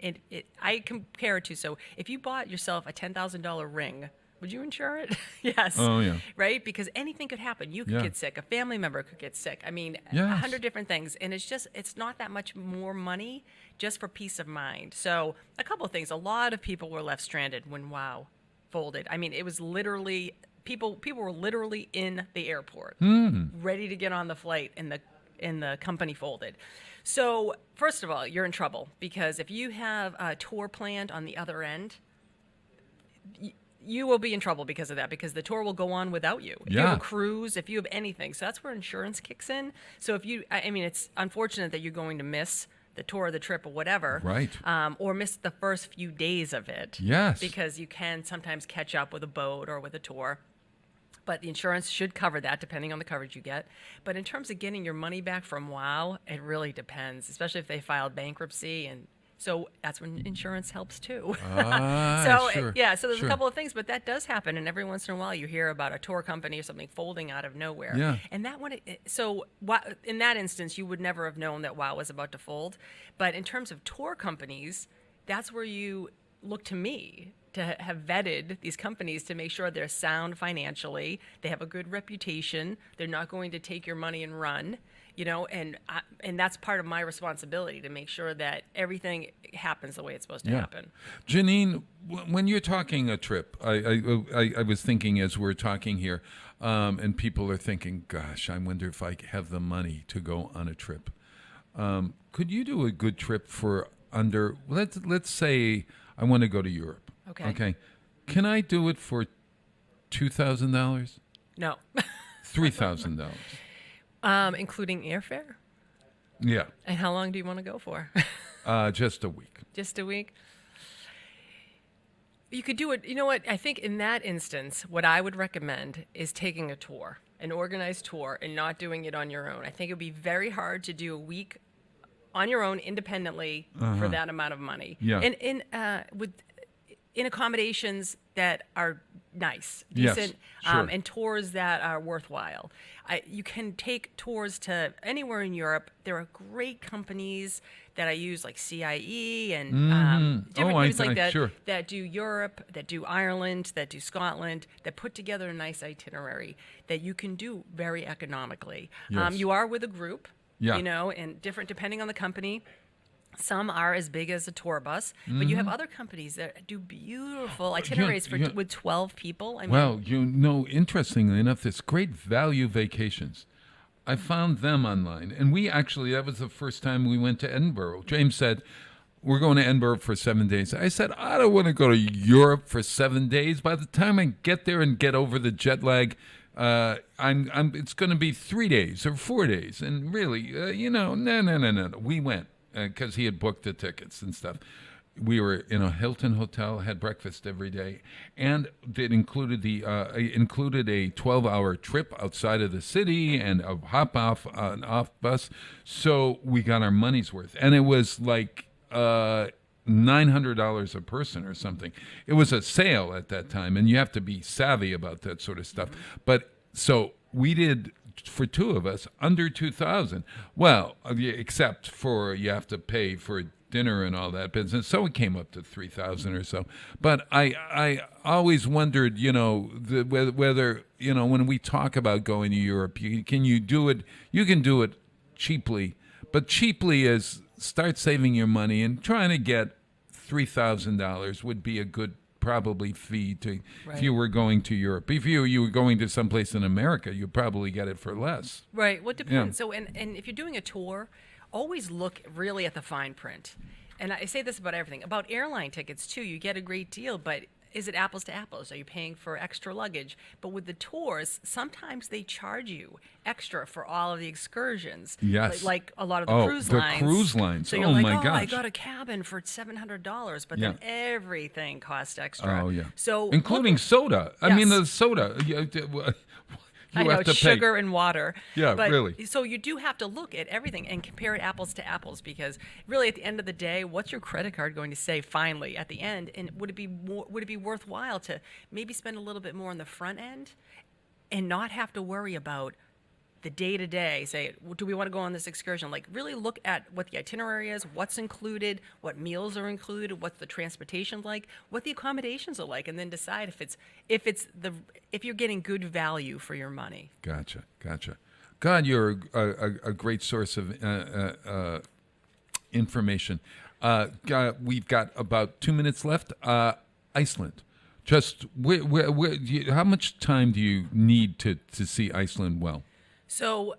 R: I compare it to, so if you bought yourself a $10,000 ring, would you insure it? Yes.
C: Oh, yeah.
R: Right? Because anything could happen. You could get sick. A family member could get sick. I mean,
C: Yes.
R: 100 different things. And it's not that much more money just for peace of mind. So a couple of things. A lot of people were left stranded when WOW folded. I mean, it was literally people were literally in the airport, ready to get on the flight, and the company folded. So first of all, you're in trouble because if you have a tour planned on the other end, you will be in trouble because of that, because the tour will go on without you. If you have a cruise, if you have anything. So that's where insurance kicks in. So it's unfortunate that you're going to miss the tour, the trip, or whatever,
C: right?
R: Or miss the first few days of it.
C: Yes.
R: Because you can sometimes catch up with a boat or with a tour. But the insurance should cover that, depending on the coverage you get. But in terms of getting your money back from WOW, it really depends, especially if they filed bankruptcy and So that's when insurance helps too.
C: Ah, sure,
R: so there's
C: sure.
R: a couple of things, but that does happen, and every once in a while you hear about a tour company or something folding out of nowhere.
C: Yeah.
R: And that one, in that instance, you would never have known that WOW was about to fold. But in terms of tour companies, that's where you look to me to have vetted these companies to make sure they're sound financially, they have a good reputation, they're not going to take your money and run. And that's part of my responsibility to make sure that everything happens the way it's supposed to happen.
C: Janine, when you're talking a trip, I was thinking as we're talking here, and people are thinking, gosh, I wonder if I have the money to go on a trip. Could you do a good trip for under, let's say I want to go to Europe. Okay. Can I do it for $2,000?
R: No.
C: $3,000.
R: Including airfare?
C: Yeah.
R: And how long do you want to go for?
C: Just a week.
R: Just a week? You could do it. You know what? I think in that instance, what I would recommend is taking a tour, an organized tour, and not doing it on your own. I think it would be very hard to do a week on your own independently for that amount of money.
C: Yeah.
R: And in accommodations that are nice, decent,
C: Yes, sure.
R: And tours that are worthwhile. You can take tours to anywhere in Europe. There are great companies that I use, like CIE and different companies like that,
C: sure.
R: that do Europe, that do Ireland, that do Scotland, that put together a nice itinerary that you can do very economically.
C: Yes.
R: You are with a group,
C: Yeah.
R: and different depending on the company. Some are as big as a tour bus, but you have other companies that do beautiful itineraries with 12 people. I mean,
C: Well, interestingly enough, this Great Value Vacations. I found them online, and that was the first time we went to Edinburgh. James said, we're going to Edinburgh for 7 days. I said, I don't want to go to Europe for 7 days. By the time I get there and get over the jet lag, it's going to be 3 days or 4 days. And really, no. We went. Because he had booked the tickets and stuff. We were in a Hilton hotel, had breakfast every day, and it included included a 12-hour trip outside of the city and a off bus. So we got our money's worth, and it was like $900 a person or something. It was a sale at that time, and you have to be savvy about that sort of stuff. But so we did. For two of us, under 2,000. Well, except for you have to pay for dinner and all that business. So it came up to 3,000 or so. But I always wondered, whether when we talk about going to Europe, can you do it? You can do it cheaply, but cheaply is start saving your money and trying to get $3,000 would be a good probably fee to if you were going to Europe. If you were going to someplace in America, you'd probably get it for less.
R: Right. What depends.
C: Yeah.
R: So, and if you're doing a tour, always look really at the fine print. And I say this about everything. About airline tickets, too. You get a great deal, but is it apples to apples? Are you paying for extra luggage? But with the tours, sometimes they charge you extra for all of the excursions.
C: Yes.
R: Like a lot of the cruise lines.
C: The cruise lines.
R: So you're like,
C: my gosh.
R: I got a cabin for $700, but then everything costs extra.
C: Oh, yeah.
R: So
C: including soda. I mean, the soda.
R: I know,
C: have to
R: sugar
C: pay.
R: and water.
C: Yeah,
R: but,
C: really.
R: So you do have to look at everything and compare it apples to apples, because really at the end of the day, what's your credit card going to say finally at the end? And would it be worthwhile to maybe spend a little bit more on the front end and not have to worry about the day-to-day, say, do we want to go on this excursion? Like, really look at what the itinerary is, what's included, what meals are included, what's the transportation like, what the accommodations are like, and then decide if you're getting good value for your money.
C: Gotcha. God, you're a great source of information. We've got about 2 minutes left. Iceland. Just how much time do you need to see Iceland well?
R: So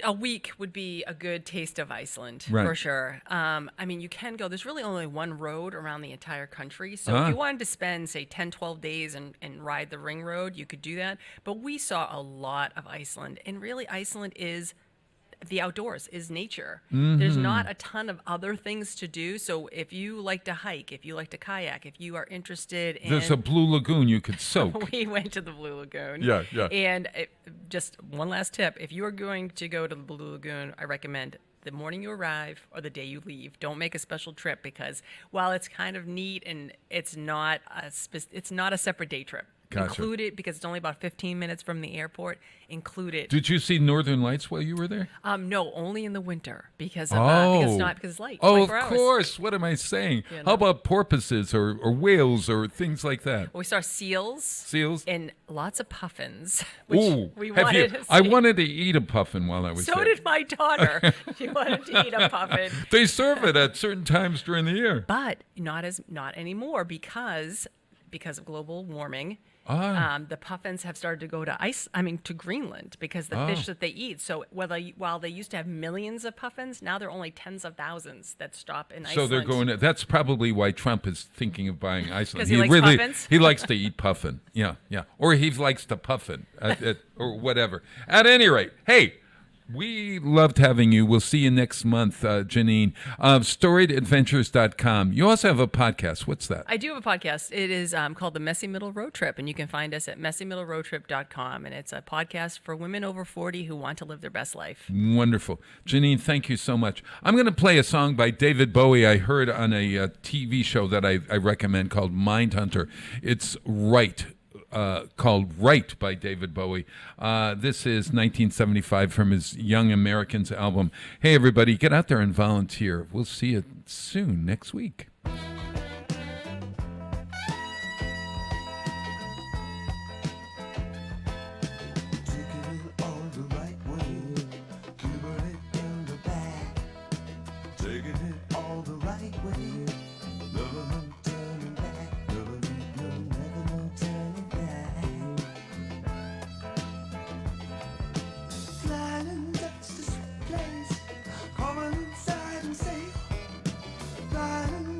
R: a week would be a good taste of Iceland,
C: right,
R: for sure. I mean, you can go, there's really only one road around the entire country. So if you wanted to spend, say, 10, 12 days and ride the ring road, you could do that. But we saw a lot of Iceland. And really, Iceland is the outdoors, is nature.
C: Mm-hmm.
R: There's not a ton of other things to do. So if you like to hike, if you like to kayak, if you are interested in...
C: There's a Blue Lagoon you could soak.
R: We went to the Blue Lagoon.
C: Yeah.
R: And just one last tip. If you are going to go to the Blue Lagoon, I recommend the morning you arrive or the day you leave. Don't make a special trip because while it's kind of neat and it's not a separate day trip.
C: Gotcha.
R: Include it because it's only about 15 minutes from the airport. Include it.
C: Did you see Northern Lights while you were there?
R: No, only in the winter because it's light.
C: Oh, of
R: 24 hours.
C: course. What am I saying?
R: You know.
C: How about porpoises or whales or things like that?
R: We saw seals.
C: Seals?
R: And lots of puffins. Which
C: Ooh,
R: we
C: have
R: wanted
C: you?
R: to see.
C: I wanted to eat a puffin while I was
R: So
C: there.
R: did my daughter. She wanted to eat a puffin.
C: They serve it at certain times during the year.
R: But not anymore because of global warming. The puffins have started to go to Greenland because the fish that they eat. So while they used to have millions of puffins, now there are only tens of thousands that stop in Iceland.
C: So they're going. That's probably why Trump is thinking of buying Iceland.
R: 'Cause he likes puffins?
C: He likes to eat puffin. Yeah, or he likes to puffin or whatever. At any rate, hey. We loved having you. We'll see you next month, Janine. StoriedAdventures.com. You also have a podcast. What's that?
R: I do have a podcast. It is called The Messy Middle Road Trip, and you can find us at messymiddleroadtrip.com. And it's a podcast for women over 40 who want to live their best life.
C: Wonderful. Janine, thank you so much. I'm going to play a song by David Bowie I heard on a TV show that I recommend called Mindhunter. It's Right. Called Right by David Bowie. This is 1975 from his Young Americans album. Hey, everybody, get out there and volunteer. We'll see you soon next week.
P: Come on inside and say, flying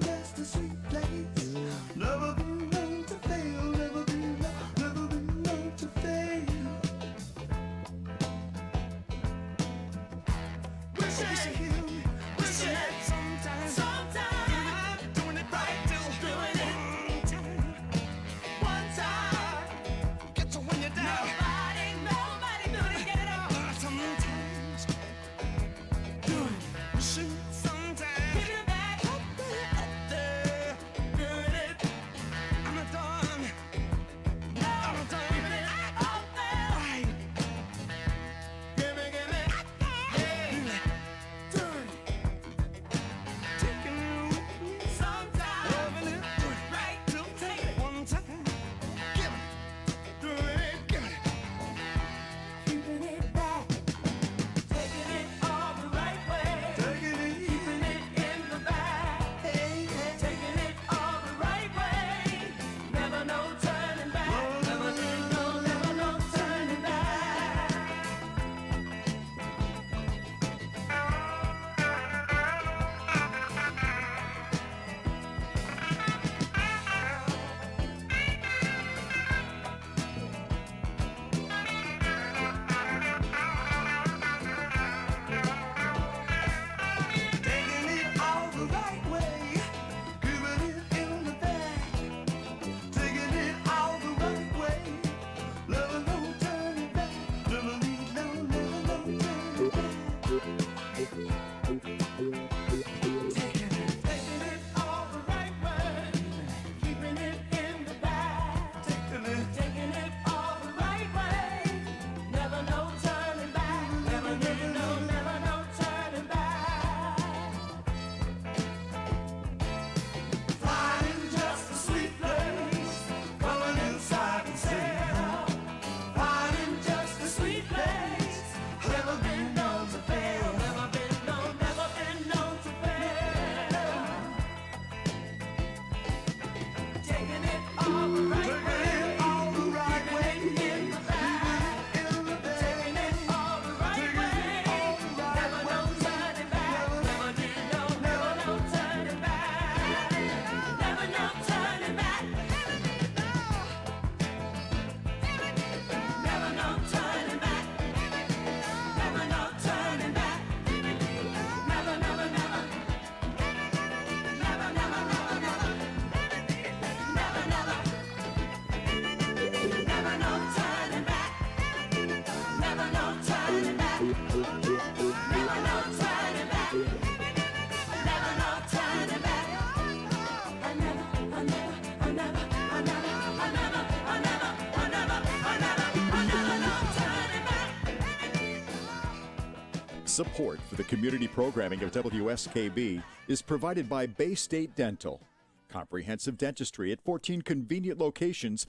J: Support for the community programming of WSKB is provided by Bay State Dental. Comprehensive dentistry at 14 convenient locations